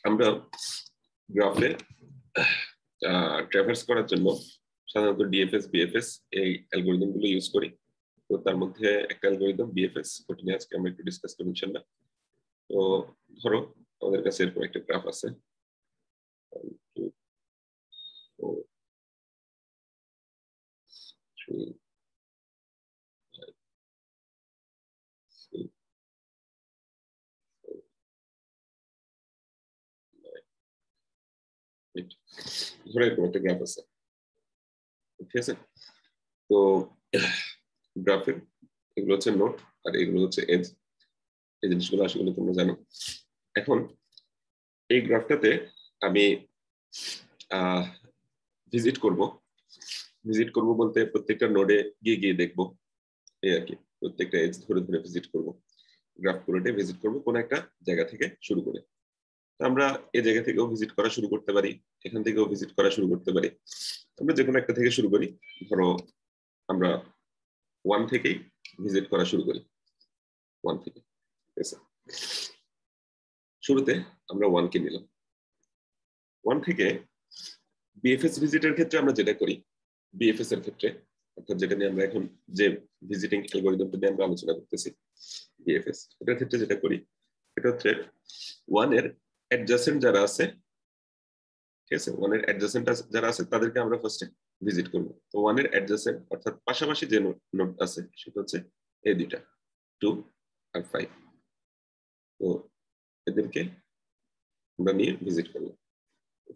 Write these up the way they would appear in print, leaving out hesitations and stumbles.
আমরা গ্রাফে ট্রাভার্স করার জন্য সাধারণত ডিএফএস বিএফএস এই অ্যালগরিদম গুলো ইউজ করি। তো তার মধ্যে একটা অ্যালগরিদম বিএফএস, ওটা নিয়ে আজকে আমরা একটু ডিসকাস করব ইনশাআল্লাহ। তো ধরো আমাদের কাছে এরকম একটা গ্রাফ আছে, 1 2 4 3 ধরে এরকম একটা গ্রাফ আছে, ঠিক আছে? তো গ্রাফের এগুলো হচ্ছে নোট আর এগুলো হচ্ছে এজ, এই জিনিসগুলো আসলে তোমরা জানো। এখন এই গ্রাফটাতে আমি ভিজিট করব বলতে প্রত্যেকটা নোডে গিয়ে গিয়ে দেখবো, এই আর কি। প্রত্যেকটা এজ ধরে ধরে ভিজিট করব, গ্রাফ পুরোটাই ভিজিট করব কোন একটা জায়গা থেকে শুরু করে। আমরা এই জায়গা থেকেও ভিজিট করা শুরু করতে পারি, এখান থেকেও ভিজিট করা শুরু করতে পারি। আমরা যে কোনো একটা থেকে শুরু করি। ধরো আমরা 1 থেকেই ভিজিট করা শুরু করি, 1 থেকে, ঠিক আছে? শুরুতে আমরা 1 কে নিলাম। 1 থেকে বিএফএস ভিজিটের ক্ষেত্রে আমরা যেটা করি, বিএফএস এর ক্ষেত্রে, অর্থাৎ যেটা নিয়ে আমরা এখন যে ভিজিটিং অ্যালগরিদমটা নিয়ে আমরা আলোচনা করতেছি, বিএফএস, এটার ক্ষেত্রে যেটা করি এটা হচ্ছে 1 এর অ্যাডজাসেন্ট যারা আছে, ঠিক আছে, 1 এর অ্যাডজাসেন্ট যারা আছে তাদেরকে আমরা ফার্স্টে ভিজিট করব। তো 1 এর অ্যাডজাসেন্ট অর্থাৎ পাশাপাশি যে নোড আছে সেটা হচ্ছে এই দুইটা, 2 আর 5। তো এদেরকে আমরা নিয়ে ভিজিট করব।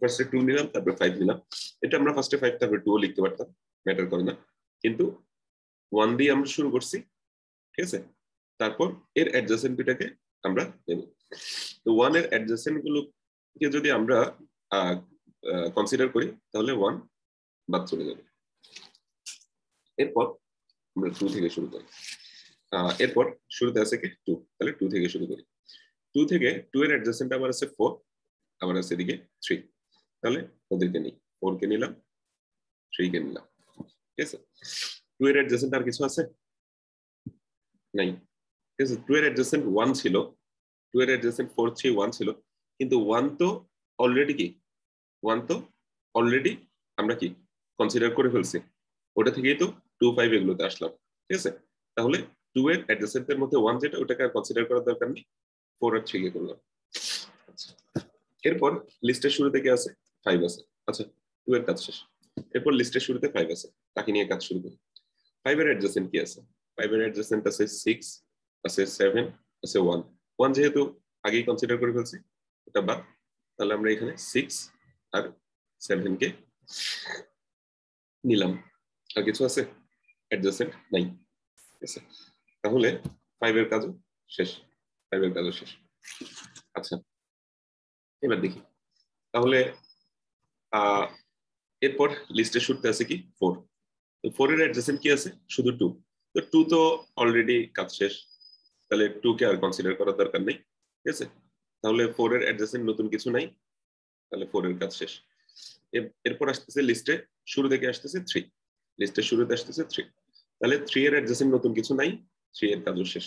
ফার্স্টে 2 নিলাম, তারপর 5 নিলাম। এটা আমরা ফার্স্টে 5 তারপর 2 লিখতে পারতাম, ম্যাটার করে না। কিন্তু 1 দিয়ে আমরা শুরু করছি, ঠিক আছে? তারপর এর অ্যাডজাসেন্ট দুটাকে আমরা নেব। তো 1 এর অ্যাডজাসেন্ট গুলোকে যদি আমরা কনসিডার করি তাহলে 1 বাদ চলে যাবে। এরপর আমরা 2 থেকে শুরু করি। এরপর শুরুতে আছে কি 2, তাহলে 2 থেকে শুরু করি। 2 থেকে 2 এর অ্যাডজাসেন্ট আবার আছে 4, আবার আছে এদিকে 3। তাহলে ওদেরকে নিই, 4 কে নিলাম, 3 কে নিলাম, ঠিক আছে? 2 এর অ্যাডজাসেন্ট আর কিছু আছে? নাই, ঠিক আছে? 2 এর অ্যাডজাসেন্ট 1 ছিল, 2 এর অ্যাডজাসেন্ট 4 3 1 ছিল, কিন্তু 1 তো অলরেডি কি, 1 তো অলরেডি আমরা কি কনসিডার করে ফেলছি, ওটা থেকেই তো 2 5 এগুলোতে আসলাম, ঠিক আছে? তাহলে 2 এর অ্যাডজাসেন্টের মধ্যে 1 যেটা, ওটাকে আর কনসিডার করার দরকার নেই, 4 আর 3 কে করলাম। আচ্ছা, এরপর লিস্টের শুরু থেকে আছে 5 আছে। আচ্ছা, 2 এর কাজ শেষ। এরপর লিস্টের শুরুতে 5 আছে, তাকে নিয়ে কাজ শুরু করি। 5 এর অ্যাডজাসেন্ট কি আছে? 5 এর অ্যাডজাসেন্ট আছে 6, আছে 7, আছে 1। 1 যেহেতু আগেই কনসিডার করে ফেলছি, এটা বাদ। তাহলে আমরা এখানে 6 আর 7 কে নিলাম। আর কিছু আছে? অ্যাডজাসেন্ট নাই, ঠিক আছে? তাহলে 5 এর কাজও শেষ, 5 এর কাজও শেষ। আচ্ছা, এবার দেখি তাহলে এরপর লিস্টের শুরুতে আছে কি 4। তো 4 এর অ্যাডজাসেন্ট কি আছে? শুধু 2। তো 2 তো অলরেডি কাজ শেষ, তাহলে 2 কে আর কনসিডার করার দরকার নেই, ঠিক আছে? তাহলে 4 এর অ্যাডজাসেন্ট নতুন কিছু নাই, তাহলে 4 এর কাজ শেষ। এরপর আসতেছে লিস্টে শুরু থেকে আসতেছে 3, লিস্টের শুরুতে আসতেছে 3। তাহলে 3 এর অ্যাডজাসেন্ট নতুন কিছু নাই, 3 এর কাজও শেষ।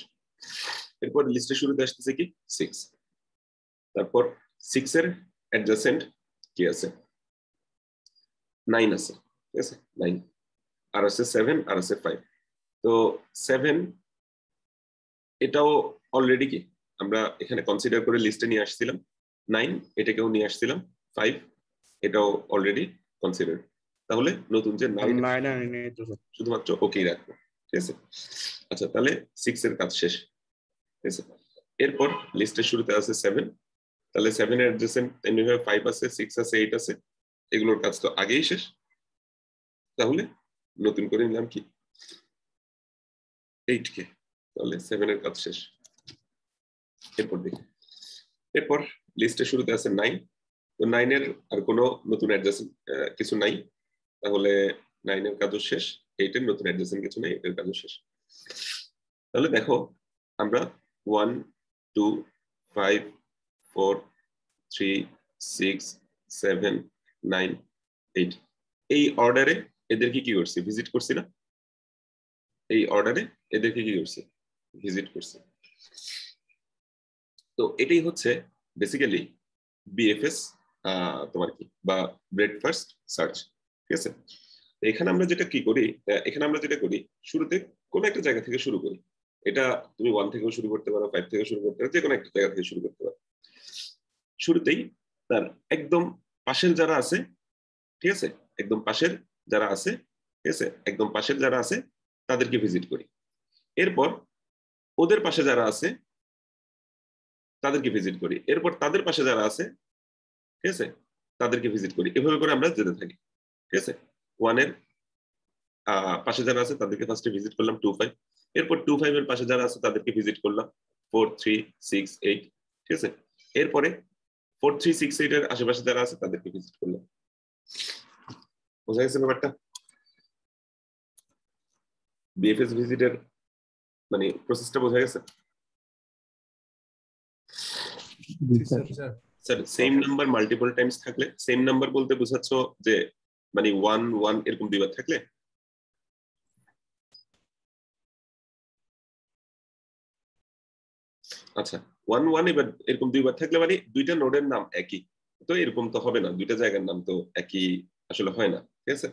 এরপর লিস্টের শুরুতে আসতেছে কি 6। তারপর 6 এর অ্যাডজাসেন্ট কি আছে? 9 আছে, ঠিক আছে? 9 আর আছে 7 আর আছে 5। তো 7 এটাও অলরেডি কি আমরা এখানে কনসিডার করে লিস্টে নিয়ে আসছিলাম। 9 এটাকেও নিয়ে আসছিলাম, 5 এটাও অলরেডি কনসিডার। তাহলে নতুন যে 9 শুধুমাত্র ওকেই রাখবো, ঠিক আছে? আচ্ছা, তাহলে 6 এর কাজ শেষ, ঠিক আছে? এরপর লিস্টের শুরুতে আছে 7, তাহলে 7 এর অ্যাডজাসেন্ট এমনিভাবে 5 আছে, 6 আছে, 8 আছে, এগুলোর কাজ তো আগেই শেষ। তাহলে নতুন করে নিলাম কি 8 কে, তাহলে 7 এর কাজ শেষ। এরপর দেখি, এরপর লিস্টের শুরুতে আছে 9। তো 9 এর আর কোনো নতুন অ্যাডজাসেন্ট কিছু নাই, তাহলে 9 এর কাজও শেষ। 8 এর নতুন অ্যাডজাসেন্ট কিছু নাই, এর কাজও শেষ। তাহলে দেখো আমরা 1 2 5 4 3 6 7 9 8 এই অর্ডারে এদেরকে কি করছি? ভিজিট করছি না? এই অর্ডারে এদেরকে কি করছি? ভিজিট করছি। তো এটাই হচ্ছে বেসিক্যালি বিএফএস তোমার কি বা ব্রেড ফার্স্ট সার্চ, ঠিক আছে। এখানে আমরা যেটা কি করি, এখানে আমরা যেটা করি শুরুতে কোনো একটা জায়গা থেকে শুরু করি। এটা তুমি 1 থেকেও শুরু করতে পারো, 5 থেকে শুরু করতে পারো, যে কোনো একটা জায়গা থেকে শুরু করতে পারো। শুরুতেই তার একদম পাশের যারা আছে, ঠিক আছে, একদম পাশের যারা আছে, ঠিক আছে, একদম পাশের যারা আছে তাদেরকে ভিজিট করি। এরপর ওদের পাশে যারা আছে তাদেরকে ভিজিট করি। এরপর তাদের পাশে যারা আছে, ঠিক আছে, তাদেরকে ভিজিট করি। এভাবে করে আমরা যেতে থাকি, ঠিক আছে। 1 এর পাশে যারা আছে তাদেরকে ফার্স্টে ভিজিট করলাম 2, 5। এরপর 2, 5 এর পাশে যারা আছে তাদেরকে ভিজিট করলাম 4, 3, 6, 8, ঠিক আছে। এরপরে 4, 3, 6, 8 এর আশেপাশে যারা আছে তাদেরকে ভিজিট করলাম। বোঝা গেছে ব্যাপারটা? বিএফএস ভিজিটের মানে প্রসেসটা বোঝা গেছে? Sir same number multiple Times থাকলে, সেম নাম্বার বলতে বোঝাচ্ছ যে মানে 1, 1 এরকম দুইবার থাকলে, আচ্ছা 1, 1 এবার এরকম দুইবার থাকলে মানে দুইটা নোডের নাম একই, তো এরকম তো হবে না, দুইটা জায়গার নাম তো একই আসলে হয় না, ঠিক আছে।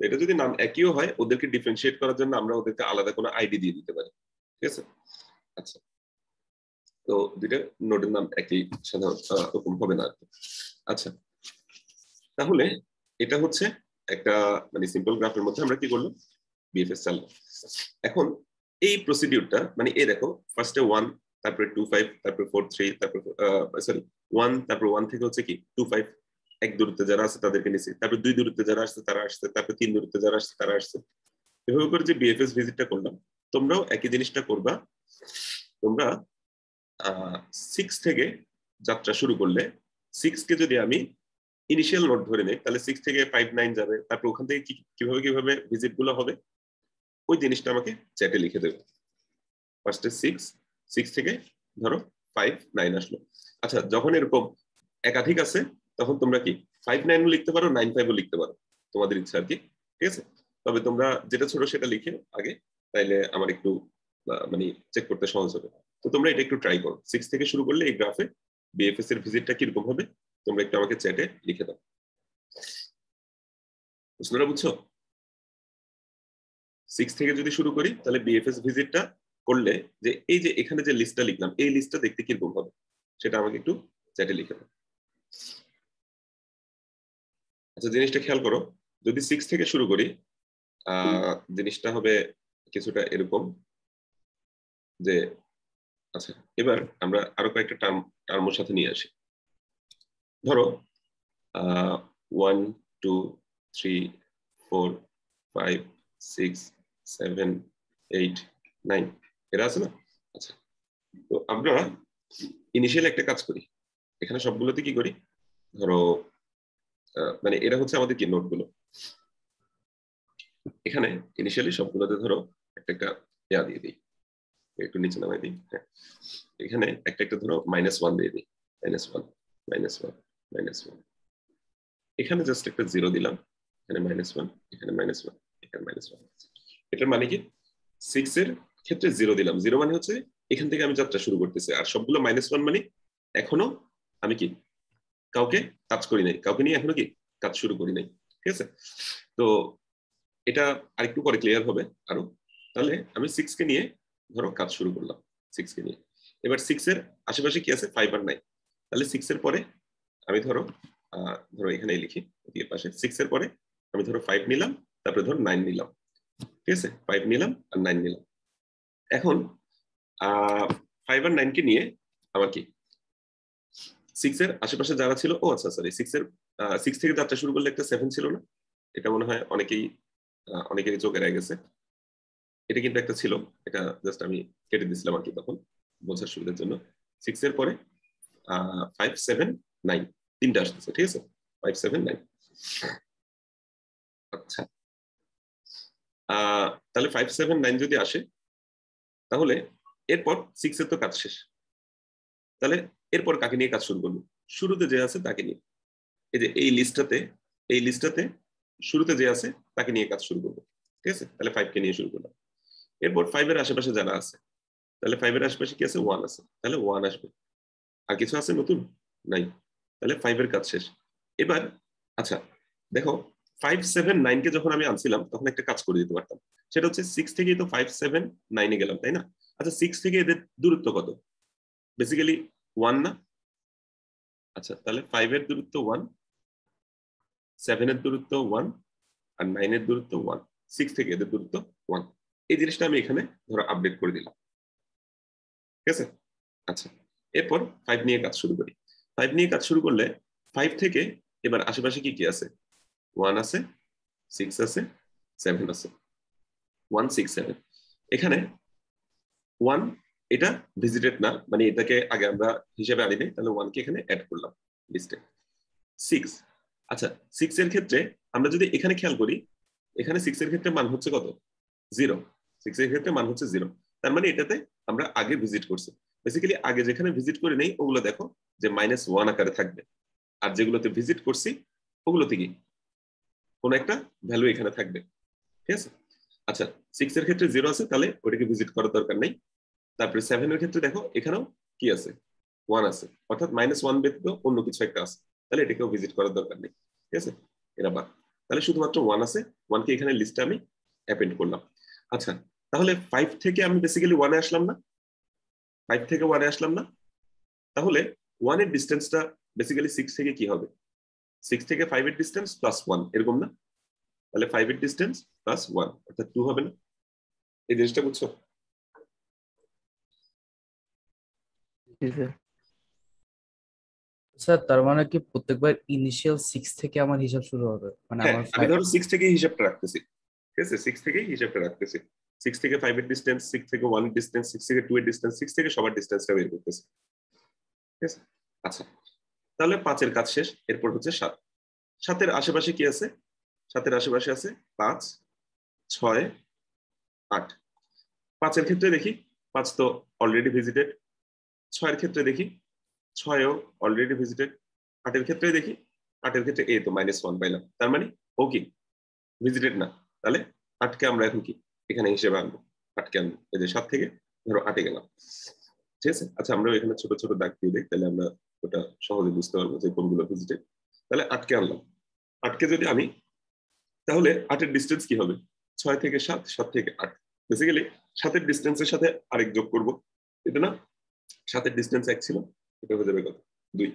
এটা যদি নাম একইও হয়, ওদেরকে ডিফারেন্সিয়েট করার জন্য আমরা ওদেরকে আলাদা কোনো আইডি দিয়ে দিতে পারি, ঠিক আছে। আচ্ছা, তো দুইটা নোডের নাম একই সাধারণ ওরকম হবে না আর কি। আচ্ছা, তাহলে এটা হচ্ছে একটা মানে সিম্পল গ্রাফের মধ্যে আমরা কি করলাম, বিএফএস চাললাম। এখন এই প্রসিডিউরটা মানে এই দেখো, ফার্স্টে 1, তারপরে 2, 5, তারপরে 4, 3, তারপরে সরি 1, তারপর 1 থেকে হচ্ছে কি 2, 5 এক দূরত্বে যারা আছে তাদেরকে নিছি, তারপর 2 দূরত্বে যারা আসছে তারা আসছে, তারপর 3 দূরত্বে যারা আসছে তারা আসছে। এভাবে করে যে বিএফএস ভিজিটটা করলাম, তোমরাও একই জিনিসটা করবা। তোমরা 6 থেকে যাত্রা শুরু করলে, 6 কে যদি আমি ইনিশিয়াল নোট ধরে নেই, তাহলে 6 থেকে 5, 9 যাবে, তারপর ওখান থেকে কিভাবে কিভাবে ভিজিট গুলো হবে ওই জিনিসটা আমাকে চ্যাটে লিখে দেবে। ফার্স্টে 6 থেকে ধরো 5, 9 আসলো। আচ্ছা, যখন এরকম একাধিক আছে তখন তোমরা কি 5, 9 লিখতে পারো, 9, 5 লিখতে পারো, তোমাদের ইচ্ছা আর কি, ঠিক আছে। তবে তোমরা যেটা ছোট সেটা লিখে আগে, তাইলে আমার একটু মানে চেক করতে সহজ হবে। তো তোমরা এটা একটু ট্রাই করো, 6 থেকে শুরু করলে এই গ্রাফে বিএফএস এর ভিজিটটা কিরকম হবে তোমরা একটু আমাকে চ্যাটে লিখে দাও। বুঝতে বুঝছো? 6 থেকে যদি শুরু করি তাহলে বিএফএস ভিজিটটা করলে যে এই যে এখানে যে লিস্টটা লিখলাম এই লিস্টটা দেখতে কিরকম হবে সেটা আমাকে একটু চ্যাটে লিখে দাও। আচ্ছা, জিনিসটা খেয়াল করো, যদি 6 থেকে শুরু করি জিনিসটা হবে কিছুটা এরকম যে, আচ্ছা এবার আমরা আরো কয়েকটা টার্মের সাথে নিয়ে আসি। ধরো 1, 2, 3, 4, 5, 6, 7, 8, 9 এরা আছে না? আচ্ছা, তো আমরা ইনিশিয়াল একটা কাজ করি, এখানে সবগুলোতে কি করি, ধরো মানে এরা হচ্ছে আমাদের কি নোটগুলো, এখানে ইনিশিয়ালি সবগুলোতে ধরো একটা একটা ইয়া দিয়ে দিই, একটু নিচে নামাই দিই, হ্যাঁ এখানে একটা একটা ধরো -1 দিয়ে দিই, -1, -1, -1, এখানে জাস্ট একটা 0 দিলাম, এখানে -1, এখানে -1, এখানে -1। এটার মানে কি 6 এর ক্ষেত্রে 0 দিলাম, 0 মানে হচ্ছে এখান থেকে আমি যাত্রা শুরু করতেছি, আর সবগুলো -1 মানে এখনো আমি কি কাউকে কাজ করি নাই, কাউকে নিয়ে এখনো কি কাজ শুরু করি নাই, ঠিক আছে। তো এটা আরেকটু পরে ক্লিয়ার হবে আরো। তাহলে আমি 6 কে নিয়ে ধরো কাজ শুরু করলাম, 6 কে নিয়ে। এবার 6 এর আশেপাশে কি আছে, 5 আর 9। তাহলে 6 এর পরে আমি ধরো ধরো এখানে লিখি এর পাশে, 6 এর পরে আমি ধরো 5 নিলাম, তারপরে ধরো 9 নিলাম, ঠিক আছে, 5 নিলাম আর 9 নিলাম। এখন 5 আর 9 কে নিয়ে আমার কি 6 এর আশেপাশে যারা ছিল, ও আচ্ছা সরি 6 থেকে যাত্রা শুরু করলে একটা 7 ছিল না, এটা মনে হয় অনেকেরই চোখে রয়ে গেছে, এটা কিন্তু একটা ছিল, এটা জাস্ট আমি কেটে দিছিলাম আর কি তখন বোঝার সুবিধার জন্য। 6 এর পরে 5, 7, 9 তিনটা আসতেছে, ঠিক আছে, 5, 7, 9। আচ্ছা, তাহলে 5, 7, 9 যদি আসে তাহলে এরপর 6 এর তো কাজ শেষ, তাহলে এরপর কাকে নিয়ে কাজ শুরু করবো, শুরুতে যে আছে তাকে নিয়ে, এই যে এই লিস্টটাতে শুরুতে যে আছে তাকে নিয়ে কাজ শুরু করবো, ঠিক আছে। তাহলে 5 কে নিয়ে শুরু করলাম। এরপর 5 এর আশেপাশে যারা আছে, তাহলে 5 এর আশেপাশে কি আছে, 1 আছে, তাহলে 1 আসবে। আর কিছু আছে নতুন? নাই। তাহলে 5 এর কাজ শেষ। এবার আচ্ছা দেখো 5 7 9 কে যখন আমি আনছিলাম তখন একটা কাজ করে দিতে পারতাম, সেটা হচ্ছে 6 থেকেই তো 5 7 9 এ গেলাম, তাই না? আচ্ছা 6 থেকে এদের দূরত্ব কত? বেসিক্যালি 1 না? আচ্ছা তাহলে 5 এর দূরত্ব 1, 7 এর দূরত্ব 1, আর 9 এর দূরত্ব 1, 6 থেকে এদের দূরত্ব 1। এই জিনিসটা আমি এখানে ধরো আপডেট করে দিলাম, ঠিক আছে? আচ্ছা এরপর 5 নিয়ে কাজ শুরু করি। 5 নিয়ে কাজ শুরু করলে 5 থেকে এবার আশেপাশে কি কি আছে? 1 আছে, 6 আছে, 7 আছে। 1 6 7 এখানে 1 এটা ভিজিটেড না, মানে এটাকে আগে আমরা হিসেবে আনি নাই, তাহলে 1 কে এখানে অ্যাড করলাম লিস্টে। 6 আচ্ছা 6 এর ক্ষেত্রে আমরা যদি এখানে খেয়াল করি, এখানে 6 এর ক্ষেত্রে মান হচ্ছে কত? 0। 6 এর ক্ষেত্রে মান হচ্ছে 0, তার মানে এটাতে আমরা আগে ভিজিট করছি। বেসিক্যালি আগে যেখানে ভিজিট করে নেই ওগুলো দেখো যে -1 আকারে থাকবে, আর যেগুলোতে ভিজিট করছি ওগুলোতে কি কোন একটা ভ্যালু এখানে থাকবে, ঠিক আছে? আচ্ছা 6 এর ক্ষেত্রে 0 আছে, তাহলে ওটাকে ভিজিট করার দরকার নেই। তারপরে 7 এর ক্ষেত্রে দেখো এখানেও কি আছে? 1 আছে, অর্থাৎ -1 ব্যতীত অন্য কিছু একটা আছে, তাহলে এটাকেও ভিজিট করার দরকার নেই, ঠিক আছে? এরা বাদ। তাহলে শুধুমাত্র 1 আছে, 1 কে এখানে লিস্টে আমি অ্যাপেন্ড করলাম। আচ্ছা তাহলে 5 থেকে আমি বেসিক্যালি 1 এ আসলাম না? 5 থেকে 1 এ আসলাম না? তাহলে 1 এর ডিসটেন্সটা বেসিক্যালি 6 থেকে কি হবে? 6 থেকে 5 এর ডিসটেন্স প্লাস 1, এরকম না? তাহলে 5 এর ডিসটেন্স প্লাস 1 অর্থাৎ 2 হবে না? এই জিনিসটা বুঝছো? স্যার তার মানে কি প্রত্যেকবার ইনিশিয়াল 6 থেকে আমার হিসাব শুরু হবে, মানে হ্যাঁ আমার আমি 5? ধরো 6 থেকে হিসাবটা রাখতেছি, ঠিক আছে? 6 থেকে হিসাবটা রাখতেছি, 6 থেকে 5 এর ডিসটেন্স, 6 থেকে 1 এর ডিসটেন্স, 6 থেকে 2 এর ডিসটেন্স, 6 থেকে সবার ডিসটেন্সটা বের করতেছি, ঠিক আছে? আচ্ছা তাহলে 5 এর কাজ শেষ। এরপর হচ্ছে 7। 7 এর আশেপাশে কি আছে? 7 এর আশেপাশে আছে 5 6 8। 5 এর ক্ষেত্রে দেখি 5 তো অলরেডি ভিজিটেড। 6 এর ক্ষেত্রে দেখি 6 ও অলরেডি ভিজিটেড। 8 এর ক্ষেত্রে দেখি 8 এর ক্ষেত্রে এই তো -1 পাইলাম, তার মানে ও কি ভিজিটেড না। তাহলে 8 কে আমরা এখন কি এখানে হিসেবে আনবো? 8 কে আনবো, এই যে 7 থেকে ধরো 8 এ গেলাম, ঠিক আছে? আচ্ছা আমরা এখানে ছোট ছোট দাগ দিয়ে দিই, তাহলে আমরা ওটা সহজে বুঝতে পারবো যে কোনগুলো ভিজিটেড। তাহলে 8 কে আনলাম। 8 কে যদি আনি তাহলে 8 এর ডিসটেন্স কি হবে? 6 থেকে 7, 7 থেকে 8। বেসিক্যালি 7 এর ডিসটেন্সের সাথে আরেক যোগ করব, এটা না? 7 এর ডিসটেন্স 1 ছিল, এটা হয়ে যাবে কত? 2।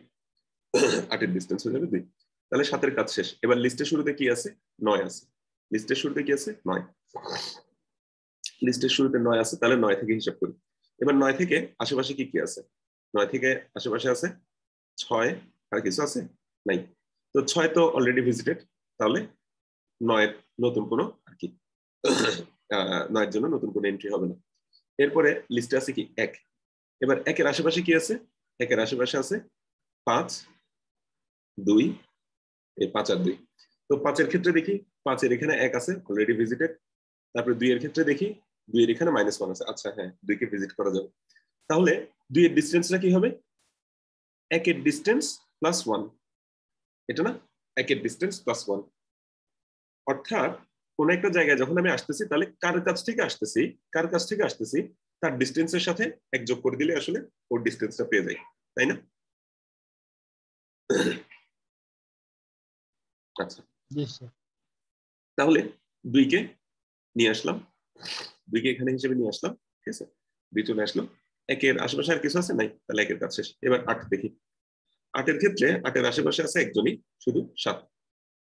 8 এর ডিসটেন্স হয়ে যাবে 2। তাহলে 7 এর কাজ শেষ। এবার লিস্টের শুরুতে কি আছে? 9 আছে। লিস্টের শুরুতে কি আছে? 9। লিস্টের শুরুতে 9 আছে, তাহলে 9 থেকে হিসাব করি। এবার 9 থেকে আশেপাশে কি কি আছে? 9 থেকে আশেপাশে আছে 6, আর কিছু আছে? নাই। তো 6 তো অলরেডি ভিজিটেড, তাহলে 9 এর নতুন কোনো আর কি 9 এর জন্য নতুন কোনো এন্ট্রি হবে না। এরপরে লিস্টে আছে কি 1। এবার 1 এর আশেপাশে কি আছে? 1 এর আশেপাশে আছে 5 2, এই 5 আর 2। তো 5 এর ক্ষেত্রে দেখি 5 এর এখানে 1 আছে অলরেডি ভিজিটেড। তারপরে 2 এর ক্ষেত্রে দেখি 2 এর এখানে -1 আছে। আচ্ছা হ্যাঁ 2 কে ভিজিট করা যাবে। তাহলে 2 এর ডিসটেন্সটা কি হবে? 1 এর ডিসটেন্স প্লাস 1, এটা না? 1 এর ডিসটেন্স প্লাস 1, অর্থাৎ কোন একটা জায়গায় যখন আমি আসতেছি তাহলে কার কাছ থেকে আসতেছি, কার কাছ থেকে আসতেছি তার ডিসটেন্সের সাথে 1 যোগ করে দিলে আসলে ওর ডিসটেন্সটা পেয়ে যাই, তাই না? আচ্ছা তাহলে 2 কে নিয়ে আসলাম, 2 কে এখানে হিসেবে নিয়ে আসলাম, ঠিক আছে? 2 চলে আসলো। 1 এর আশেপাশে আর কিছু আছে? নাই, তাহলে 1 এর কাজ শেষ। এবার 8 দেখি। 8 এর ক্ষেত্রে 8 এর আশেপাশে আছে একজনই, শুধু 7।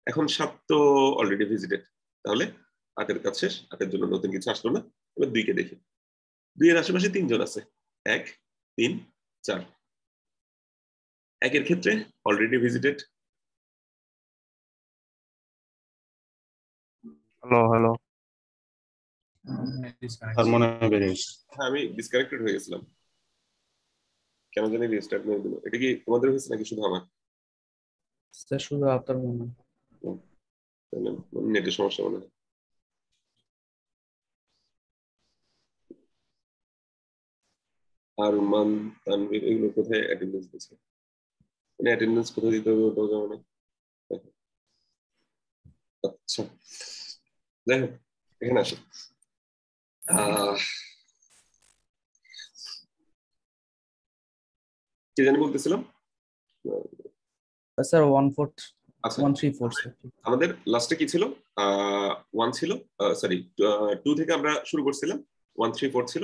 এখন 7 তো অলরেডি ভিজিটেড, তাহলে 8 এর কাজ শেষ। 8 এর জন্য নতুন কিছু আসলো না। এবার 2 কে দেখি। 2 এর আশেপাশে 3 জন আছে, 1 3 4। 1 এর ক্ষেত্রে অলরেডি ভিজিটেড। হ্যালো হ্যালো, আর মনে হয় বেড়ে হ্যাঁ আমি ডিসকানেক্টেড হয়ে গেছিলাম, কেন জানি রিস্টার্ট করে দিল। এটা কি তোমাদের হয়েছে নাকি শুধু আমার? স্যার শুধু আপনার মনে হয়। নেটের সমস্যা মনে হয়। আর মান তানভীর এগুলো কোথায় অ্যাটেন্ডেন্স দিচ্ছে? মানে অ্যাটেন্ডেন্স কোথায় দিতে হবে ওটাও জানো না। আচ্ছা যাই হোক এখানে আসো। আহ কি জানি বলতেছিলাম? স্যার 1/4 আচ্ছা 1/3/4 স্যার। আমাদের লাস্টে কি ছিল? 1 ছিল, সরি 2 থেকে আমরা শুরু করছিলাম, 1 3 4 ছিল।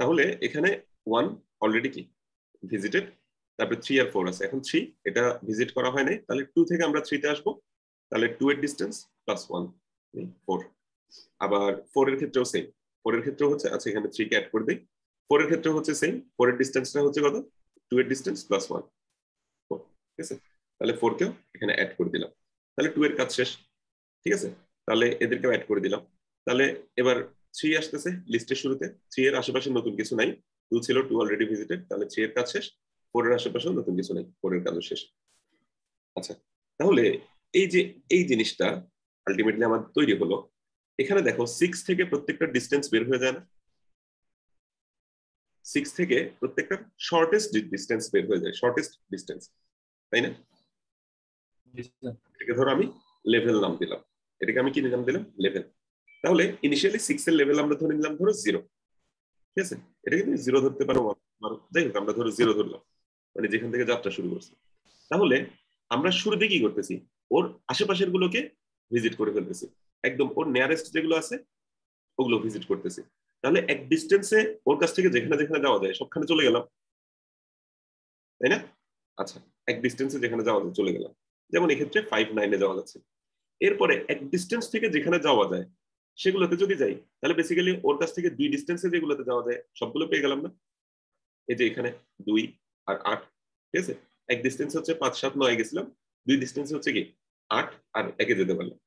তাহলে এখানে 1 অলরেডি কি ভিজিটেড, তারপরে 3 আর 4 আছে। এখন 3 এটা ভিজিট করা হয় নাই, তাহলে 2 থেকে আমরা 3 তে আসবো। তাহলে 2 এর ডিসটেন্স প্লাস 1 4। আবার 4 এর ক্ষেত্রেও সেম, 4 এর ক্ষেত্রেও হচ্ছে, আচ্ছা এখানে 3 কে অ্যাড করে দেই। 4 এর ক্ষেত্রেও হচ্ছে সেম, 4 এর ডিসটেন্সটা হচ্ছে কত? 2 এর ডিসটেন্স প্লাস 1 4। ঠিক আছে, তাহলে 4 কেও এখানে অ্যাড করে দিলাম, তাহলে 2 এর কাজ শেষ। ঠিক আছে, তাহলে এদেরকেও অ্যাড করে দিলাম। তাহলে এবার 3 আসতেছে লিস্টের শুরুতে, 3 এর আশেপাশে নতুন কিছু নাই, 2 ছিল, 2 অলরেডি ভিজিটেড, তাহলে 3 এর কাজ শেষ। 4 এর আশেপাশেও নতুন কিছু নাই, 4 এর কাজও শেষ। আচ্ছা, তাহলে এই যে এই জিনিসটা আলটিমেটলি আমার তৈরি হলো। এখানে দেখো 6 থেকে প্রত্যেকটা ডিসটেন্স বের হয়ে যায় না? 6 থেকে প্রত্যেকটা শর্টেস্ট ডিসটেন্স বের হয়ে যায়, শর্টেস্ট ডিসটেন্স, তাই না? এটাকে ধরো আমি লেভেল নাম দিলাম, এটাকে আমি কি নাম দিলাম? লেভেল। তাহলে ইনিশিয়ালি 6 এর লেভেল আমরা ধরে নিলাম ধরো 0। ঠিক আছে, এটাকে তুমি 0 ধরতে পারো, যাই হোক আমরা ধরো 0 ধরলাম, মানে যেখান থেকে যাত্রা শুরু করছে। তাহলে আমরা শুরুতে কি করতেছি? ওর আশেপাশের গুলোকে ভিজিট করে ফেলতেছি, একদম ওর নিয়ারেস্ট যেগুলো আছে ওগুলো ভিজিট করতেছি। তাহলে এক ডিস্টেন্সে ওর কাছ থেকে যেখানে যেখানে যাওয়া যায় সবখানে চলে গেলাম, তাই না? আচ্ছা, এক ডিস্টেন্সে যেখানে যাওয়া যায় চলে গেলাম, যেমন এক্ষেত্রে 5 9 এ যাওয়া যাচ্ছে। এরপরে এক ডিস্টেন্স থেকে যেখানে যাওয়া যায় সেগুলোতে যদি যাই, তাহলে বেসিক্যালি ওর কাছ থেকে 2 ডিস্টেন্সে যেগুলোতে যাওয়া যায় সবগুলো পেয়ে গেলাম না? এই যে এখানে 2 আর 8, ঠিক আছে, এক ডিস্টেন্স হচ্ছে 5 7 9 গেছিলাম, 2 ডিস্টেন্স হচ্ছে কি 8 আর 1 এ যেতে পারলাম।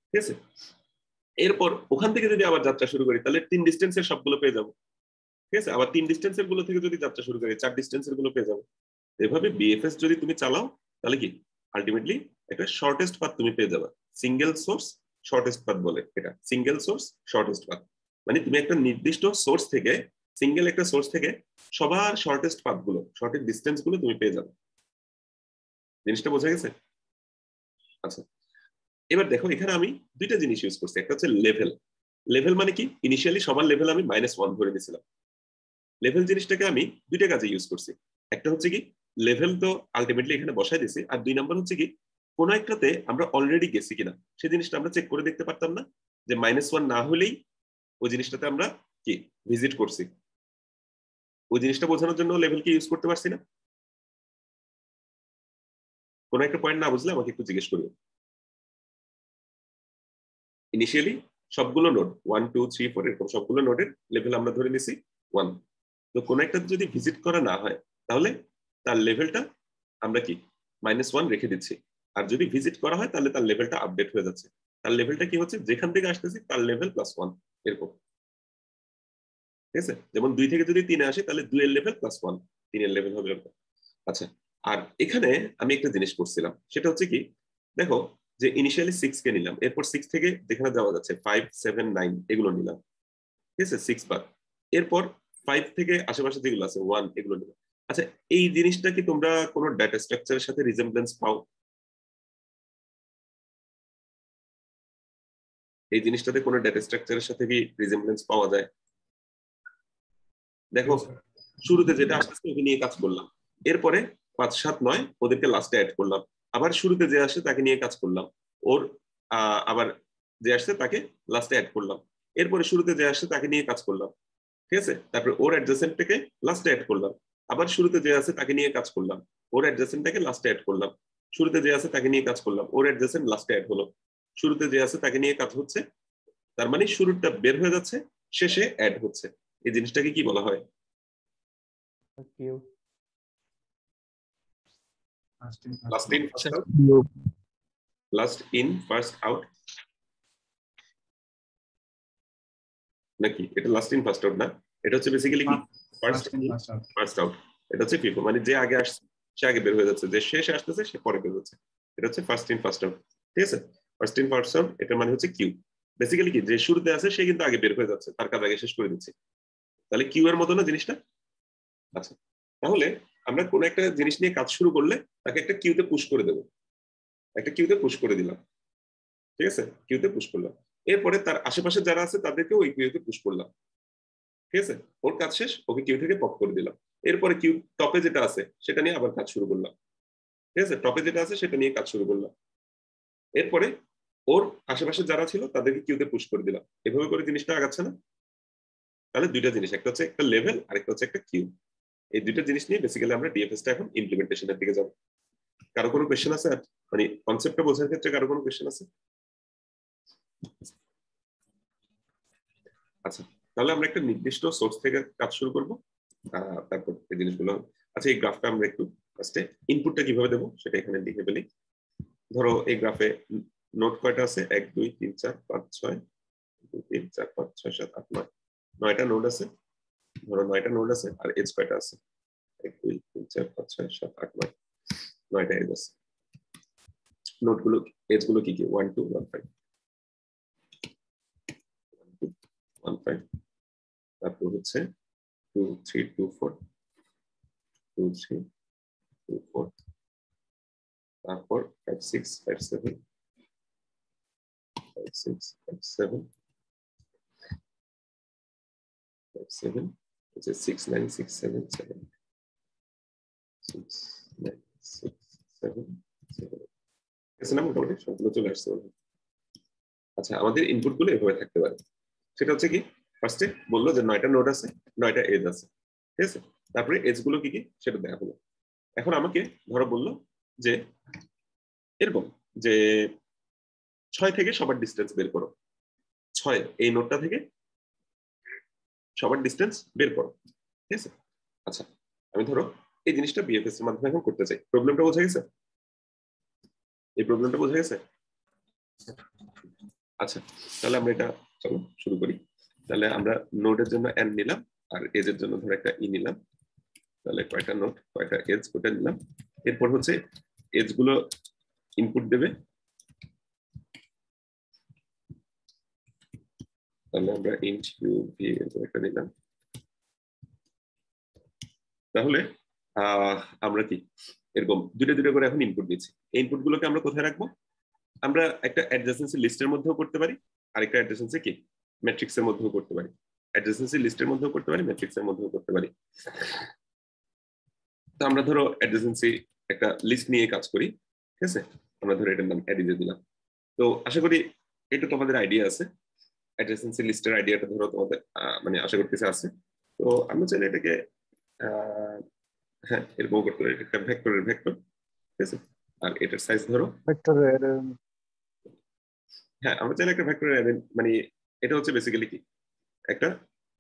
ঠিক আছে, এরপর ওখান থেকে যদি আবার যাত্রা শুরু করি তাহলে 3 ডিস্টেন্সের সবগুলো পেয়ে যাবো। ঠিক আছে, আবার 3 ডিস্টেন্সের গুলো থেকে যদি যাত্রা শুরু করি 4 ডিস্টেন্সের গুলো পেয়ে যাবো। এভাবে বিএফএস যদি তুমি চালাও তাহলে কি আলটিমেটলি একটা শর্টেস্ট পাথ তুমি পেয়ে যাবে। সিঙ্গেল সোর্স শর্টেস্ট পাথ বলে এটা, সিঙ্গেল সোর্স শর্টেস্ট পাথ, মানে তুমি একটা নির্দিষ্ট সোর্স থেকে, সিঙ্গেল একটা সোর্স থেকে সবার শর্টেস্ট পাথ গুলো, শর্টেস্ট ডিস্টেন্স গুলো তুমি পেয়ে যাবে। জিনিসটা বোঝা গেছে? আচ্ছা, এবার দেখো এখানে আমি দুইটা জিনিস ইউজ করছি, একটা হচ্ছে লেভেল। লেভেল মানে কি, ইনিশিয়ালি সবার লেভেল আমি -1 ধরে নিয়েছিলাম। লেভেল জিনিসটাকে আমি দুইটা কাজে ইউজ করছি। একটা হচ্ছে কি লেভেল তো আলটিমেটলি এখানে বসাই দিয়েছি, আর 2 নাম্বার হচ্ছে কি কোন একটাতে আমরা অলরেডি গেছি কিনা সেই জিনিসটা আমরা চেক করে দেখতে পারতাম না, যে -1 না হলেই ওই জিনিসটাতে আমরা কি ভিজিট করছি। ওই জিনিসটা বোঝানোর জন্য লেভেলকে ইউজ করতে পারছি না? কোন একটা পয়েন্ট না বুঝলে আমাকে একটু জিজ্ঞেস করিও। ইনিশিয়ালি সবগুলো নোড 1 2 3 4 এরকম সবগুলো নোডের লেভেল আমরা ধরে নিছি 1। তো কোন একটা যদি ভিজিট করা না হয় তাহলে তার লেভেলটা আমরা কি -1 রেখে দিচ্ছি, আর যদি ভিজিট করা হয় তাহলে তার লেভেলটা আপডেট হয়ে যাচ্ছে। তার লেভেলটা কি হচ্ছে, যেখান থেকে আসতেছি তার লেভেল +1 এরকম। ঠিক আছে, যেমন 2 থেকে যদি 3 এ আসে তাহলে 2 এর লেভেল +1, 3 এর লেভেল হবে এরকম। আচ্ছা, আর এখানে আমি একটা জিনিস করছিলাম, সেটা হচ্ছে কি দেখো যে ইনিশিয়ালি 6 কে নিলাম, এরপর 6 থেকে যেখানে যাওয়া যাচ্ছে 5 7 9 এগুলো নিলাম। ঠিক আছে, 6 বাদ, এরপর 5 থেকে আশেপাশে যেগুলো আছে 1 এগুলো নিলাম। আচ্ছা, এই জিনিসটা কি তোমরা কোনো ডেটা স্ট্রাকচারের সাথে রিজেমব্লেন্স পাও? এই জিনিসটাতে কোনো ডেটা স্ট্রাকচারের সাথে কি রিজেমব্লেন্স পাওয়া যায়? দেখো শুরুতে যেটা আসতেছে ওকে নিয়ে কাজ করলাম, এরপরে 5 7 9 ওদেরকে লাস্টে অ্যাড করলাম, আবার শুরুতে যে আসে তাকে নিয়ে কাজ করলাম, ওর আবার যে আসছে তাকে লাস্টে অ্যাড করলাম, এরপরে শুরুতে যে আসছে তাকে নিয়ে কাজ করলাম। ঠিক আছে, তারপরে ওর অ্যাডজাসেন্টটাকে লাস্টে অ্যাড করলাম, আবার শুরুতে যে আছে তাকে নিয়ে কাজ করলাম, ওর অ্যাডজাসেন্টটাকে লাস্টে অ্যাড করলাম, শুরুতে যে আছে তাকে নিয়ে কাজ করলাম, ওর অ্যাডজাসেন্ট লাস্টে অ্যাড হলো, শুরুতে যে আছে তাকে নিয়ে কাজ হচ্ছে। তার মানে শুরুটা বের হয়ে যাচ্ছে, শেষে অ্যাড হচ্ছে। এই জিনিসটাকে কি বলা হয়? Queue. Last in first out, last in first out নাকি? এটা লাস্ট ইন ফার্স্ট আউট না, এটা হচ্ছে বেসিক্যালি কি ফার্স্ট ইন ফার্স্ট আউট। এটা হচ্ছে ফিফো, মানে যে আগে আসছে সে আগে বের হয়ে যাচ্ছে, যে শেষে আসতেছে সে পরে বের হচ্ছে। এটা হচ্ছে ফার্স্ট ইন ফার্স্ট আউট। ঠিক আছে, ফার্স্ট ইন ফার্স্ট আউট এটা মানে হচ্ছে কিউ। বেসিক্যালি কি যে শুরুতে আছে সে কিন্তু আগে বের হয়ে যাচ্ছে, তার কাজ আগে শেষ করে দিচ্ছে। তাহলে কিউ এর মতো না জিনিসটা? আচ্ছা, তাহলে আমরা কোন একটা জিনিস নিয়ে কাজ শুরু করলে তাকে একটা কিউতে পুশ করে দেবো, একটা কিউতে পুশ করে দিলাম। ঠিক আছে, কিউতে পুশ করলাম, এরপরে তার আশেপাশে যারা আছে তাদেরকেও ওই কিউতে পুশ করলাম। ঠিক আছে, ওর কাজ শেষ, ওকে কিউ থেকে পপ করে দিলাম। এরপরে কিউ টপে যেটা আছে সেটা নিয়ে আবার কাজ শুরু করলাম, ঠিক আছে, টপে যেটা আছে সেটা নিয়ে কাজ শুরু করলাম। এরপরে ওর আশেপাশে যারা ছিল তাদেরকে কিউতে পুশ করে দিলাম, এভাবে করে জিনিসটা আগাচ্ছে না? তাহলে দুইটা জিনিস, একটা হচ্ছে একটা লেভেল আর একটা হচ্ছে একটা কিউ। এই দুইটা জিনিস নিয়ে বেসিক্যালি আমরা ডিএফএস টা এখন ইমপ্লিমেন্টেশনের দিকে যাব। কারো কোনো কোয়েশ্চেন আছে? মানে কনসেপ্টটা বোঝার ক্ষেত্রে কারো কোনো কোয়েশ্চেন আছে? আচ্ছা, তাহলে আমরা একটা নির্দিষ্ট সোর্স থেকে কাজ শুরু করব, তারপর এই জিনিসগুলো। আচ্ছা, এই গ্রাফটা আমরা একটু ফার্স্টে ইনপুটটা কিভাবে দেবো সেটা এখানে লিখে ফেলি। ধরো এই গ্রাফে নোট কয়টা আছে? 1 2 3 4 5 6 2 3 4 5 6 7 8 9, 9টা নোড আছে। ধরো 9টা নোড আছে, আর এজ কয়টা আছে? 1 2 3 4 5 6 7 8 9, 9টা এজ আছে। নোটগুলো এজগুলো কি কি? 1 2 1 5 1 5, তারপর হচ্ছে 2 3 2 4 2 3 2 4, তারপর 5 6 5 7 5 6 5 7 5 7, which is 6 9 6 7 7 6 9 6 7 7। এসে না মোটামুটি সবগুলো চলে আসছে। আচ্ছা, আমাদের ইনপুট গুলো এভাবে থাকতে পারে। সেটা হচ্ছে কি, ফার্স্টে বললো যে 9টা নোড আছে, 9টা এজ আছে, ঠিক আছে। তারপরে এজ গুলো কি কি সেটা দেখা হলো। এখন আমাকে ধরো বললো যে এরকম যে 6 থেকে সবার ডিস্টেন্স বের করো, 6 এই নোডটা থেকে সবার ডিস্টেন্স বের করো, ঠিক আছে। আচ্ছা, আমি ধরো এই জিনিসটা বিএফএস এর মাধ্যমে এখন করতে চাই। প্রবলেমটা বোঝা গেছে? এই প্রবলেমটা বোঝা গেছে? আচ্ছা, তাহলে আমরা এটা চলো শুরু করি। তাহলে আমরা নোডের জন্য এন নিলাম, আর এজ এর জন্য ধরো একটা ই নিলাম। তাহলে কয়টা নোড কয়টা এজ ওটা নিলাম। এরপর হচ্ছে এজ গুলো ইনপুট দেবে। তাহলে আমরা ইন্ট ইউ ভি এরকম একটা নিলাম। তাহলে আমরা কি এরকম দুটো দুটো করে এখন ইনপুট দিচ্ছি। এই ইনপুট গুলোকে আমরা কোথায় রাখবো? আমরা একটা অ্যাডজাসেন্সি লিস্টের মধ্যেও করতে পারি, আরেকটা অ্যাডজাসেন্সি কি ম্যাট্রিক্সের মধ্যেও করতে পারি। অ্যাডজাসেন্সি লিস্টের মধ্যেও করতে পারি, ম্যাট্রিক্সের মধ্যেও করতে পারি। তো আমরা ধরো অ্যাডজাসেন্সি একটা লিস্ট নিয়ে কাজ করি, ঠিক আছে। আমরা ধরো এটার নাম অ্যাডিজে দিলাম। তো আশা করি এটা তোমাদের আইডিয়া আছে। অ্যাডজাসেন্সি লিস্টের আইডিয়াটা ধরো তোমাদের মানে আশা করতেছে আছে। তো আমরা চাইলে এটাকে হ্যাঁ এরকম করতে পারি, একটা ভেক্টরের ভেক্টর, ঠিক আছে। আর এটার সাইজ ধরো ভেক্টরের হ্যাঁ আমরা চাইলে একটা ভেক্টরের অ্যারে, মানে এটা হচ্ছে বেসিক্যালি কি একটা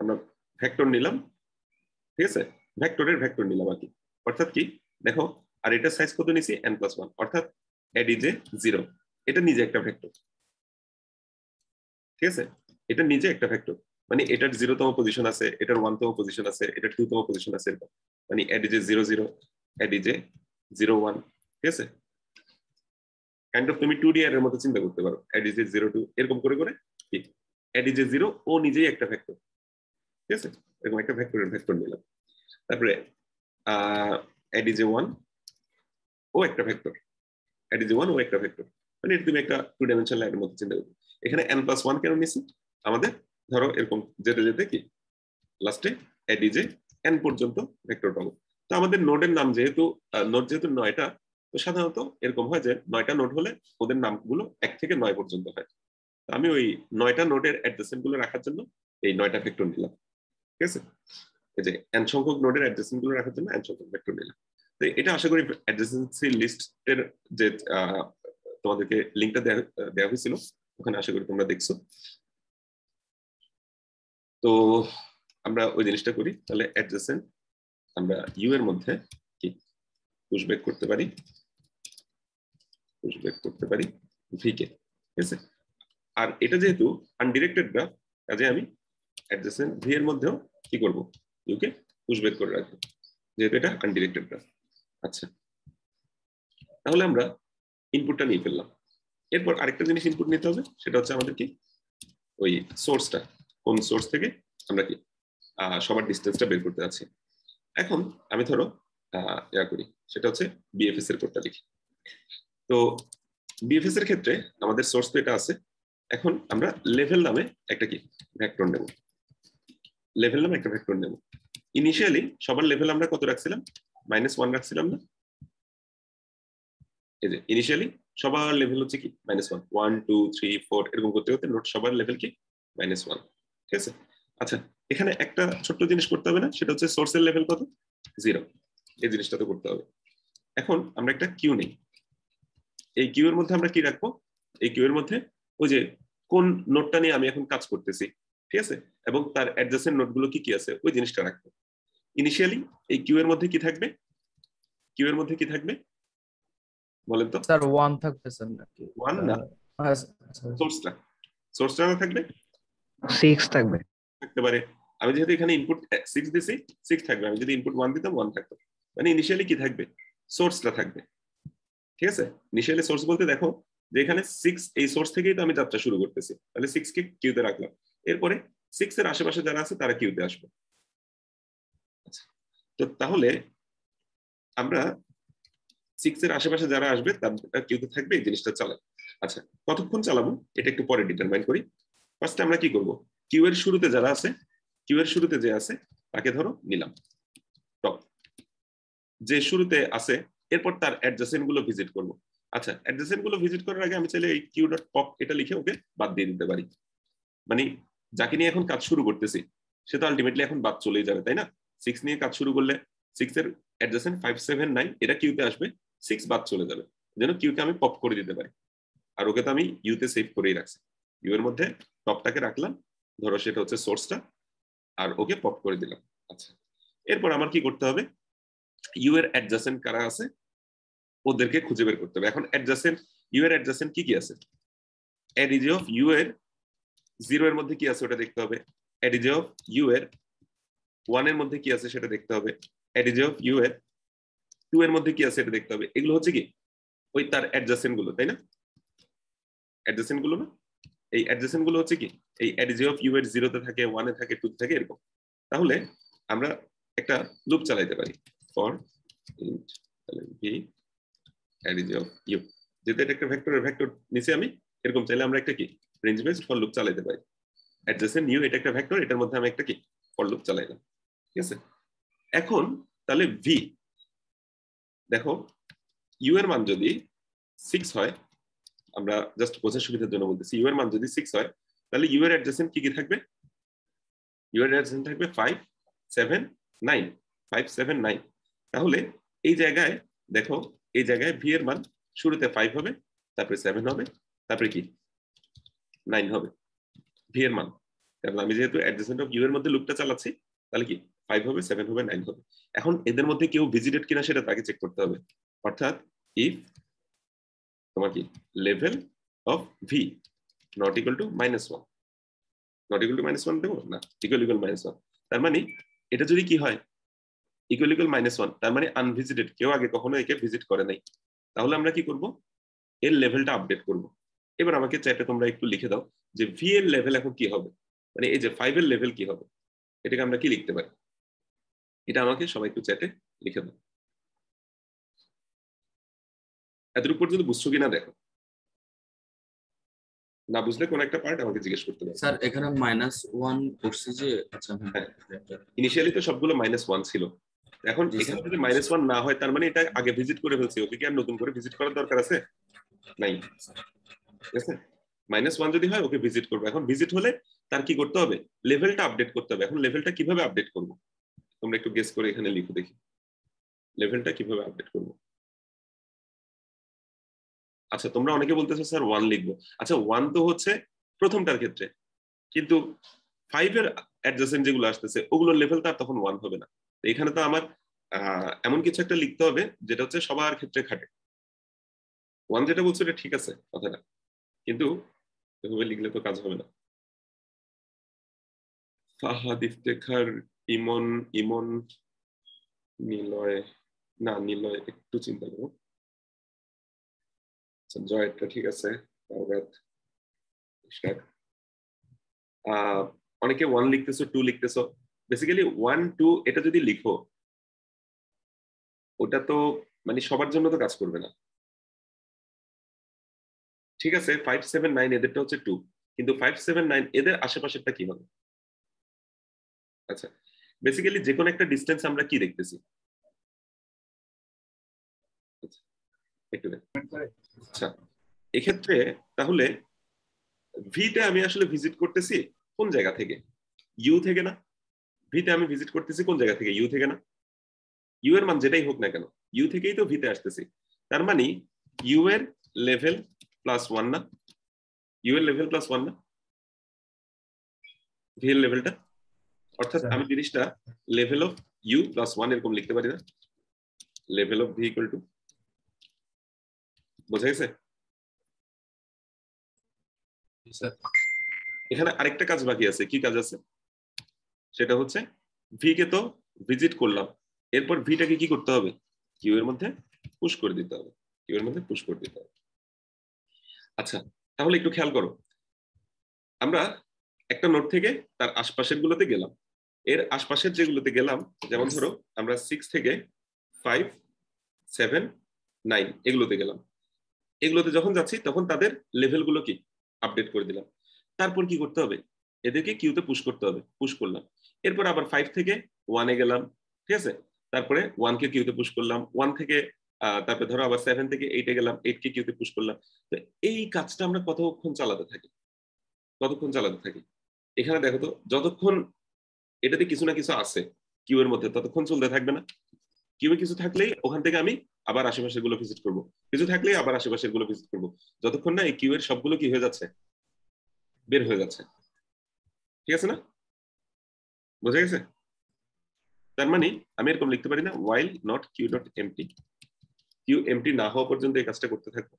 আমরা ভেক্টর নিলাম, ঠিক আছে, ভেক্টরের ভেক্টর নিলাম আর কি। অর্থাৎ কি দেখো, আর এটার সাইজ কত নিছি n+1, অর্থাৎ এডিজে 0, এটা নিজে একটা ভেক্টর, ঠিক আছে। এটা নিজে একটা ভেক্টর, মানে এটার 0তম পজিশন আছে, এটার 1তম পজিশন আছে, এটার 2তম পজিশন আছে, এরকম। মানে এডিজে 0 0, এডিজে 0 1, ঠিক আছে। কাইন্ড অফ তুমি 2D এর মতো চিন্তা করতে পারো, এডিজে 0 2 এরকম করে করে কি এডিজে 0 ও নিজেই একটা ভেক্টর, ঠিক আছে। এরকম একটা ভেক্টরের ভেক্টর নিলাম। তারপরে এডিজে 1 ও একটা ভেক্টর, এডিজে 1 ও একটা ভেক্টর, মানে তুমি একটা 2 ডাইমেনশনাল লাইনের মতো চিন্তা করবে। এখানে n+1 কেন নিছি? আমাদের ধরো এরকম যেতে যেতে কি লাস্টে এডিজে n পর্যন্ত ভেক্টর পাবো। তো আমাদের নোডের নাম যেহেতু নোড যেহেতু 9টা, তো সাধারণত এরকম হয় যে 9টা নোড হলে ওদের নামগুলো 1 থেকে 9 পর্যন্ত হয়। তো আমি ওই 9টা নোডের অ্যাডজাসেন্ট গুলো রাখার জন্য এই 9টা ভেক্টর নিলাম, ঠিক আছে। এই যে n সংখ্যক নোডের অ্যাডজাসেন্ট গুলো রাখার জন্য n সংখ্যক ভেক্টর নিলাম। তো এটা আশা করি অ্যাডজাসেন্সি লিস্টের যে তোমাদেরকে লিংকটা দেওয়া হয়েছিল ওখানে আশা করি তোমরা দেখছো। তো আমরা ওই জিনিসটা করি। তাহলে অ্যাডজাসেন্ট আমরা ইউ এর মধ্যে কি পুশব্যাক করতে পারি, পুশব্যাক করতে পারি ভি কে, ঠিক আছে। আর এটা যেহেতু আনডিরেক্টেড গ্রাফ, কাজে আমি অ্যাডজাসেন্ট ভি এর মধ্যেও কি করব, ইউ কে পুশব্যাক করে রাখবো, যেহেতু এটা আনডিরেক্টেড গ্রাফ। আচ্ছা, তাহলে আমরা ইনপুটটা নিয়ে ফেললাম। এরপর আরেকটা জিনিস ইনপুট নিতে হবে, সেটা হচ্ছে আমাদের কি ওই সোর্সটা, কোন সোর্স থেকে আমরা কি সবার ডিস্টেন্সটা বের করতে যাচ্ছি। এখন আমি ধরো ইয়া করি, সেটা হচ্ছে বিএফএস এর কোডটা লিখি। তো বিএফএস এর ক্ষেত্রে আমাদের সোর্স তো এটা আছে। এখন আমরা লেভেল নামে একটা কি ভেক্টর নেব, লেভেল নামে একটা ভেক্টর নেব। ইনিশিয়ালি সবার লেভেল আমরা কত রাখছিলাম, -1 রাখছিলাম না? এই যে ইনিশিয়ালি সবার লেভেল হচ্ছে কি -1, 1 2 3 4 এরকম করতে করতে নোট সবার লেভেল কি -1, ঠিক আছে। আচ্ছা, এখানে একটা ছোট্ট জিনিস করতে হবে না, সেটা হচ্ছে সোর্সের লেভেল কত, 0, এই জিনিসটা তো করতে হবে। এখন আমরা একটা কিউ নেই, এই কিউ এর মধ্যে আমরা কি রাখবো, এই কিউ এর মধ্যে ওই যে কোন নোটটা নিয়ে আমি এখন কাজ করতেছি, ঠিক আছে, এবং তার অ্যাডজাসেন্ট নোটগুলো কি কি আছে ওই জিনিসটা রাখবো। ইনিশিয়ালি এই কিউ এর মধ্যে কি থাকবে, কিউ এর মধ্যে কি থাকবে বলেন তো? স্যার 1 থাকবে স্যার নাকি? 1 না, সোর্সটা, সোর্সটা না থাকবে, 6 থাকবে। থাকতে পারে। আমি যেহেতু এখানে ইনপুট 6 দিছি, 6 থাকবে। আমি যদি ইনপুট 1 দিতাম 1 থাকতো। মানে ইনিশিয়ালি কি থাকবে, সোর্সটা থাকবে, ঠিক আছে। ইনিশিয়ালি সোর্স বলতে দেখো যে এখানে 6, এই সোর্স থেকেই তো আমি যাত্রা শুরু করতেছি, তাহলে 6 কে কিউতে রাখলাম, এরপরে 6 এর আশেপাশে যারা আছে তারা কিউতে আসবে। আচ্ছা, তো তাহলে আমরা 6 এর আশেপাশে যারা আসবে তারা কিউতে থাকবে, এই জিনিসটা চালাই। আচ্ছা, কতক্ষণ চালাবো এটা একটু পরে ডিটারমাইন করি। ফার্স্টে আমরা কি করব, কিউ এর শুরুতে যারা আছে, কিউ এর শুরুতে যে আছে তাকে ধরো নিলাম টপ, যে শুরুতে আছে, এরপর তার অ্যাডজাসেন্ট গুলো ভিজিট করব। আচ্ছা, অ্যাডজাসেন্ট গুলো ভিজিট করার আগে আমি চাইলে এই কিউ ডট পপ এটা লিখে ওকে বাদ দিয়ে দিতে পারি। মানে যাকে নিয়ে এখন কাজ শুরু করতেছি সে তো আলটিমেটলি এখন বাদ চলেই যাবে, তাই না? 6 নিয়ে কাজ শুরু করলে 6 এর অ্যাডজাসেন্ট 5 7 9 এটা কিউতে আসবে, 6 বাদ চলে যাবে, যেন কিউকে আমি পপ করে দিতে পারি। আর ওকে তো আমি ইউতে সেভ করেই রাখছি, ইউ এর মধ্যে টপটাকে রাখলাম, ধরো সেটা হচ্ছে সোর্সটা, আর ওকে পপ করে দিলাম। আচ্ছা, এরপর আমার কি করতে হবে, ইউ এর অ্যাডজাসেন্ট কারা আছে ওদেরকে খুঁজে বের করতে হবে। এখন অ্যাডজাসেন্ট, ইউ এর অ্যাডজাসেন্ট কি কি আছে, এডিজি অফ ইউ এর 0 এর মধ্যে কি আছে ওটা দেখতে হবে, এডিজি অফ ইউ এর 1 এর মধ্যে কি আছে সেটা দেখতে হবে, এডিজি অফ ইউ এর 2 এর মধ্যে কি আছে এটা দেখতে হবে। এগুলো হচ্ছে কি ওই তার অ্যাডজাসেন্ট গুলো, তাই না? অ্যাডজাসেন্ট গুলো না, এই অ্যাডজাসেন্ট গুলো হচ্ছে কি এই এডিজি অফ ইউ এর 0 তে থাকে, 1 এ থাকে, 2 তে থাকে, এরকম। তাহলে আমরা একটা লুপ চালাইতে পারি, for int v adj of u, যেটা এটা একটা ভেক্টরের ভেক্টর নিচে আমি, এরকম চাইলে আমরা একটা কি রেঞ্জ বেসড ফর লুপ চালাইতে পারি। অ্যাডজাসেন্ট ইউ এটা একটা ভেক্টর, এটার মধ্যে আমি একটা কি ফর লুপ চালাইলাম, ঠিক আছে। এখন তাহলে ভি দেখো, ইউ এর মান যদি 6 হয়, আমরা জাস্ট বোঝার সুবিধার জন্য বলতেছি, ইউ এর মান যদি 6 হয় তাহলে ইউ এর অ্যাডজাসেন্ট কি কি থাকবে, ইউ এর অ্যাডজাসেন্ট থাকবে 5 7 9, 5 7 9। তাহলে এই জায়গায় দেখো, এই জায়গায় ভি এর মান শুরুতে 5 হবে, তারপরে 7 হবে, তারপরে কি 9 হবে ভি এর মান, কারণ আমি যেহেতু অ্যাডজাসেন্ট অফ ইউ এর মধ্যে লুপটা চালাচ্ছি, তাহলে কি 5 হবে, 7 হবে, 9 হবে। এখন এদের মধ্যে কেউ ভিজিটেড কিনা সেটা তাকে চেক করতে হবে, অর্থাৎ ইফ তোমার কি level of V naught equal two -1, not equal two -1 দেবো না, ইকুয়াল ইকুয়াল -1, তার মানে এটা যদি কি হয় ইকুয়াল ইকুয়াল -1, তার মানে আনভিজিটেড, কেউ আগে কখনো একে ভিজিট করে নাই। তাহলে আমরা কি করব, এর লেভেলটা আপডেট করব। এবার আমাকে চ্যাটে তোমরা একটু লিখে দাও যে ভি এর লেভেল এখন কি হবে, মানে এই যে 5 এর লেভেল কি হবে, এটাকে আমরা কি লিখতে পারি, এটা আমাকে সবাই একটু চ্যাটে লিখে দাও। এতটুকু পর্যন্ত বুঝছো কিনা দেখো, না বুঝলে কোন একটা পার্ট আমাকে জিজ্ঞেস করতে পারো। স্যার এখানে -1 করছি যে, আচ্ছা হ্যাঁ, ইনিশিয়ালি তো সবগুলো -1 ছিল, এখন জি, এখানে স্যার। যদি -1 না হয় তার মানে এটা আগে ভিজিট করে ফেলছি, ওকে কি আর নতুন করে ভিজিট করার দরকার আছে? নাই, ঠিক আছে। -1 যদি হয় ওকে ভিজিট করবো, এখন ভিজিট হলে তার কি করতে হবে, লেভেলটা আপডেট করতে হবে। এখন লেভেলটা কিভাবে আপডেট করবো তোমরা একটু গেস করে এখানে লিখো দেখি, লেভেলটা কিভাবে আপডেট করবো। আচ্ছা, তোমরা অনেকে বলতেছো স্যার 1 লিখবো। আচ্ছা, 1 তো হচ্ছে প্রথমটার ক্ষেত্রে, কিন্তু 5 এর অ্যাডজাসেন্ট যেগুলো আসতেছে ওগুলোর লেভেল তার তখন 1 হবে না। এখানে তো আমার এমন কিছু একটা লিখতে হবে যেটা হচ্ছে সবার ক্ষেত্রে খাটে। 1 যেটা বলছো এটা ঠিক আছে কথাটা, কিন্তু এভাবে লিখলে তো কাজ হবে না। ফাহাদ, ইফতেখার, ইমন, ইমন, নিলয়, না নিলয় একটু চিন্তা করো, জয়টা ঠিক আছে, অনেকে 1 লিখতেছো, 2 লিখতেছো, বেসিক্যালি 1 2 এটা যদি লিখো ওটা তো মানে সবার জন্য তো কাজ করবে না, ঠিক আছে। 5 7 9 এদেরটা হচ্ছে 2, কিন্তু 5 7 9 এদের আশেপাশেরটা কি হবে? আচ্ছা, বেসিক্যালি যে কোনো একটা ডিসটেন্স আমরা কি দেখতেছি, একটু দেখ। আচ্ছা, এক্ষেত্রে তাহলে ভিতে আমি আসলে ভিজিট করতেছি কোন জায়গা থেকে? ইউ থেকে না? ভিতে আমি ভিজিট করতেছি কোন জায়গা থেকে? ইউ থেকে না? ইউ এর মান যেটাই হোক না কেন, ইউ থেকেই তো ভিতে আসতেছি। তার মানে ইউ এর লেভেল প্লাস 1 না? ইউ এর লেভেল প্লাস 1 না ভি এর লেভেলটা? অর্থাৎ আমি জিনিসটা লেভেল অফ ইউ প্লাস 1 এরকম লিখতে পারি না? Level of v equal two, বোঝা গেছে? এখানে আরেকটা কাজ বাকি আছে। কি কাজ আছে? সেটা হচ্ছে ভি কে তো ভিজিট করলাম, এরপর ভিটাকে কি করতে হবে? কিউ এর মধ্যে পুশ করে দিতে হবে, কিউ এর মধ্যে পুশ করে দিতে হবে। আচ্ছা, তাহলে একটু খেয়াল করো, আমরা একটা নোড থেকে তার আশপাশের গুলোতে গেলাম, এর আশপাশের যেগুলোতে গেলাম, যেমন ধরো আমরা 6 থেকে 5, 7, 9 এগুলোতে গেলাম। এগুলোতে যখন যাচ্ছি তখন তাদের লেভেলগুলো কি আপডেট করে দিলাম। তারপর কি করতে হবে? এদেরকে কিউতে পুশ করতে হবে, পুশ করলাম। এরপর আবার 5 থেকে 1 এ গেলাম, ঠিক আছে? তারপরে 1 কে কিউতে পুশ করলাম, 1 থেকে তারপরে ধরো আবার 7 থেকে 8 এ গেলাম, 8 কে কিউতে পুশ করলাম। তো এই কাজটা আমরা কতক্ষণ চালাতে থাকি? কতক্ষণ চালাতে থাকি? এখানে দেখো তো, যতক্ষণ এটাতে কিছু না কিছু আছে কিউ এর মধ্যে, ততক্ষণ চলতে থাকবে না? কিউ এ কিছু থাকলেই ওখান থেকে আমি আবার আশেপাশের গুলো ভিজিট করব, কিছু থাকলেই আবার আশেপাশের গুলো ভিজিট করব, যতক্ষণ না এই কিউ এর সবগুলো কি হয়ে যাচ্ছে, বের হয়ে যাচ্ছে। ঠিক আছে না? বোঝা গেছে? তার মানে আমি এরকম লিখতে পারি না, while not q dot empty, queue empty না হওয়া পর্যন্ত এই কাজটা করতে থাকবো।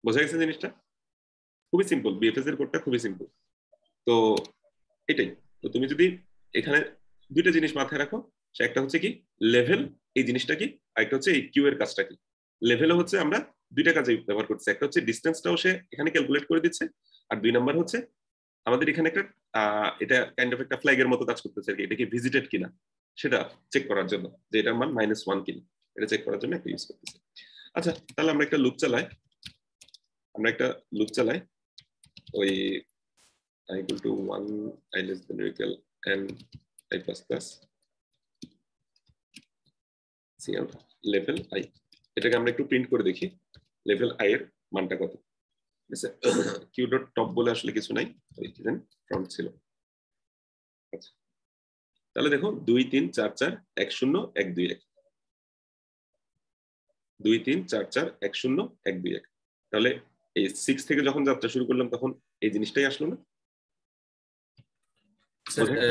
বোঝা গেছে জিনিসটা? খুবই সিম্পল, বিএফএস এর কোডটা খুবই সিম্পল। তো এটাই। তো তুমি যদি এখানে দুইটা জিনিস মাথায় রাখো, সে একটা হচ্ছে কি লেভেল, এই জিনিসটা কি, আর একটা হচ্ছে এই কিউ এর কাজটা কি। লেভেলও হচ্ছে আমরা দুইটা কাজে ব্যবহার করছি, একটা হচ্ছে ডিসটেন্সটাও সে এখানে ক্যালকুলেট করে দিচ্ছে, আর 2 নাম্বার হচ্ছে আমাদের এখানে একটা এটা কাইন্ড অফ একটা ফ্ল্যাগের মতো কাজ করতেছে আর কি, এটা কি ভিজিটেড কিনা সেটা চেক করার জন্য, যে এটার মান -1 কিনা এটা চেক করার জন্য একটা ইউজ করতেছে। আচ্ছা, তাহলে আমরা একটা লুপ চালাই, ওই I equal to 1, I less than or equal n I plus plus CL level I, এটাকে আমরা একটু প্রিন্ট করে দেখি লেভেল i এর মানটা কত। ঠিক আছে, কিউ ডট টপ বলে আসলে কিছু নাই, ওইখানে ফ্রন্ট ছিল। আচ্ছা, তাহলে দেখো 2 3 4 4 1 0 1 2 1, 2 3 4 4 1 0 1 2 1। তাহলে এই 6 থেকে যখন যাত্রা শুরু করলাম তখন এই জিনিসটাই আসলো না?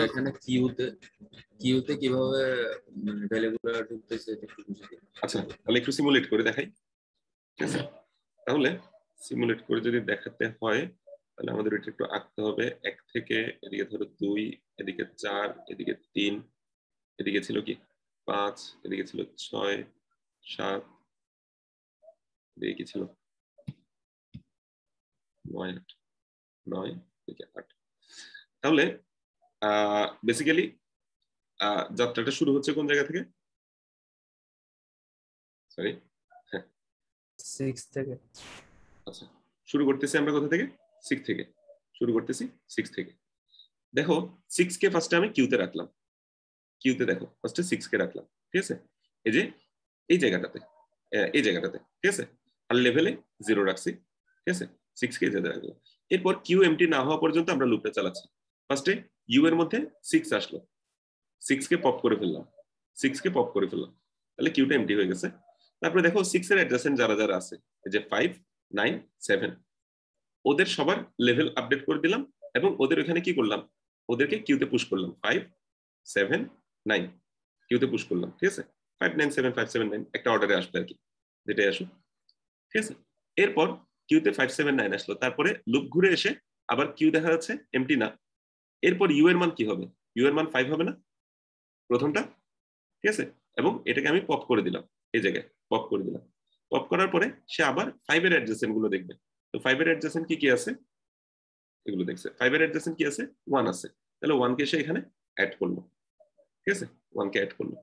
এখানে কিউতে কিভাবে মানে ভ্যালুগুলো ঢুকতেছে এটা একটু বুঝিয়ে দিন। আচ্ছা, তাহলে একটু সিমুলেট করে দেখাই। ঠিক আছে, তাহলে সিমুলেট করে যদি দেখাতে হয় তাহলে আমাদের এটা একটু আঁকতে হবে। 1 থেকে এদিকে ধরো 2, এদিকে 4, এদিকে 3, এদিকে ছিল কি 5, এদিকে ছিল 6, 7, এদিকে কি ছিল 9, 9, এদিকে 8। তাহলে বেসিক্যালি যাত্রাটা শুরু হচ্ছে কোন জায়গা থেকে? সরি, 6 থেকে। আচ্ছা, শুরু করতেছি আমরা কোথা থেকে? 6 থেকে শুরু করতেছি, 6 থেকে। দেখো 6 কে ফার্স্টে আমি কিউতে রাখলাম, কিউতে দেখো ফার্স্টে 6 কে রাখলাম, ঠিক আছে, এই যে এই জায়গাটাতে, ঠিক আছে, আর লেভেলে 0 রাখছি, ঠিক আছে, 6 কে যেতে রাখলাম। এরপর কিউ এমটি না হওয়া পর্যন্ত আমরা লুপটা চালাচ্ছি। ফার্স্টে ইউ এর মধ্যে 6 আসলো, 6 কে পপ করে ফেললাম, তাহলে কিউটা এমটি হয়ে গেছে। তারপরে দেখো 6 এর অ্যাডজাসেন্ট যারা যারা আছে, এই যে 5, 9, 7, ওদের সবার লেভেল আপডেট করে দিলাম এবং ওদের ওখানে কি করলাম, ওদেরকে কিউতে পুশ করলাম, 5, 7, 9 কিউতে পুশ করলাম। ঠিক আছে, 5 9 7 5 7 9 একটা অর্ডারে আসবে আর কি, যেটাই আসুক। ঠিক আছে, এরপর কিউতে 5 7 9 আসলো, তারপরে লুপ ঘুরে এসে আবার কিউ দেখা যাচ্ছে এমটি না। এরপর ইউ এর মান কি হবে? ইউ এর মান 5 হবে না প্রথমটা? ঠিক আছে, এবং এটাকে আমি পপ করে দিলাম, এই জায়গায় পপ করে দিলাম। পপ করার পরে সে আবার 5 এর অ্যাডজাসেন্ট গুলো দেখবে। তো 5 এর অ্যাডজাসেন্ট কি কি আছে এগুলো দেখছে। 5 এর অ্যাডজাসেন্ট কি আছে? 1 আছে, তাহলে 1 কে সে এখানে অ্যাড করলো। ঠিক আছে, 1 কে অ্যাড করলো।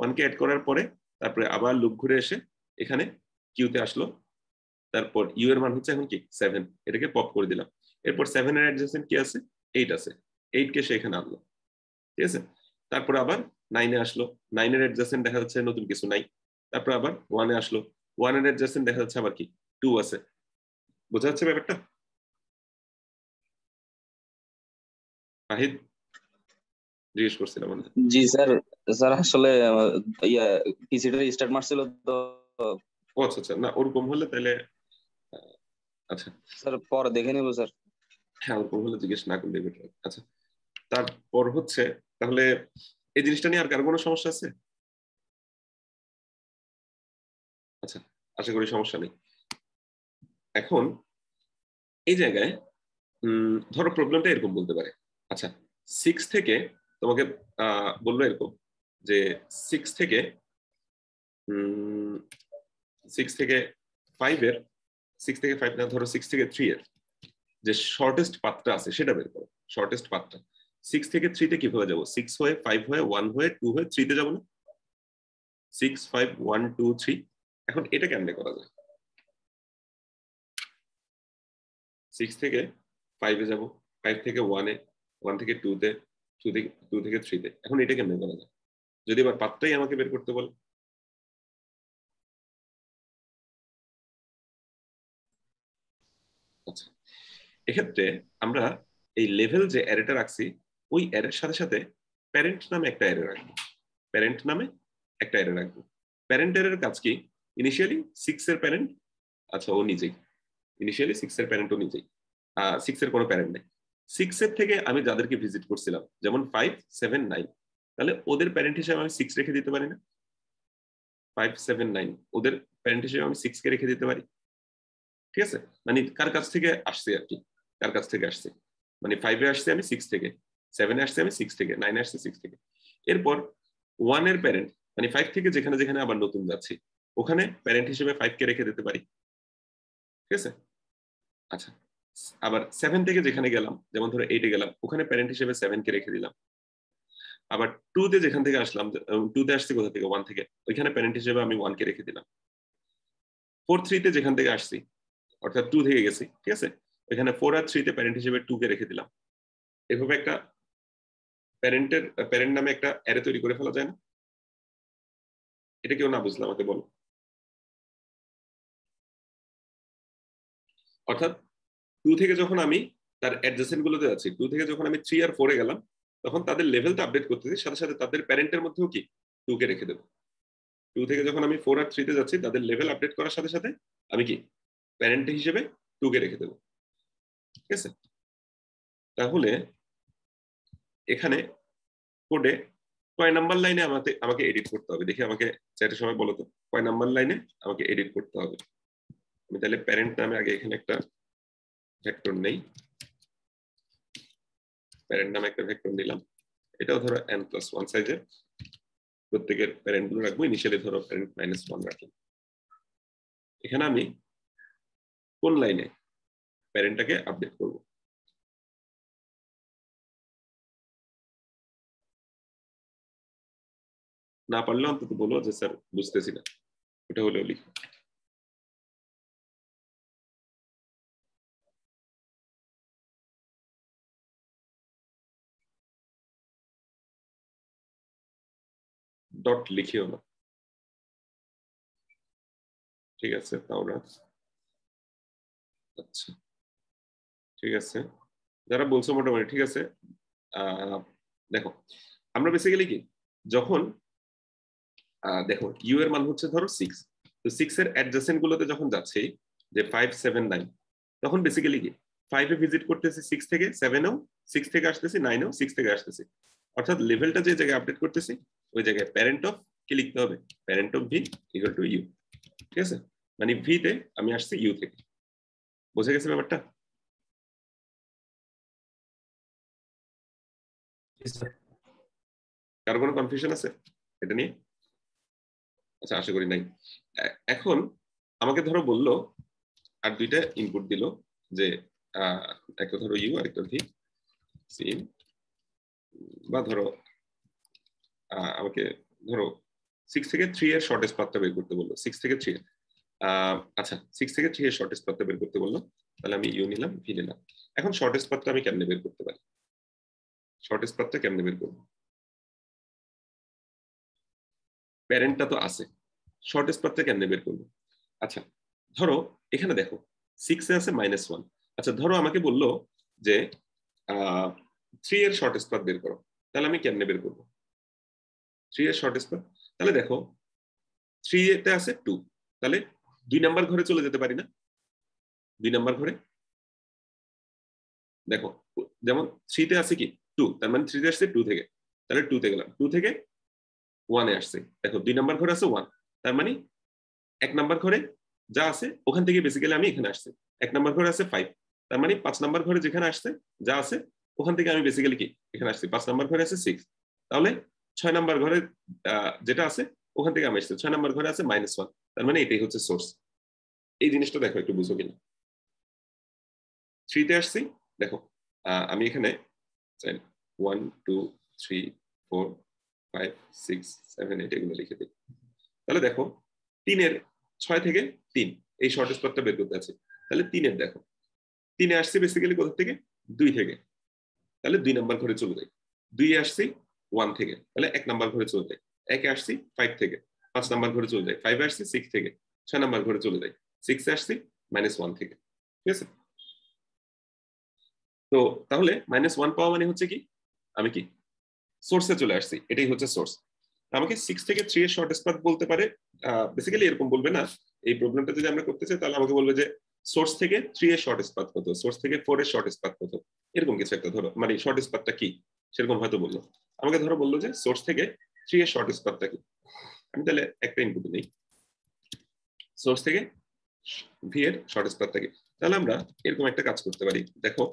1 কে অ্যাড করার পরে তারপরে আবার লুপ ঘুরে এসে এখানে কিউতে আসলো। তারপর ইউ এর মান হচ্ছে এখন কি 7, এটাকে পপ করে দিলাম। এরপর 7 এর অ্যাডজাসেন্ট কি আছে? 8 আছে, 8 কে সে এখানে আনলো, ঠিক আছে। তারপরে আবার 9 এ আসলো, 9 এর অ্যাডজাসেন্ট দেখা যাচ্ছে নতুন কিছু নাই। তারপর আবার 1 এ আসলো, 1 এর অ্যাডজাসেন্ট দেখা যাচ্ছে আবার কি 2 আছে। বোঝা যাচ্ছে ব্যাপারটা? আহিদ জিজ্ঞেস করছিলাম আমি। জি স্যার, স্যার আসলে ইয়া পিসিটা স্টার্ট মারছিল তো। ও আচ্ছা আচ্ছা, না ওরকম হলে তাহলে আচ্ছা, স্যার পরে দেখে নেবো স্যার। হ্যাঁ ওরকম হলে জিজ্ঞেস না করলে বেটার। আচ্ছা, তারপর হচ্ছে তাহলে এই জিনিসটা নিয়ে আর কার কোনো সমস্যা আছে? আচ্ছা, আশা করি সমস্যা নেই। এখন এই জায়গায় ধরো প্রবলেমটা এরকম বলতে পারে, আচ্ছা 6 থেকে তোমাকে বললো এরকম যে 6 থেকে 5 এর 6 থেকে 5 না, ধরো 6 থেকে 3 এর যে শর্টেস্ট পাথটা আছে সেটা বের করো। শর্টেস্ট পাথটা 6 থেকে 3 তে কিভাবে যাবো? 6 হয়ে 5 হয়ে 1 হয়ে 2 হয়ে 3 তে যাবো না? 6 5 1 2 3। এখন এটা কেমনে করা যায়? 6 থেকে 5 এ যাবো, 5 থেকে 1 এ, 1 থেকে 2 তে, 2 থেকে 3 তে। এখন এটা কেমনে করা যায় যদি আবার পাথটাই আমাকে বের করতে বলে? আচ্ছা, এক্ষেত্রে আমরা এই লেভেল যে অ্যারেটা রাখছি ওই অ্যারের সাথে সাথে প্যারেন্ট নামে একটা অ্যারে রাখবো। প্যারেন্ট নামে একটা অ্যারে রাখবো। প্যারেন্ট অ্যারের কাজ কি? ইনিশিয়ালি 6 এর প্যারেন্ট, আচ্ছা ও নিজেই, ইনিশিয়ালি 6 এর প্যারেন্ট ও নিজেই, 6 এর কোনো প্যারেন্ট নেই। 6 এর থেকে আমি যাদেরকে ভিজিট করছিলাম যেমন 5 7 9, তাহলে ওদের প্যারেন্ট হিসেবে আমি 6 রেখে দিতে পারি না? 5 7 9 ওদের প্যারেন্ট হিসেবে আমি 6 কে রেখে দিতে পারি, ঠিক আছে। মানে কার কাছ থেকে আসছে আর কি, কার কাছ থেকে আসছে, মানে 5 এ আসছে আমি 6 থেকে, 7 এ আসছে আমি 6 থেকে, 9 এ আসছে 6 থেকে। এরপর 1 এর প্যারেন্ট মানে 5 থেকে যেখানে যেখানে আবার নতুন যাচ্ছি ওখানে প্যারেন্ট হিসেবে 5 কে রেখে দিতে পারি, ঠিক আছে। আচ্ছা, আবার 7 থেকে যেখানে গেলাম যেমন ধরো 8 এ গেলাম ওখানে প্যারেন্ট হিসেবে 7 কে রেখে দিলাম। আবার 2 তে যেখান থেকে আসলাম, 2 তে আসছি কোথা থেকে 1 থেকে, ওইখানে প্যারেন্ট হিসেবে আমি 1 কে রেখে দিলাম। 4 3 তে যেখান থেকে আসছি অর্থাৎ 2 থেকে গেছি, ঠিক আছে, এখানে 4 আর 3 তে প্যারেন্ট হিসেবে 2 কে রেখে দিলাম। এভাবে একটা প্যারেন্ট নামে একটা অ্যারে তৈরি করে ফেলা যায় না? এটা কেউ না বুঝলে আমাকে বলো। অর্থাৎ 2 থেকে যখন আমি তার অ্যাডজাসেন্ট গুলোতে যাচ্ছি, 2 থেকে যখন আমি 3 আর 4 এ গেলাম তখন তাদের লেভেলটা আপডেট করতেছি, সাথে সাথে তাদের প্যারেন্টের মধ্যেও কি 2 কে রেখে দেবো। 2 থেকে যখন আমি 4 আর 3 তে যাচ্ছি তাদের লেভেল আপডেট করার সাথে সাথে আমি কি প্যারেন্ট হিসেবে 2 কে রেখে দেবো, ঠিক আছে। তাহলে এখানে কোডে কয় নাম্বার লাইনে আমাকে এডিট করতে হবে দেখি, আমাকে চ্যাটের সময় বলো তো কয় নাম্বার লাইনে আমাকে এডিট করতে হবে। আমি তাহলে প্যারেন্ট নামে আগে এখানে একটা ভেক্টর নেই, প্যারেন্ট নামে একটা ভেক্টর নিলাম, এটাও ধরো n+1 সাইজের, প্রত্যেকের প্যারেন্ট গুলো রাখবো, ইনিশিয়ালি ধরো প্যারেন্ট -1 রাখলাম। এখানে আমি কোন লাইনে প্যারেন্টটাকে আপডেট করব? না পারলে অন্তত বলো যে স্যার বুঝতেছি না, ওটা হলেও লিখো। ডট লিখিও না, ঠিক আছে তাও না। আচ্ছা ঠিক আছে, যারা বলছো মোটামুটি ঠিক আছে। দেখো আমরা বেসিক্যালি কি যখন দেখো ইউ এর মান হচ্ছে ধরো 6, তো 6 এর অ্যাডজাসেন্ট গুলোতে যখন যাচ্ছে যে 5 7 9, তখন বেসিক্যালি কি 5 এ ভিজিট করতেছি 6 থেকে, 7 এও 6 থেকে আসতেছি, 9 এও 6 থেকে আসতেছি, অর্থাৎ লেভেলটা যে জায়গায় আপডেট করতেছি ওই জায়গায় প্যারেন্ট অফ কি লিখতে হবে, parent of v equal to u, ঠিক আছে। মানে ভি তে আমি আসছি ইউ থেকে। বোঝা গেছে ব্যাপারটা? কারো কোনো কনফিউশন আছে এটা নিয়ে? আচ্ছা আশা করি নাই। এখন আমাকে ধরো বললো আর দুইটা ইনপুট দিল যে একটা ধরো ইউ আর একটা ভি সিন, বা ধরো আমাকে ধরো 6 থেকে 3 এর শর্টেস্ট পাথটা বের করতে বললো, 6 থেকে 3 এর আচ্ছা 6 থেকে 3 এর শর্টেস্ট পাথটা বের করতে বললো, তাহলে আমি ইউ নিলাম ভি নিলাম। এখন শর্টেস্ট পাথটা আমি কেমনে বের করতে পারি? শর্টেস্ট পাথটা কেমনে বের করব? প্যারেন্টটা তো আছে, শর্টেস্ট পাথটা কেমনে বের করব? আচ্ছা ধরো এখানে দেখো 6 এ আছে -1। আচ্ছা ধরো আমাকে বললো যে 3 এর শর্টেস্ট পাথ বের করো, তাহলে আমি কেমনে বের করব 3 এর শর্টেস্ট পাথ? তাহলে দেখো 3 এতে আছে 2, তাহলে 2 নাম্বার ঘরে চলে যেতে পারি না? 2 নাম্বার ঘরে দেখো, যেমন 3 তে আছে কি 2, তার মানে 3 তে আসছে 2 থেকে, তাহলে 2 তে গেলাম, 2 থেকে 1 এ আসছে, দেখো 2 নাম্বার ঘরে আছে 1, তার মানে 1 নাম্বার ঘরে যা আছে ওখান থেকে বেসিক্যালি আমি এখানে আসছি। 1 নাম্বার ঘরে আছে 5, তার মানে 5 নাম্বার ঘরে যেখানে আসছে যা আছে ওখান থেকে আমি বেসিক্যালি কি এখানে আসছি। 5 নাম্বার ঘরে আছে 6, তাহলে 6 নাম্বার ঘরে যেটা আছে ওখান থেকে আমি আসছি। 6 নাম্বার ঘরে আছে -1, তার মানে এটাই হচ্ছে সোর্স। এই জিনিসটা দেখো একটু বুঝো কিনা। 3 তে আসছি, দেখো আমি এখানে 1 2 3 4 5 6 7 8 এগুলো লিখে দিই। তাহলে দেখো 3 এর 6 থেকে 3 এই শর্টেস্ট পাথটা বের করতে আছে। তাহলে 3 এর দেখো 3 এ আসছে বেসিক্যালি কোথা থেকে 2 থেকে, তাহলে 2 নাম্বার ঘরে চলে যাই। 2 এ আসছি 1 থেকে, তাহলে 1 নাম্বার ঘরে চলে যাই। 1 এ আসছি 5 থেকে, 5 নাম্বার ঘরে চলে যাই। 5 এ আসছি 6 থেকে, 6 নাম্বার ঘরে চলে যাই। 6 এ আসছি -1 থেকে, ঠিক আছে? তো তাহলে -1 পাওয়া মানে হচ্ছে কি আমি কি সোর্সে চলে আসছি, এটাই হচ্ছে সোর্স। আমাকে 6 থেকে 3 এর শর্টেস্ট পাথ বলতে পারে, বেসিক্যালি এরকম বলবে না। এই প্রবলেমটা যদি আমরা করতে চাই তাহলে আমাকে বলবে যে সোর্স থেকে 3 এর শর্টেস্ট পাথ কত, সোর্স থেকে 4 এর শর্টেস্ট পাথ কত, এরকম কিছু একটা ধরো, মানে শর্টেস্ট পাথটা কি সেরকম হয়তো বললো। আমাকে ধরো বললো যে সোর্স থেকে 3 এর শর্টেস্ট পাথটা কি, আমি তাহলে একটা ইনপুট নেই, সোর্স থেকে ভি এর শর্টেস্ট পাথটা কি। তাহলে আমরা এরকম একটা কাজ করতে পারি, দেখো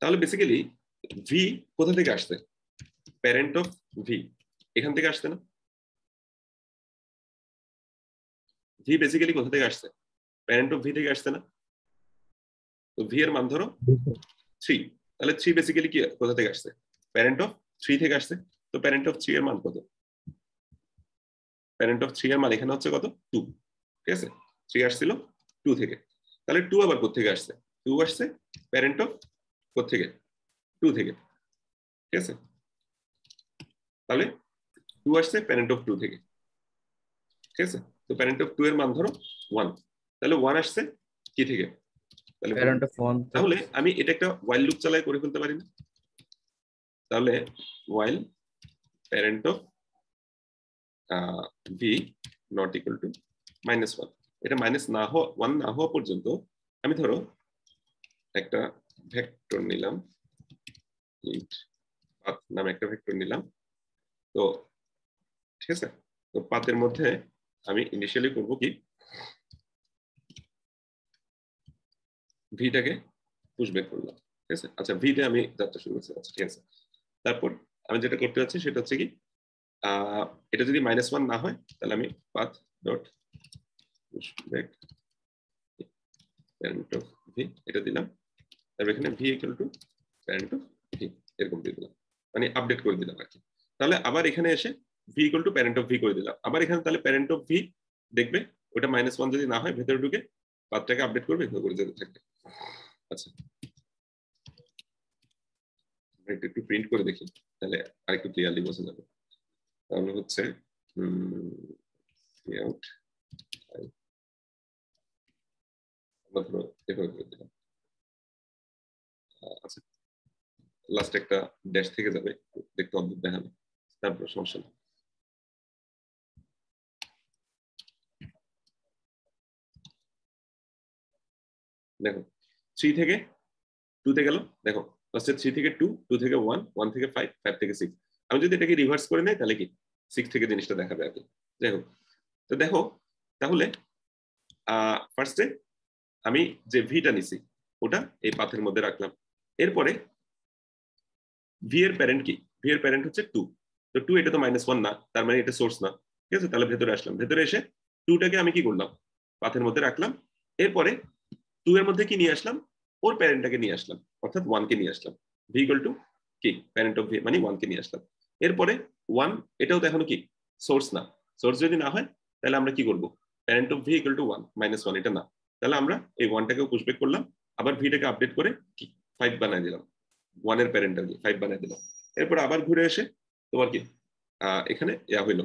তাহলে বেসিক্যালি ভি কোথা থেকে আসছে, প্যারেন্ট অফ ভি এখান থেকে আসছে না? ভি বেসিক্যালি কোথা থেকে আসছে, প্যারেন্ট অফ ভি থেকে আসছে না? তো ভি এর মান ধরো 3, তাহলে 3 বেসিক্যালি কি কোথা থেকে আসছে, প্যারেন্ট অফ 3 থেকে আসছে। তো প্যারেন্ট অফ 3 এর মান কত, প্যারেন্ট অফ 3 এর মান এখানে হচ্ছে কত 2, ঠিক আছে? 3 আসছিল 2 থেকে, তাহলে 2 আবার কোথা থেকে আসছে, 2 আসছে প্যারেন্ট অফ কোথা থেকে 2 থেকে, ঠিক আছে? তাহলে 2 আসছে প্যারেন্ট অফ 2 থেকে, ঠিক আছে? তো প্যারেন্ট অফ 2 এর মান ধরো 1, তাহলে 1 আসছে কি থেকে, তাহলে প্যারেন্ট অফ 1 তাহলে আমি এটা একটা while লুপ চালাই করে ফেলতে পারি না? তাহলে while parent of v not equal to -1, এটা মাইনাস না হওয়া 1 না হওয়া পর্যন্ত আমি ধরো একটা ভেক্টর নিলাম, int path নামে একটা ভেক্টর নিলাম। তো ঠিক আছে, তো পাথের মধ্যে আমি ইনিশিয়ালি করব কি ভিটাকে পুশব্যাক করলাম, ঠিক আছে? আচ্ছা ভিতে আমি যাত্রা শুরু করছি, আচ্ছা ঠিক আছে। তারপর আমি যেটা করতে যাচ্ছি সেটা হচ্ছে কি এটা যদি -1 না হয় তাহলে আমি path dot pushback parent of v এটা দিলাম, তারপর এখানে v equal to parent of v এরকম দিয়ে দিলাম, মানে আপডেট করে দিলাম আর কি। তাহলে আবার এখানে এসে v equal to parent of v করে দিলাম, আবার এখানে তাহলে parent of v দেখবে ওটা -1 যদি না হয় ভেতরে ঢুকে পাথটাকে আপডেট করবে, এভাবে করে যেতে থাকবে। আচ্ছা একটু প্রিন্ট করে দেখি তাহলে আরেকটু ক্লিয়ারলি বোঝা যাবে। তাহলে হচ্ছে আউট এভাবে করে দিলাম। আচ্ছা লাস্ট একটা ড্যাশ থেকে যাবে, দেখতে অদ্ভুত দেখাবে, তারপর সমস্যা নেই। দেখো 3 থেকে 2 তে গেল, দেখো লাস্টে 3 থেকে 2, 2 থেকে 1, 1 থেকে 5, 5 থেকে 6। আমি যদি এটাকে রিভার্স করে নেই তাহলে কি 6 থেকে জিনিসটা দেখাবে আর কি। যাই হোক, তো দেখো তাহলে ফার্স্টে আমি যে ভিটা নিছি ওটা এই পাথের মধ্যে রাখলাম। এরপরে ভি এর প্যারেন্ট কি, ভি এর প্যারেন্ট হচ্ছে 2, তো 2 এটা তো -1 না, তার মানে এটা সোর্স না, ঠিক আছে? তাহলে ভেতরে আসলাম, ভেতরে এসে 2টাকে আমি কি করলাম পাথের মধ্যে রাখলাম। এরপরে 2 এর মধ্যে কি নিয়ে আসলাম, ওর প্যারেন্টটাকে নিয়ে আসলাম, অর্থাৎ 1 কে নিয়ে আসলাম। ভি ইকুয়াল টু কি প্যারেন্ট অফ ভি মানে 1 কে নিয়ে আসলাম। এরপরে 1 এটাও তো এখনো কি সোর্স না, সোর্স যদি না হয় তাহলে আমরা কি করব, parent of v equal two 1 -1 এটা না, তাহলে আমরা এই 1টাকেও পুশব্যাক করলাম, আবার ভিটাকে আপডেট করে কি 5 বানাই দিলাম, 1 এর প্যারেন্ট আর কি 5 বানাই দিলাম। এরপর আবার ঘুরে এসে তোমার কি এখানে ইয়া হইলো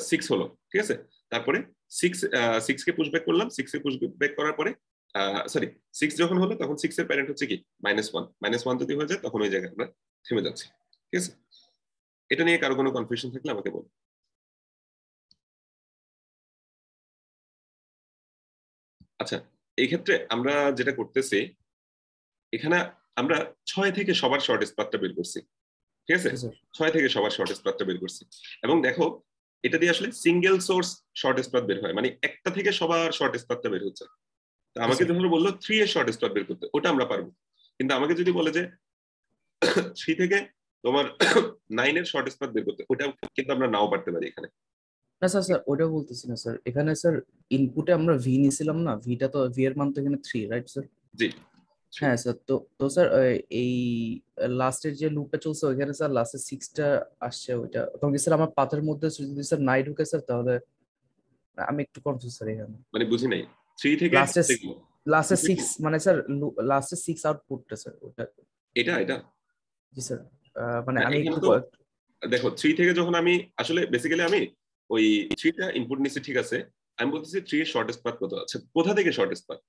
6 হলো, ঠিক আছে। তারপরে 6 কে পুশ ব্যাক করলাম, 6 কে পুশ ব্যাক করার পরে সরি 6 যখন হলো তখন 6 এর প্যারেন্ট হচ্ছে কি -1 যদি হয়ে যায় তখন ওই জায়গায় আমরা থেমে যাচ্ছি, ঠিক আছে। এটা নিয়ে কারো কোনো কনফিউশন থাকলে আমাকে বলুন। আচ্ছা, এই ক্ষেত্রে আমরা যেটা করতেছি এখানে আমরা 6 থেকে সবার শর্টেস্ট পাথটা বের করছি, ঠিক আছে। 6 থেকে সবার শর্টেস্ট পাথটা বের করছি এবং দেখো এটা দিয়ে আসলে সিঙ্গেল সোর্স শর্টেস্ট পাথ বের হয়, মানে একটা থেকে সবার শর্টেস্ট পাথটা বের হচ্ছে। তো আমাকে যখন বললো 3 এর শর্টেস্ট পাথ বের করতে, ওটা আমরা পারবো। কিন্তু আমাকে যদি বলে যে 3 থেকে তোমার 9 এর শর্টেস্ট পাথ বের করতে, ওটা কিন্তু আমরা নাও পারতে পারি এখানে। না স্যার, স্যার ওটা বলতেছি না স্যার, এখানে স্যার ইনপুটে আমরা ভি নিছিলাম না, ভিটা তো ভি এর মান তো এখানে 3, রাইট স্যার? জি হ্যাঁ স্যার, তো তো স্যার এই লাস্টের যে লুপটা চলছে ওইখানে স্যার লাস্টের 6টা আসছে, ওইটা তখন কি স্যার আমার পাথের মধ্যে যদি স্যার নাই ঢুকে স্যার, তাহলে আমি একটু কনফিউজ স্যার এখানে। মানে বুঝি নাই 3 থেকে লাস্টের 6 মানে স্যার লাস্টের 6 আউটপুটটা স্যার ওটা। এটা জি স্যার, মানে আমি এখানে একটু তো দেখো 3 থেকে যখন আমি আসলে বেসিক্যালি আমি ওই 3টা ইনপুট নিছি, ঠিক আছে। আমি বলতেছি 3 এর শর্টেস্ট পাথ কত আছে, কোথা থেকে শর্টেস্ট পাথ?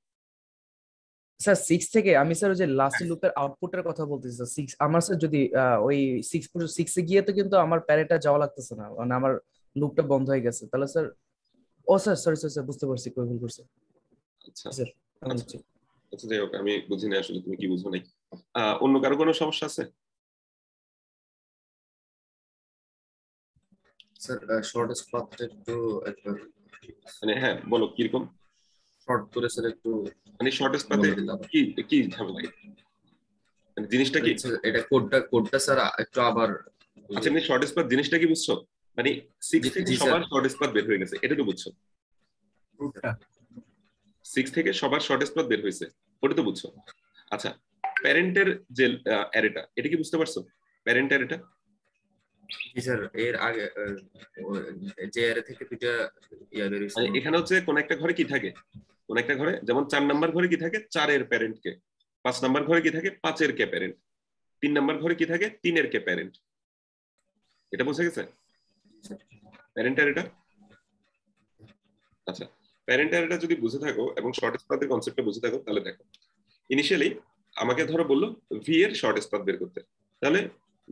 স্যার 6 থেকে আমি স্যার ওই যে লাস্টের লুপের আউটপুটের কথা বলতেছি স্যার। 6 আমার স্যার যদি ওই 6 এ গিয়ে তো কিন্তু আমার প্যারেটা যাওয়া লাগতেছে না, মানে আমার লুপটা বন্ধ হয়ে গেছে, তাহলে স্যার ও স্যার সরি স্যার বুঝতে পারছি কই ভুল করছে আচ্ছা স্যার। আচ্ছা আচ্ছা, যাই হোক, আমি বুঝি না আসলে তুমি কি বুঝো নাই। অন্য কারো কোনো সমস্যা আছে? স্যার শর্টেস্ট পাথটা একটু একবার মানে হ্যাঁ বলো কিরকম, শর্ট করে স্যার একটু মানে শর্টেস্ট পাথে বলে দিলাম। কি কি ঝামেলা, মানে জিনিসটা কি? আচ্ছা, এটা কোডটা স্যার একটু আবার আচ্ছা, মানে শর্টেস্ট পাথ জিনিসটা কি বুঝছো? মানে 6 থেকে জি সবার স্যার। শর্টেস্ট পাথ বের হয়ে গেছে, এটা তো বুঝছো? 6 থেকে সবার শর্টেস্ট পাথ বের হয়েছে, ওটা তো বুঝছো। আচ্ছা, প্যারেন্টের যে অ্যারেটা, এটা কি বুঝতে পারছো? প্যারেন্ট অ্যারেটা জি স্যার, এর আগে যে এর থেকে দুইটা ইয়া বের হইছে। মানে এখানে হচ্ছে কোন একটা ঘরে কি থাকে, কোন একটা ঘরে যেমন 4 নাম্বার ঘরে কি থাকে 4 এর প্যারেন্ট কে, 5 নাম্বার ঘরে কি থাকে 5 এর কে প্যারেন্ট, 3 নাম্বার ঘরে কি থাকে 3 এর কে প্যারেন্ট। এটা বুঝে গেছে প্যারেন্ট অ্যারেটা? আচ্ছা, প্যারেন্ট অ্যারেটা যদি বুঝে থাকো এবং শর্টেস্ট পাথের কনসেপ্টটা বুঝে থাকো, তাহলে দেখো ইনিশিয়ালি আমাকে ধরো বললো ভি এর শর্টেস্ট পাথ বের করতে, তাহলে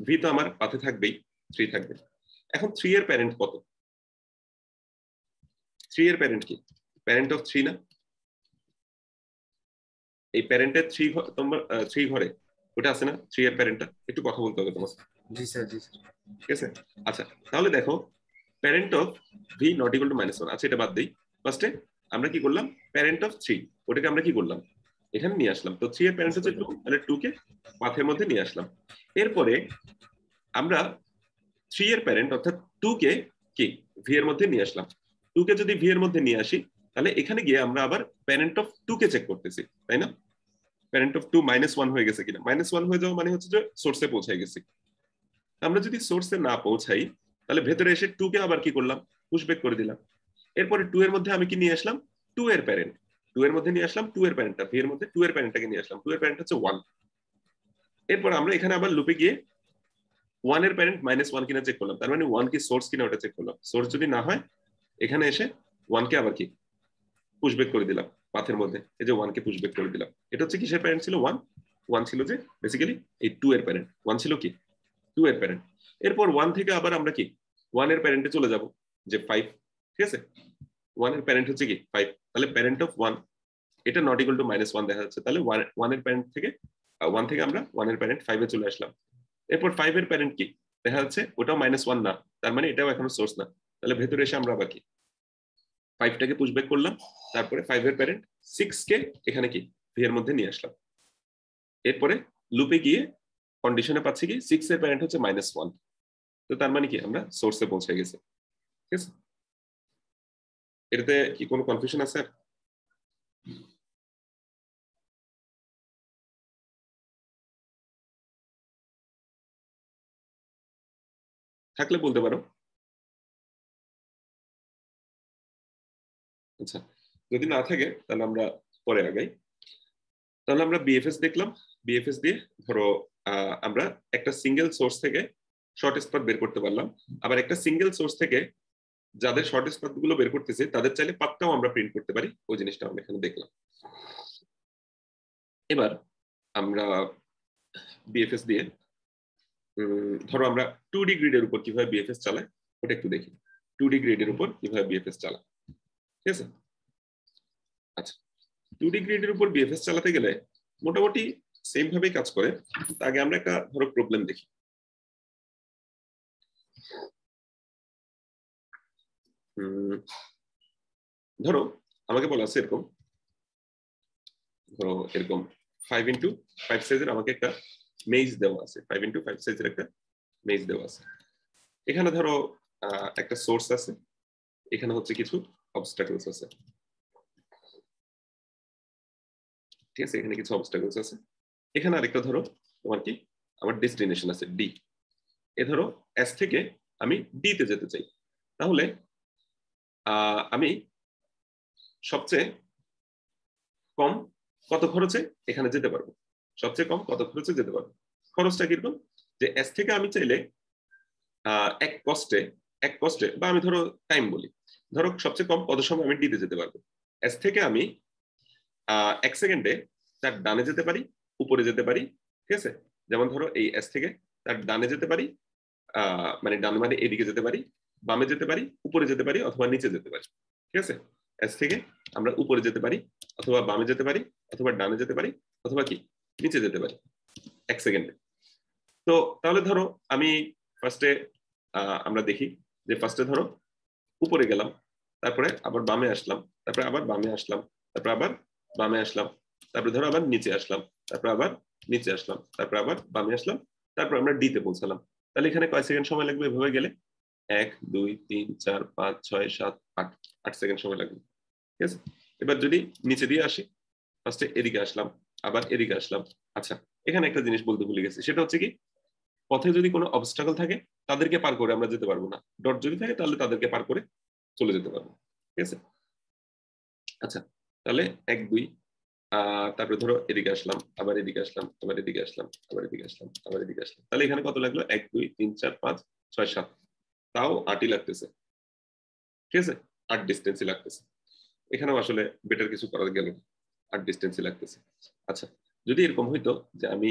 ভি তো আমার পাথে থাকবেই, 3 থাকবে। এখন 3 এর প্যারেন্ট কত? 3 এর প্যারেন্ট কি? প্যারেন্ট অফ 3 না? এই প্যারেন্টের 3 ঘরে ওটা আছে না 3 এর প্যারেন্টটা? একটু কথা বলতে হবে তোমার। জি স্যার, জি স্যার। ঠিক আছে, আচ্ছা তাহলে দেখো parent of V naught equal two -1। আচ্ছা, এটা বাদ দেই। ফার্স্টে আমরা কি করলাম, প্যারেন্ট অফ 3 ওটাকে আমরা কি করলাম এখানে নিয়ে আসলাম। তো 3 এর প্যারেন্ট হচ্ছে 2, তাহলে 2 কে পাথের মধ্যে নিয়ে আসলাম। এরপরে আমরা 3 এর প্যারেন্ট অর্থাৎ 2 কে কি ভি এর মধ্যে নিয়ে আসলাম। 2 কে যদি ভি এর মধ্যে নিয়ে আসি, তাহলে এখানে গিয়ে আমরা আবার প্যারেন্ট অফ 2 কে চেক করতেছি, তাই না? প্যারেন্ট অফ 2 -1 হয়ে গেছে কিনা। -1 হয়ে যাওয়া মানে হচ্ছে যে সোর্সে পৌঁছে গেছি। আমরা যদি সোর্সে না পৌঁছাই, তাহলে ভেতরে এসে 2 কে আবার কি করলাম, পুশব্যাক করে দিলাম। এরপরে 2 এর মধ্যে আমি কি নিয়ে আসলাম, 2 এর প্যারেন্ট। 2 এর মধ্যে নিয়ে আসলাম 2 এর প্যারেন্টটা, ভি এর মধ্যে 2 এর প্যারেন্টটাকে নিয়ে আসলাম। 2 এর প্যারেন্ট হচ্ছে 1। এরপর আমরা এখানে আবার লুপে গিয়ে 1 এর প্যারেন্ট -1 কিনা চেক করলাম, তার মানে 1 কি সোর্স কিনা ওটা চেক করলাম। সোর্স যদি না হয়, এখানে এসে 1 কে আবার কি পুশব্যাক করে দিলাম পাথের মধ্যে। এই যে 1 কে পুশব্যাক করে দিলাম। এটা হচ্ছে কিসের প্যারেন্ট ছিল? 1 ছিল যে বেসিক্যালি এই 2 এর প্যারেন্ট। 1 ছিল কি 2 এর প্যারেন্ট। এরপর 1 থেকে আবার আমরা কি 1 এর প্যারেন্টে চলে যাব, যে 5। ঠিক আছে, 1 এর প্যারেন্ট হচ্ছে কি 5, তাহলে প্যারেন্ট অফ 1 এটা নট ইকুয়াল টু -1 দেখা যাচ্ছে। তাহলে 1 এর প্যারেন্ট থেকে 1 থেকে আমরা 1 এর প্যারেন্ট 5 এ চলে আসলাম। এরপর 5 এর প্যারেন্ট কি দেখা যাচ্ছে, ওটাও -1 না, তার মানে এটাও এখনো সোর্স না। তাহলে ভেতরে এসে আমরা আবার কি 5 টাকে পুশব্যাক করলাম। তারপরে 5 এর প্যারেন্ট 6 কে এখানে কি ভি এর মধ্যে নিয়ে আসলাম। এরপরে লুপে গিয়ে কন্ডিশনে পাচ্ছি কি 6 এর প্যারেন্ট হচ্ছে -1। তো তার মানে কি আমরা সোর্সে পৌঁছে গেছি। ঠিক আছে, এটাতে কি কোনো কনফিউশন আছে? থাকলে বলতে পারো। আচ্ছা, যদি না থাকে তাহলে আমরা পরে আগাই। তাহলে আমরা বিএফএস দেখলাম। বিএফএস দিয়ে ধরো আমরা একটা সিঙ্গেল সোর্স থেকে শর্টেস্ট পাথ বের করতে পারলাম। আবার একটা সিঙ্গেল সোর্স থেকে যাদের শর্টেস্ট পাথ গুলো বের করতেছে তাদের চাইলে পাথটাও আমরা প্রিন্ট করতে পারি, ওই জিনিসটা আমরা এখানে দেখলাম। এবার আমরা বিএফএস দিয়ে ধরো আমরা 2D গ্রিডের উপর কিভাবে বিএফএস চালায় ওটা একটু দেখি। 2D গ্রিডের উপর কিভাবে বিএফএস চালায়, ঠিক আছে? আচ্ছা, 2D গ্রিডের উপর বিএফএস চালাতে গেলে মোটামুটি সেম ভাবেই কাজ করে। আগে আমরা একটা ধরো প্রবলেম দেখি। ধরো আমাকে বলা আছে এরকম, ধরো এরকম 5x5 সাইজের আমাকে একটা মেজ দেওয়া আছে, 5x5 সাইজের একটা মেজ দেওয়া আছে। এখানে ধরো একটা সোর্স আছে, এখানে হচ্ছে কিছু অবস্টাকলস আছে, ঠিক আছে? এখানে কিছু অবস্টাকলস আছে। এখানে আরেকটা ধরো তোমার কি আমার ডেস্টিনেশন আছে ডি। এ ধরো এস থেকে আমি ডি তে যেতে চাই, তাহলে আমি সবচেয়ে কম কত খরচে এখানে যেতে পারবো, সবচেয়ে কম কত খরচে যেতে পারবো। খরচটা কিরকম, যে এস থেকে আমি চাইলে এক কষ্টে বা আমি ধরো টাইম বলি, ধরো সবচেয়ে কম কত সময় আমি ডিতে যেতে পারবো। এস থেকে আমি 1 সেকেন্ডে তার ডানে যেতে পারি, উপরে যেতে পারি, ঠিক আছে? যেমন ধরো এই এস থেকে তার ডানে যেতে পারি, মানে ডান মানে এদিকে যেতে পারি, বামে যেতে পারি, উপরে যেতে পারি, অথবা নিচে যেতে পারি, ঠিক আছে? এস থেকে আমরা উপরে যেতে পারি, অথবা বামে যেতে পারি, অথবা ডানে যেতে পারি, অথবা কি নিচে যেতে পারি 1 সেকেন্ডে। তো তাহলে ধরো আমি ফার্স্টে আমরা দেখি যে ফার্স্টে ধরো উপরে গেলাম, তারপরে আবার বামে আসলাম, তারপরে আবার বামে আসলাম, তারপরে আবার বামে আসলাম, তারপরে ধরো আবার নিচে আসলাম, তারপরে আবার নিচে আসলাম, তারপরে আবার বামে আসলাম, তারপর আমরা ডি তে পৌঁছালাম। তাহলে এখানে কয় সেকেন্ড সময় লাগবে এভাবে গেলে? 1 2 3 4 5 6 7 8 8 সেকেন্ড সময় লাগবে, ঠিক আছে? এবার যদি নিচে দিয়ে আসি, ফার্স্টে এদিকে আসলাম, আবার এদিকে আসলাম। আচ্ছা, এখানে একটা জিনিস বলতে ভুলে গেছি, সেটা হচ্ছে কি পথে যদি কোনো অবস্টাকল থাকে তাদেরকে পার করে আমরা যেতে পারবো না, ডট যদি থাকে তাহলে তাদেরকে পার করে চলে যেতে পারবো, ঠিক আছে? আচ্ছা, তাহলে 1 2 তারপরে ধরো এদিকে আসলাম, আবার এদিকে আসলাম, আবার এদিকে আসলাম, আবার এদিকে আসলাম, আবার এদিকে আসলাম। তাহলে এখানে কত লাগলো? 1 2 3 4 5 6 7, তাও 8ই লাগতেছে, ঠিক আছে? 8 ডিস্টেন্সই লাগতেছে। এখানেও আসলে বেটার কিছু করা গেল না, 8 ডিস্টেন্সই লাগতেছে। আচ্ছা, যদি এরকম হইতো যে আমি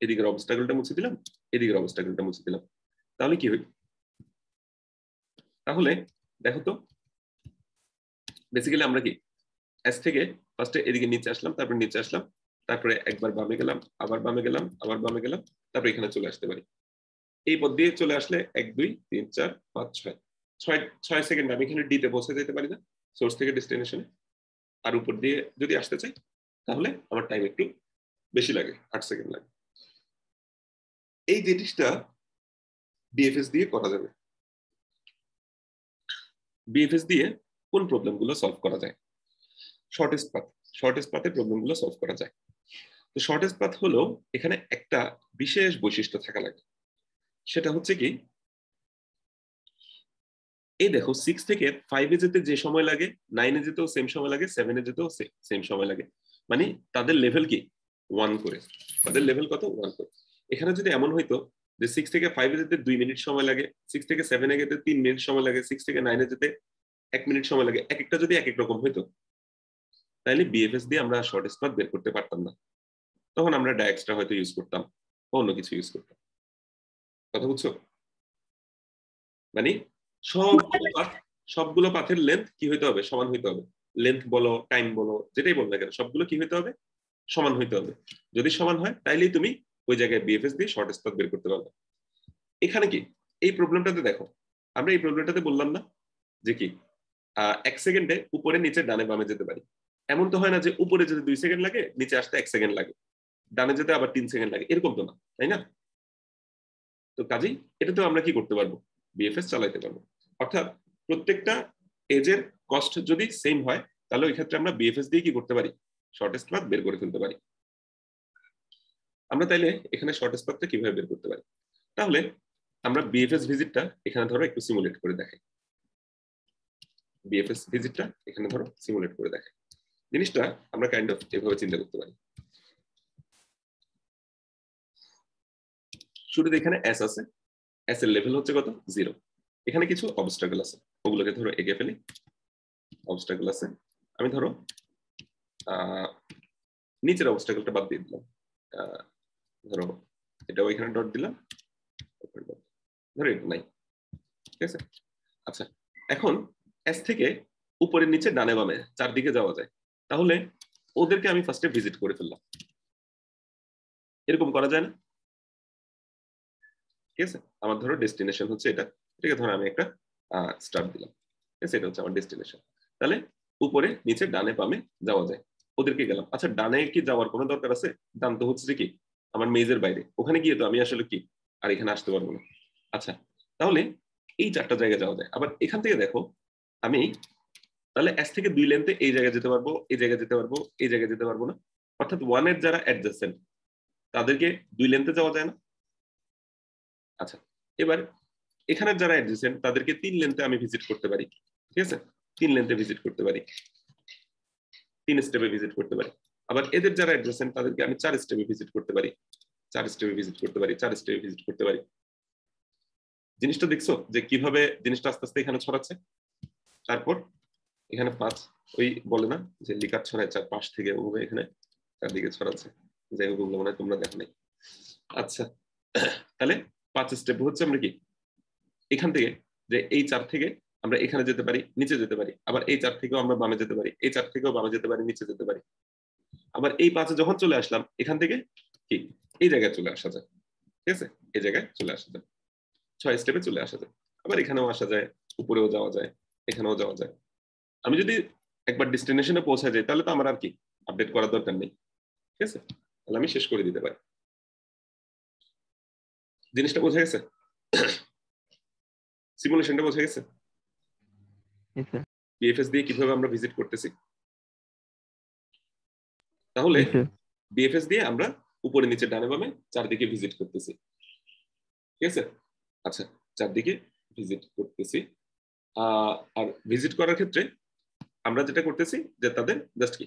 এদিকের অবস্টাকলটা মুছে দিলাম, এদিকের অবস্টাকলটা মুছে দিলাম, তাহলে কি হইতো? তাহলে দেখো তো বেসিক্যালি আমরা কি এস থেকে ফার্স্টে এদিকে নিচে আসলাম, তারপর নিচে আসলাম, তারপরে একবার বামে গেলাম, আবার বামে গেলাম, আবার বামে গেলাম, তারপরে এখানে চলে আসতে পারি। এই পথ দিয়ে চলে আসলে 1 2 3 4 5 6 6 সেকেন্ড আমি এখানে ডি তে পৌঁছে যেতে পারি না, সোর্স থেকে ডেস্টিনেশনে। আর উপর দিয়ে যদি আসতে চাই তাহলে আমার টাইম একটু বেশি লাগে, 8 সেকেন্ড লাগে। এই জিনিসটা বিএফএস দিয়ে করা যাবে। বিএফএস দিয়ে কোন প্রবলেমগুলো সলভ করা যায়? শর্টেস্ট পাথে প্রবলেমগুলো সলভ করা যায়। তো শর্টেস্ট পাথ হলো এখানে একটা বিশেষ বৈশিষ্ট্য থাকা লাগে, সেটা হচ্ছে কি এই দেখো 6 থেকে 5 এ যেতে যে সময় লাগে 9 এ যেতেও সেম সময় লাগে, 7 এ যেতেও সেম সময় লাগে। মানে তাদের লেভেল কি 1 করে, তাদের লেভেল কত 1 করে। এখানে যদি এমন হইতো যে 6 থেকে 5 এ যেতে 2 মিনিট সময় লাগে, 6 থেকে 7 এ যেতে 3 মিনিট সময় লাগে, 6 থেকে 9 এ যেতে 1 মিনিট সময় লাগে, এক একটা যদি এক এক রকম হইতো তাহলে বিএফএস দিয়ে আমরা শর্টেস্ট পাথ বের করতে পারতাম না। তখন আমরা ডায়াক্সটা হয়তো ইউজ করতাম, অন্য কিছু ইউজ করতাম। কথা বুঝছো? মানে সবগুলো পাথের লেন্থ কি হইতে হবে? সমান হইতে হবে। লেন্থ বলো, টাইম বলো, যেটাই বল না কেন, সবগুলো কি হইতে হবে? সমান হইতে হবে। যদি সমান হয় তাইলেই তুমি ওই জায়গায় বিএফএস দিয়ে শর্টেস্ট পাথ বের করতে পারবে। এখানে কি এই প্রবলেমটাতে দেখো, আমরা এই প্রবলেমটাতে বললাম না যে কি 1 সেকেন্ডে উপরে নিচে ডানে বামে যেতে পারি। এমন তো হয় না যে উপরে যেতে 2 সেকেন্ড লাগে, নিচে আসতে 1 সেকেন্ড লাগে, ডানে যেতে আবার 3 সেকেন্ড লাগে, এরকম তো না, তাই না? তো কাজেই এটাতেও আমরা কি করতে পারবো? বিএফএস চালাইতে পারবো। অর্থাৎ প্রত্যেকটা এজের কস্ট যদি সেম হয় তাহলে ওই ক্ষেত্রে আমরা বিএফএস দিয়ে কি করতে পারি? শর্টেস্ট পাথ বের করে ফেলতে পারি। আমরা তাইলে এখানে শর্টেস্ট পাথটা কিভাবে বের করতে পারি? তাহলে আমরা বিএফএস ভিজিটটা এখানে ধরো একটু সিমুলেট করে দেখাই। বিএফএস ভিজিটটা এখানে ধরো সিমুলেট করে দেখাই। জিনিসটা আমরা কাইন্ড অফ এভাবে চিন্তা করতে পারি। শুরুতে এখানে এস আছে, এস এর লেভেল হচ্ছে কত 0। এখানে কিছু অবস্টাকল আছে, ওগুলোকে ধরো এঁকে ফেলি। অবস্টাকল আছে, আমি ধরো নিচের অবস্টাকলটা বাদ দিয়ে দিলাম, ধরো এটাও এখানে ডট দিলাম, ধরো এটা নাই, ঠিক আছে। আচ্ছা, এখন এস থেকে উপরের নিচে ডানে বামে চারদিকে যাওয়া যায়, তাহলে ওদেরকে আমি ফার্স্টে ভিজিট করে ফেললাম। এরকম করা যায় না? ঠিক আছে, আমার ধরো ডেস্টিনেশন হচ্ছে এটা, এটাকে ধরো আমি একটা স্টার্ট দিলাম, ঠিক আছে, এটা হচ্ছে আমার ডেস্টিনেশন। তাহলে উপরে নিচে ডানে বামে যাওয়া যায়, ওদেরকে গেলাম। আচ্ছা, ডানে কি যাওয়ার কোনো দরকার আছে? ডান তো হচ্ছে কি আমার মেজের বাইরে, ওখানে গিয়ে তো আমি আসলে কি আর এখানে আসতে পারবো না। আচ্ছা, তাহলে এই চারটা জায়গায় যাওয়া যায়। আবার এখান থেকে দেখো, আমি তাহলে এস থেকে 2 লেন্থে এই জায়গায় যেতে পারবো, এই জায়গায় যেতে পারবো, এই জায়গায় যেতে পারবো না। অর্থাৎ 1 এর যারা অ্যাডজাসেন্ট তাদেরকে 2 লেন্থে যাওয়া যায় না। আচ্ছা, এবার এখানে যারা অ্যাডজেসেন্ট তাদেরকে 3 লেন্থে আমি ভিজিট করতে পারি, ঠিক আছে, 3 লেন্থে ভিজিট করতে পারি, 3 স্টেপে ভিজিট করতে পারি। আবার এদের যারা অ্যাডজেসেন্ট তাদেরকে আমি 4 স্টেপে ভিজিট করতে পারি, 4 স্টেপে ভিজিট করতে পারি, 4 স্টেপে ভিজিট করতে পারি। জিনিসটা দেখছো যে কিভাবে জিনিসটা আস্তে আস্তে এখানে ছড়াচ্ছে। তারপর এখানে 5, ওই বলে না যে লিকার ছড়ায় 4 পাশ থেকে, ওভাবে এখানে চারদিকে ছড়াচ্ছে। যাই হোক, ওগুলো মনে হয় তোমরা দেখো নাই। আচ্ছা, তাহলে 5 স্টেপ হচ্ছে আমরা কি এখান থেকে, যে এই 4 থেকে আমরা এখানে যেতে পারি, নিচে যেতে পারি। আবার এই 4 থেকেও আমরা বামে যেতে পারি, এই 4 থেকেও বামে যেতে পারি, নিচে যেতে পারি। আবার এই 5 যখন চলে আসলাম, এখান থেকে কি এই জায়গায় চলে আসা যায়, ঠিক আছে, এই জায়গায় চলে আসা যায়, 6 স্টেপে চলে আসা যায়। আবার এখানেও আসা যায়, উপরেও যাওয়া যায়, এখানেও যাওয়া যায়। আমি যদি একবার ডেস্টিনেশনে পৌঁছে যাই, তাহলে তো আমার আর কি আপডেট করার দরকার নেই, ঠিক আছে, তাহলে আমি শেষ করে দিতে পারি। জিনিসটা বোঝা গেছে? সিমুলেশনটা বোঝা গেছে? বিএফএস দিয়ে কিভাবে আমরা ভিজিট করতেছি। তাহলে বিএফএস দিয়ে আমরা উপরে নিচে ডানে বামে চারদিকে ভিজিট করতেছি, ঠিক আছে। আচ্ছা, চারদিকে ভিজিট করতেছি। আর ভিজিট করার ক্ষেত্রে আমরা যেটা করতেছি যে তাদের জাস্ট কি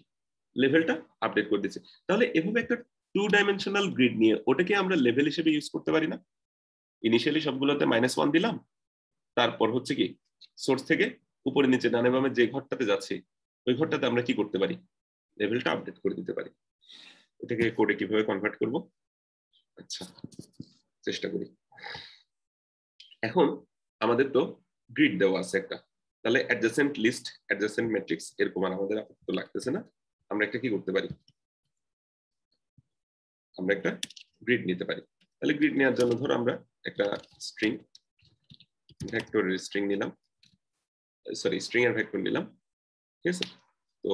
লেভেলটা আপডেট করে দিচ্ছি। তাহলে এভাবে একটা 2 ডাইমেনশনাল গ্রিড নিয়ে ওটাকে আমরা লেভেল হিসেবে ইউজ করতে পারি না? ইনিশিয়ালি সবগুলোতে -1 দিলাম, তারপর হচ্ছে কি সোর্স থেকে উপরে নিচে ডানে বামে যে ঘরটাতে যাচ্ছে ওই ঘরটাতে আমরা কি করতে পারি, লেভেলটা আপডেট করে দিতে পারি। এটাকে কোডে কিভাবে কনভার্ট করব? আচ্ছা, চেষ্টা করি। এখন আমাদের তো গ্রিড দেওয়া আছে একটা, তাহলে অ্যাডজেসেন্ট লিস্ট, অ্যাডজেসেন্ট ম্যাট্রিক্স এরকম আর আমাদের আপাতত লাগতেছে না। আমরা একটা কি করতে পারি, আমরা একটা গ্রিড নিতে পারি। তাহলে গ্রিড নেওয়ার জন্য ধরো আমরা একটা স্ট্রিং ভেক্টরের স্ট্রিং নিলাম, সরি স্ট্রিং এর ভেক্টর নিলাম, ঠিক আছে। তো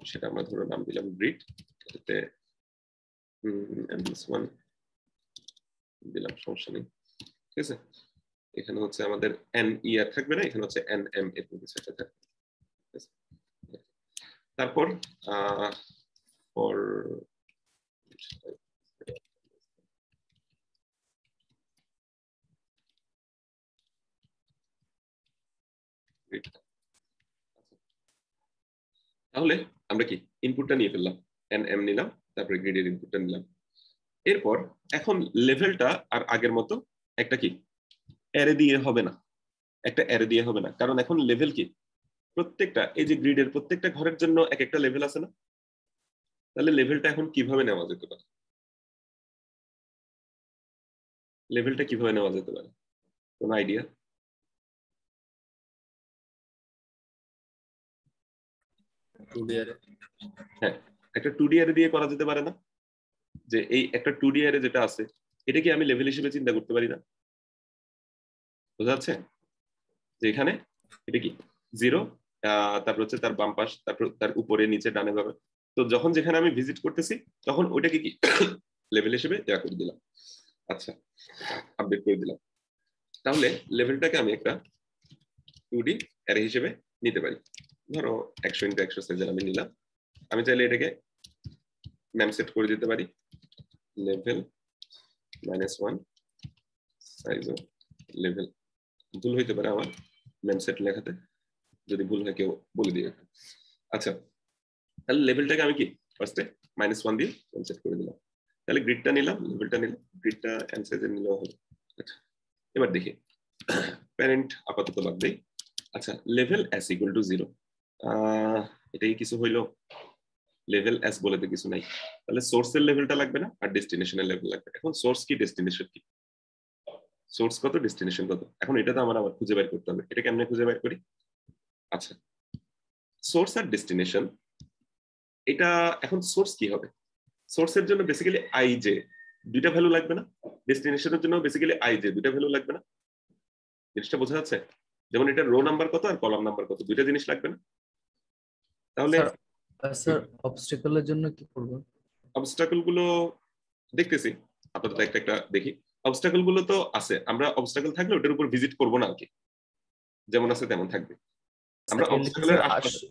সেটা আমরা ধরো নাম দিলাম গ্রিড, এতে m1 দিলাম, সমস্যা নেই, ঠিক আছে। এখানে হচ্ছে আমাদের n e আর থাকবে না, এখানে হচ্ছে n m এরকম কিছু একটা থাকবে। তারপর ফর তাহলে আমরা কি ইনপুটটা নিয়ে ফেললাম, n m নিলাম, তারপরে গ্রিডের ইনপুটটা নিলাম। এরপর এখন লেভেলটা আর আগের মতো একটা কি অ্যারে দিয়ে হবে না, একটা অ্যারে দিয়ে হবে না, কারণ এখন লেভেল কি প্রত্যেকটা এই যে গ্রিডের প্রত্যেকটা ঘরের জন্য এক একটা লেভেল আছে না। তাহলে লেভেলটা এখন কিভাবে নেওয়া যেতে পারে, লেভেলটা কিভাবে নেওয়া যেতে পারে, কোন আইডিয়া? হ্যাঁ, একটা 2D অ্যারে দিয়ে করা যেতে পারে না? যে এই একটা 2D অ্যারে যেটা আছে এটা কি আমি লেভেল হিসেবে চিন্তা করতে পারি না? বোঝা যাচ্ছে যে এখানে এটা কি 0, তারপর হচ্ছে তার বাম পাশ, তারপর তার উপরে নিচে ডানে বামে। তো যখন যেখানে আমি ভিজিট করতেছি তখন ওইটাকে কি লেভেল হিসেবে দেয়া করে দিলাম। আচ্ছা, আপডেট করে দিলাম। তাহলে লেভেলটাকে আমি একটা 2D অ্যারে হিসেবে নিতে পারি। ধরো 100x100 সাইজের আমি নিলাম। আমি চাইলে এটাকে নাম সেট করে দিতে পারি লেভেল -1 সাইজ অফ লেভেল। ভুল হইতে পারে আমার নেম সেট লেখাতে, যদি ভুল হয় কেউ বলে দিও। আচ্ছা, তাহলে লেভেলটাকে আমি কি ফার্স্টে -1 দিয়ে সেট করে দিলাম। তাহলে গ্রিডটা নিলাম, লেভেলটা নিলাম, গ্রিডটা এন্ড সাইজে নিলেও হবে। আচ্ছা এবার দেখি প্যারেন্ট আপাতত বাদ দেই। আচ্ছা লেভেল s ইকুয়াল টু 0, এটাই কিছু হইলো। লেভেল s বলে তো কিছু নাই, তাহলে সোর্সের লেভেলটা লাগবে না আর ডেস্টিনেশনের লেভেল লাগবে। এখন সোর্স কি ডেস্টিনেশন কি, সোর্স কত ডেস্টিনেশন কত, এখন এটা তো আমার আবার খুঁজে বের করতে হবে। এটা কেমনে খুঁজে বের করি? আচ্ছা সোর্স আর ডেস্টিনেশন, এটা এখন সোর্স কি হবে? সোর্সের জন্য বেসিক্যালি i j দুইটা ভ্যালু লাগবে না, ডেস্টিনেশনের জন্য বেসিক্যালি i j দুইটা ভ্যালু লাগবে না। জিনিসটা বোঝা যাচ্ছে? যেমন এটা রো নাম্বার কত আর কলাম নাম্বার কত, দুইটা জিনিস লাগবে না? তাহলে স্যার অবস্টাকলের জন্য কি করব? অবস্টাকল গুলো দেখতেছি আপাতত একটা একটা দেখি। অবস্টাকল গুলো তো আছে, আমরা অবস্টাকল থাকলে ওটার উপর ভিজিট করব না আর কি, যেমন আছে তেমন থাকবে। আমরা অবস্টাকলের আশপাশে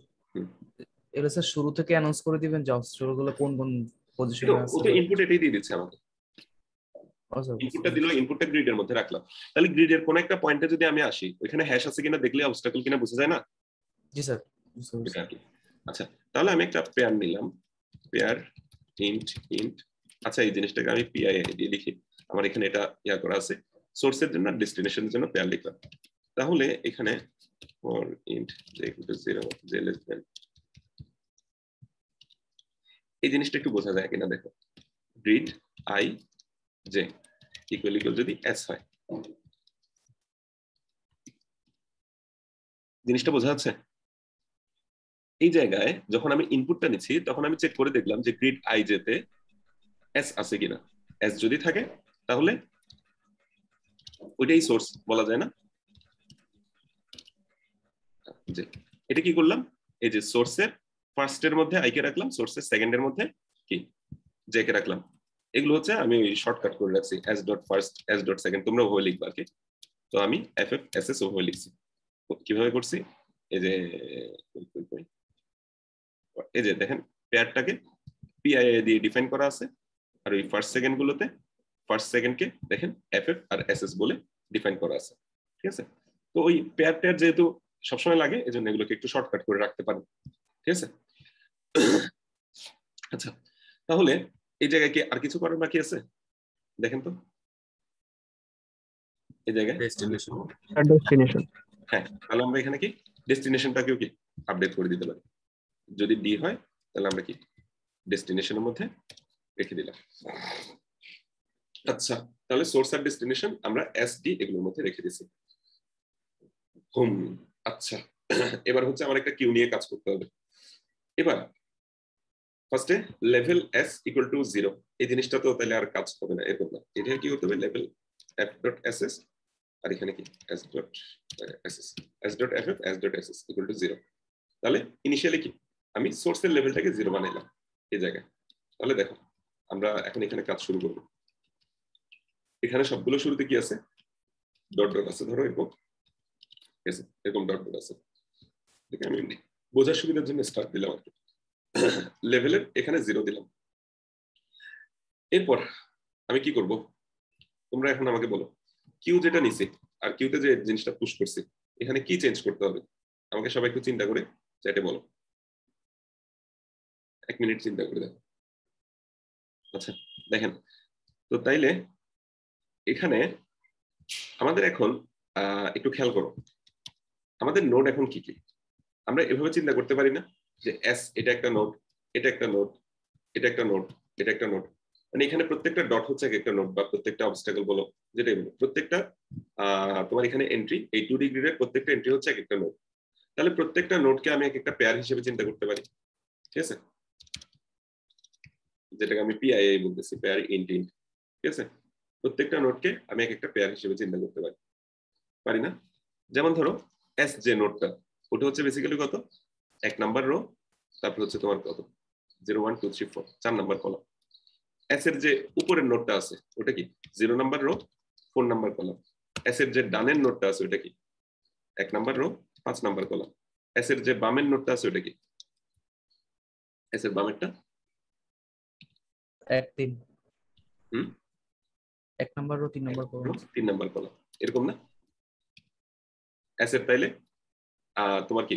এটা স্যার শুরু থেকে অ্যানাউন্স করে দিবেন যে অবস্টাকল গুলো কোন কোন পজিশনে আছে। ওটা ইনপুট এটাই দিয়ে দিচ্ছে আমাকে। ইনপুটটা দিল, ইনপুটটা গ্রিডের মধ্যে রাখলাম। তাহলে গ্রিডের কোন একটা পয়েন্টে যদি আমি আসি, ওখানে হ্যাশ আছে কিনা দেখলে অবস্টাকল কিনা বোঝা যায় না? জি স্যার। আচ্ছা তাহলে আমি একটা পেয়ার নিলাম, পেয়ার ইন্ট ইন্ট। আচ্ছা এই জিনিসটাকে আমি পিআই দিয়ে লিখি, আমার এখানে এটা ইয়া করা আছে। সোর্সের জন্য ডেস্টিনেশনের জন্য পেয়ার লিখলাম। তাহলে এখানে for int j = 0 j less than, এই জিনিসটা একটু বোঝা যায় কিনা দেখো। Grid i j equal equal যদি s হয়, জিনিসটা বোঝা যাচ্ছে? এই জায়গায় যখন আমি ইনপুটটা নিচ্ছি তখন আমি চেক করে দেখলাম যে গ্রিড i j তে s আছে কিনা। s যদি থাকে তাহলে ওইটাই সোর্স বলা যায় না? যে এটা কি করলাম, এই যে সোর্সের ফার্স্টের মধ্যে i কে রাখলাম, সোর্সের সেকেন্ডের মধ্যে কি j কে রাখলাম। এগুলো হচ্ছে আমি শর্টকাট করে রাখছি s.first s.second, তোমরা ওভাবে লিখবা আর কি। তো আমি ff ss ওভাবে লিখছি। কিভাবে করছি, এই যে এই যে দেখেন পেয়ারটাকে পিআই দিয়ে ডিফাইন করা আছে, আর ওই ফার্স্ট সেকেন্ড গুলোতে ফার্স্ট সেকেন্ডকে দেখেন এফএফ আর এসএস বলে ডিফাইন করা আছে। ঠিক আছে, তো ওই পেয়ার টেয়ার যেহেতু সবসময় লাগে এজন্য এগুলোকে একটু শর্টকাট করে রাখতে পারেন। ঠিক আছে, আচ্ছা তাহলে এই জায়গায় কি আর কিছু করার বাকি আছে? দেখেন তো এই জায়গায় ডেস্টিনেশন। হ্যাঁ, তাহলে আমরা এখানে কি ডেস্টিনেশনটাকেও কি আপডেট করে দিতে পারি। যদি ডি হয় তাহলে আমরা কি ডেস্টিনেশনের মধ্যে রেখে দিলাম। আচ্ছা তাহলে সোর্স আর ডেস্টিনেশন আমরা এস ডি এগুলোর মধ্যে রেখে দিয়েছি। আচ্ছা এবার হচ্ছে আমার একটা কিউ নিয়ে কাজ করতে হবে। এবার ফার্স্টে লেভেল এস ইকুয়াল টু 0, এই জিনিসটা তো তাহলে আর কাজ হবে না, এরকম না। এটা কি করতে হবে, level F dot S S আর এখানে কি S dot S S, S dot F F S dot S S equal to 0। তাহলে ইনিশিয়ালি কি আমি সোর্সের লেভেলটাকে 0 বানাইলাম এই জায়গায়। তাহলে দেখো আমরা এখন এখানে কাজ শুরু করব। এখানে সবগুলো শুরুতে কি আছে, ডট ডট আছে, ধরো এরকম এরকম ডট ডট আছে। আমি বোঝার সুবিধার জন্য স্টার্ট দিলাম আর কি। লেভেলের এখানে 0 দিলাম। এরপর আমি কি করব, তোমরা এখন আমাকে বলো কিউ যেটা নিছি আর কিউতে যে জিনিসটা পুশ করছি এখানে কি চেঞ্জ করতে হবে, আমাকে সবাই একটু চিন্তা করে চ্যাটে বলো। 1 মিনিট চিন্তা করে দেখো। আচ্ছা দেখেন তো তাইলে এখানে আমাদের এখন একটু খেয়াল করো, আমাদের নোড এখন কি কি। আমরা এভাবে চিন্তা করতে পারি না যে এস এটা একটা নোড, এটা একটা নোড, এটা একটা নোড, এটা একটা নোড, মানে এখানে প্রত্যেকটা ডট হচ্ছে একটা নোড বা প্রত্যেকটা অবস্টাকল বলো যেটাই বলো, প্রত্যেকটা তোমার এখানে এন্ট্রি এই 2D গ্রিডের প্রত্যেকটা এন্ট্রি হচ্ছে একটা নোড। তাহলে প্রত্যেকটা নোডকে আমি একটা পেয়ার হিসেবে চিন্তা করতে পারি। ঠিক আছে, যেটাকে আমি পিআইআই বলতেছি, পেয়ার ইন্ট ইন্ট। ঠিক আছে, প্রত্যেকটা নোডকে আমি একটা পেয়ার হিসেবে চিন্তা করতে পারি, পারি না? যেমন ধরো এস যে নোডটা ওটা হচ্ছে বেসিক্যালি কত, 1 নাম্বার রো, তারপর হচ্ছে তোমার কত 0 1 2 3 4 4 নাম্বার কলাম। এস এর যে উপরের নোডটা আছে ওটা কি 0 number rho 4 number column. S এর যে ডানের নোডটা আছে ওটা কি 1 number rho 5 number column. S এর যে বামের নোডটা আছে ওটা কি, এস এর বামেরটা 1 3 1 number rho 3 number column 3 number column, এরকম না? এস এর তাইলে তোমার কি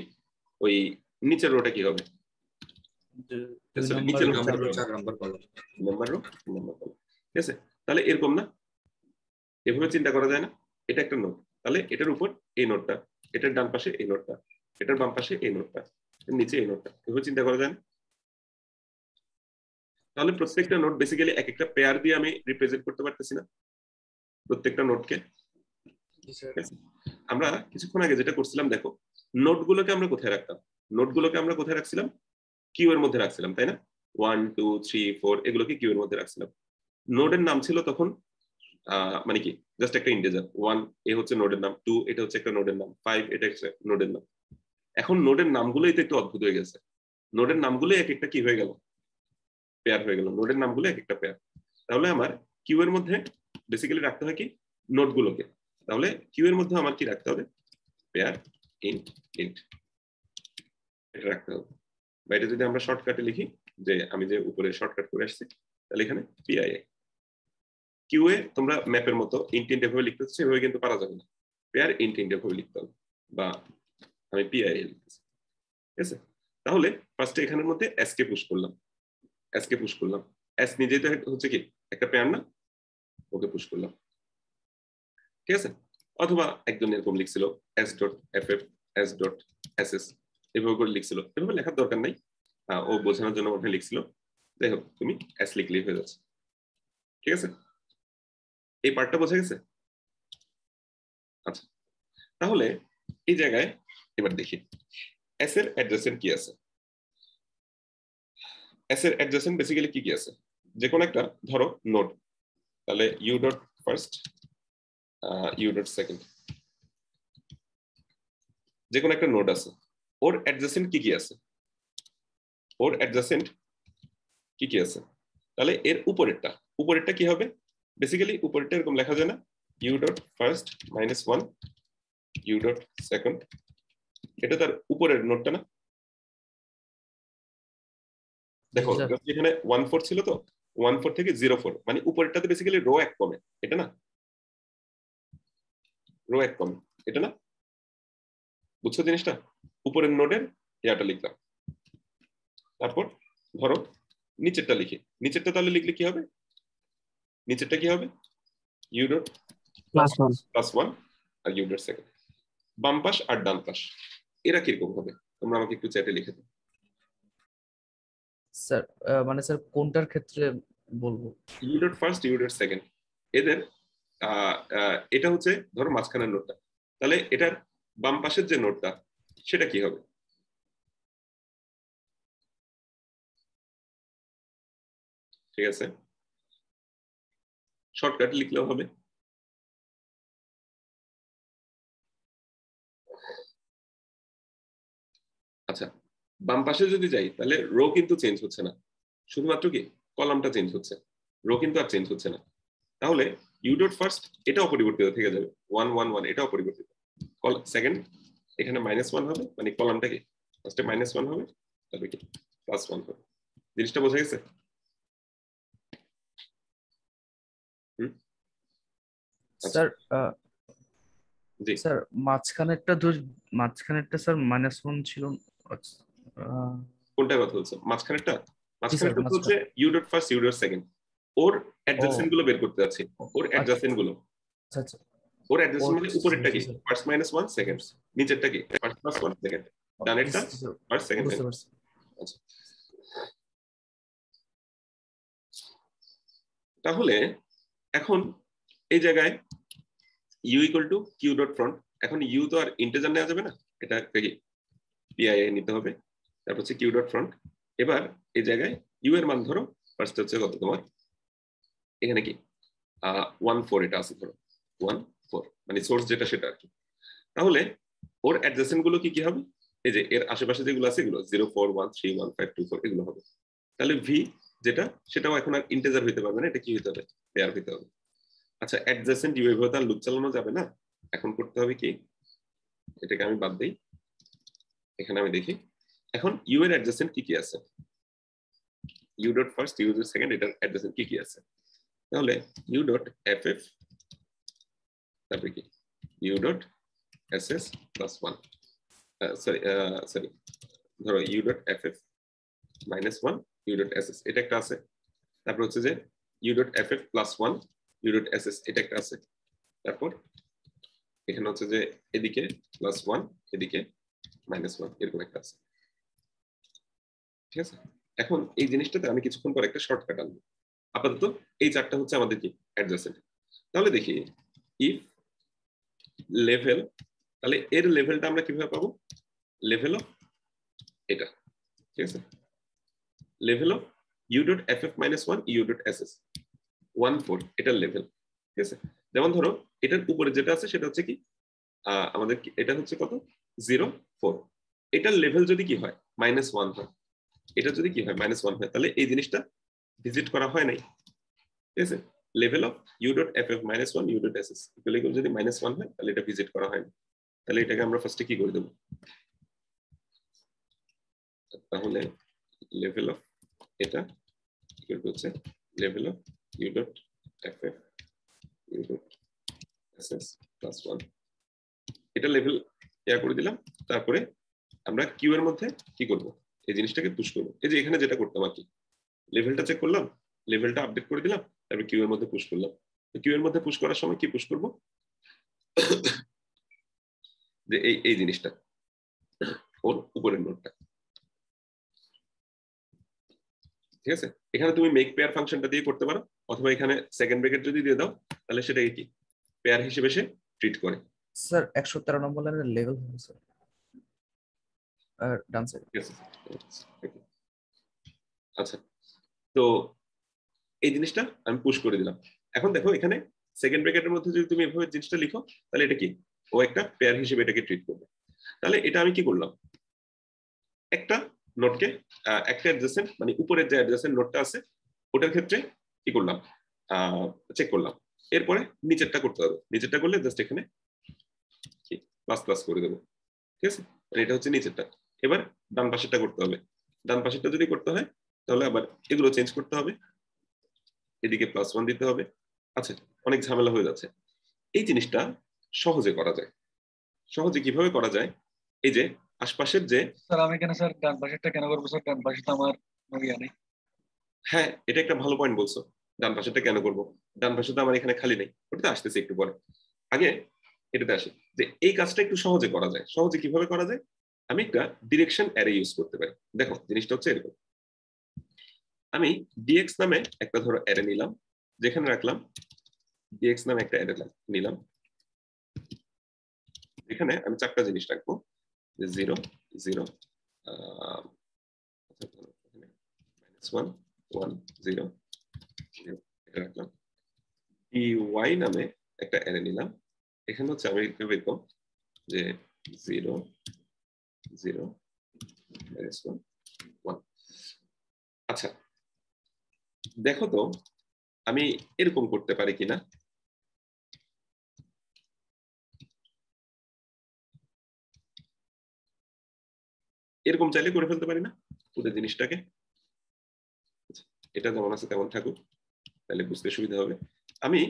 ওই নিচের রোটা কি হবে, Sorry, দুই নিচের নম্বর number 4 নম্বর column. Number row number column, ঠিক আছে? তাহলে এরকম না, এভাবে চিন্তা করা যায় না? এটা একটা নোড, তাহলে এটার উপর এই নোডটা, এটার ডান পাশে এই নোডটা, এটার বাম পাশে এই নোডটা, এর নিচে এই নোডটা, এভাবে চিন্তা করা যায় না? তাহলে প্রত্যেকটা নোড বেসিক্যালি এক একটা পেয়ার দিয়ে আমি রিপ্রেজেন্ট করতে পারতেছি না প্রত্যেকটা নোডকে। আমরা কিছুক্ষণ আগে যেটা করছিলাম দেখো, নোটগুলোকে আমরা কোথায় রাখতাম? নোটগুলোকে আমরা কোথায় রাখছিলাম? কিউ এর মধ্যে রাখছিলাম, তাই না? 1 2 3 4 এগুলোকে কিউ এর মধ্যে রাখছিলাম। নোডের নাম ছিল তখন মানে কি জাস্ট একটা ইন্টিজার, 1 এ হচ্ছে নোডের নাম, 2 এটা হচ্ছে একটা নোডের নাম, 5 এটা একটা নোডের নাম। এখন নোডের নামগুলোই তো একটু অদ্ভুত হয়ে গেছে। নোডের নামগুলোই এক একটা কি হয়ে গেল? পেয়ার হয়ে গেল। নোডের নামগুলো এক একটা পেয়ার। তাহলে আমার কিউ এর মধ্যে বেসিক্যালি রাখতে হয় কি নোডগুলোকে। তাহলে কিউ এর মধ্যে আমার কি রাখতে হবে? পেয়ার ইন্ট ইন্ট এটা রাখতে হবে। বা এটা যদি আমরা শর্টকাটে লিখি, যে আমি যে উপরে শর্টকাট করে আসছি, তাহলে এখানে পিআইএ কিউ এ তোমরা ম্যাপের মতো ইন্ট ইন্ট এভাবে লিখতে হচ্ছে, এভাবে কিন্তু পারা যাবে না। পেয়ার ইন্ট ইন্ট এভাবে লিখতে হবে, বা আমি পিআইএ লিখতেছি, ঠিক আছে? তাহলে ফার্স্টে এখানের মধ্যে এস কে পুশ করলাম, এস কে পুশ করলাম, এস নিজেই তো হচ্ছে কি একটা পেয়ার না, ওকে পুশ করলাম, ঠিক আছে? অথবা একজন এরকম লিখছিল S dot F F S dot S S এভাবে করে লিখছিল, এভাবে লেখার দরকার নাই, ও বোঝানোর জন্য ওখানে লিখছিল। যাই হোক, তুমি এস লিখলেই হয়ে যাচ্ছে, ঠিক আছে? এই পার্টটা বোঝা গেছে? আচ্ছা, তাহলে এই জায়গায় এবার দেখি এস এর অ্যাডজেসেন্ট কি আছে। এস এর অ্যাডজেসেন্ট বেসিক্যালি কি কি আছে? যে কোনো একটা ধরো নোড, তাহলে you dot first U dot second, যে কোনো একটা নোড আছে, ওর অ্যাডজেসেন্ট কি কি আছে? ওর অ্যাডজেসেন্ট কি কি আছে? তাহলে এর উপরেরটা, উপরেরটা কি হবে? বেসিক্যালি উপরেরটা এরকম লেখা যায় না, u dot first minus 1 U dot second, এটা তার উপরের নোডটা না? দেখো এখানে 1 4 ছিল, তো 1 4 থেকে 0 4 মানে উপরেরটাতে বেসিক্যালি রো এক কমে, এটা না? রো এক কমে, এটা না? বুঝছো জিনিসটা? উপরের নোডের ইয়াটা লিখলাম, তারপর ধরো নিচেরটা লিখি, নিচেরটা তাহলে লিখলে কি হবে? নিচেরটা কি হবে? ইউ ডট প্লাস 1 আর ইউ ডট সেকেন্ড। বাম পাশ আর ডান পাশ এরা কিরকম হবে তোমরা আমাকে একটু চ্যাটে লিখে দাও। স্যার মানে স্যার কোনটার ক্ষেত্রে বলবো? You dot first U dot second এদের এটা হচ্ছে ধরো মাঝখানের নোটটা, তাহলে এটার বাম পাশের যে নোটটা সেটা কি হবে? ঠিক আছে, শর্টকাট লিখলেও হবে। আচ্ছা, বাম পাশে যদি যাই তাহলে রো কিন্তু চেঞ্জ হচ্ছে না, শুধুমাত্র কি কলামটা চেঞ্জ হচ্ছে, রো কিন্তু আর চেঞ্জ হচ্ছে না। তাহলে ইউ ডট ফার্স্ট এটাও পরিবর্তিত থেকে যাবে, 1 1 1 এটাও পরিবর্তিত। সেকেন্ড এখানে -1 হবে, মানে কলামটা কি ফার্স্টে -1 হবে, তারপরে কি +1 হবে। জিনিসটা বোঝা গেছে? স্যার জি স্যার মাঝখানেরটা স্যার -1 ছিল। কোনটা কথা বলছো? মাঝখানেরটা? মাঝখানেরটা মাঝখানে। হচ্ছে U dot first U dot second, ওর অ্যাডজাসেন্ট গুলো বের করতে যাচ্ছি, ওর অ্যাডজাসেন্ট গুলো। আচ্ছা আচ্ছা, ওর অ্যাডজাসেন্ট মানে উপরেরটা কি ফার্স্ট -1 সেকেন্ড, নিচেরটা কি ফার্স্ট +1 সেকেন্ড, ডানেরটা ফার্স্ট সেকেন্ড। আচ্ছা, তাহলে এখন এই জায়গায় u equal to q dot front, এখন ইউ তো আর ইন্টিজার নেওয়া যাবে না, এটা কি পিআইএ নিতে হবে, তারপর হচ্ছে কিউ ডট ফ্রন্ট। এবার এই জায়গায় ইউ এর মান ধরো ফার্স্ট হচ্ছে কত তোমার, এখানে কি 1 4 এটা আছে, ধরো 1 4 মানে সোর্স যেটা সেটা আর কি। তাহলে ওর অ্যাডজেসেন্ট গুলো কি কি হবে? এই যে এর আশেপাশে যেগুলো আছে এগুলো 0 4 1 3 1 5 2 4 এগুলো হবে। তাহলে ভি যেটা সেটাও এখন আর ইন্টিজার হইতে পারবে না, এটা কি হইতে হবে? পেয়ার হইতে হবে। আচ্ছা, অ্যাডজেসেন্ট ইউ এভাবে তার লুপ চালানো যাবে না, এখন করতে হবে কি, এটাকে আমি বাদ দেই, এখানে আমি দেখি এখন ইউ এর অ্যাডজেসেন্ট কি কি আছে, you dot first U dot second এটার অ্যাডজেসেন্ট কি কি আছে। তাহলে ইউ ডট এফ এফ, তারপরে কি U dot S S +1, sorry ধরো U dot F F minus 1 U dot SS এটা একটা আছে। তারপর হচ্ছে যে U dot FF plus 1 U dot SS এটা একটা আছে। তারপর এখানে হচ্ছে যে এদিকে প্লাস 1 এদিকে মাইনাস 1 এরকম একটা আছে। ঠিক আছে, এখন এই জিনিসটাতে আমি কিছুক্ষণ পর একটা শর্টকাট আনবো। আপাতত এই চারটা হচ্ছে আমাদের কি অ্যাডজাসেন্ট। তাহলে দেখি ইফ লেভেল, তাহলে এর লেভেলটা আমরা কিভাবে পাবো? লেভেল অফ এটা, ঠিক আছে, level of you dot F F minus 1 U dot S S 1 4 এটার লেভেল। ঠিক আছে, যেমন ধরো এটার উপরে যেটা আছে সেটা হচ্ছে কি আমাদের এটা হচ্ছে কত 0 4, এটার লেভেল যদি কি হয় -1 হয়, এটা যদি কি হয় -1 হয়, তাহলে এই জিনিসটা ভিজিট করা হয় নাই। ঠিক আছে, level of you dot F F minus 1 U dot S S যদি -1 হয় তাহলে এটা ভিজিট করা হয় না। তাহলে এটাকে আমরা ফার্স্টে কি করে দেব? তাহলে লেভেল অফ এটা ইকুয়াল টু হচ্ছে level of you dot F F U dot S S plus 1, এটা লেভেল ইয়া করে দিলাম। তারপরে আমরা কিউ এর মধ্যে কি করব? এই জিনিসটাকে পুশ করব। এই যে এখানে যেটা করতাম আর কি, লেভেলটা চেক করলাম, লেভেলটা আপডেট করে দিলাম, তারপর কিউ এর মধ্যে পুশ করলাম। কিউ এর মধ্যে পুশ করার সময় কি পুশ করব? যে এই জিনিসটা ওর উপরের নোডটা। ঠিক আছে, এখানে তুমি মেক পেয়ার ফাংশনটা দিয়ে করতে পারো, অথবা এখানে সেকেন্ড ব্র্যাকেট যদি দিয়ে দাও তাহলে সেটাকে কি পেয়ার হিসেবে সে ট্রিট করে। স্যার 113 নম্বর লাইনের লেভেল হবে স্যার, আর ডান সাইড। ঠিক আছে, আচ্ছা, তো এই জিনিসটা আমি পুশ করে দিলাম। এখন দেখো এখানে সেকেন্ড ব্র্যাকেটের মধ্যে যদি তুমি এভাবে জিনিসটা লিখো তাহলে এটা কি ও একটা পেয়ার হিসেবে এটাকে ট্রিট করবে। তাহলে এটা আমি কি করলাম, একটা নোটকে একটা অ্যাডজাসেন্ট মানে উপরের যে অ্যাডজাসেন্ট নোটটা আছে ওটার ক্ষেত্রে কি করলাম চেক করলাম। এরপরে নিচেরটা করতে হবে, নিচেরটা করলে জাস্ট এখানে কি প্লাস প্লাস করে দেবো। ঠিক আছে, এটা হচ্ছে নিচেরটা। এবার ডান পাশেরটা করতে হবে, ডান পাশেরটা যদি করতে হয় তাহলে আবার এগুলো চেঞ্জ করতে হবে, এদিকে +1 দিতে হবে। আচ্ছা, অনেক ঝামেলা হয়ে যাচ্ছে। এই জিনিসটা সহজে করা যায়। সহজে কিভাবে করা যায়? এই যে আশপাশের যে স্যার আমি এখানে স্যার ডান পাশেরটা কেন করবো স্যার? ডান পাশে তো আমার ইয়া নেই। হ্যাঁ, এটা একটা ভালো পয়েন্ট বলছো, ডান পাশেরটা কেন করব? ডান পাশে তো আমার এখানে খালি নেই, ওটাতে আসতেছে একটু পরে। আগে এটাতে আসি যে এই কাজটা একটু সহজে করা যায়। সহজে কিভাবে করা যায়? আমি একটা ডিরেকশন অ্যারে ইউজ করতে পারি। দেখো জিনিসটা হচ্ছে এরকম, আমি ডিএক্স নামে একটা ধরো অ্যারে নিলাম, যেখানে রাখলাম ডিএক্স নামে একটা অ্যারে নিলাম, এখানে আমি চারটা জিনিস রাখবো, 0 0 -1 1 0 0 এটা রাখলাম। dy নামে একটা অ্যারে নিলাম, এখানে হচ্ছে আমি এরকম যে 0 0 -1 1। আচ্ছা, দেখো তো আমি এরকম করতে পারি কিনা। এরকম চাইলে করে ফেলতে পারি না পুরো জিনিসটাকে? এটা যেমন আছে তেমন থাকুক, তাহলে বুঝতে সুবিধা হবে। আমি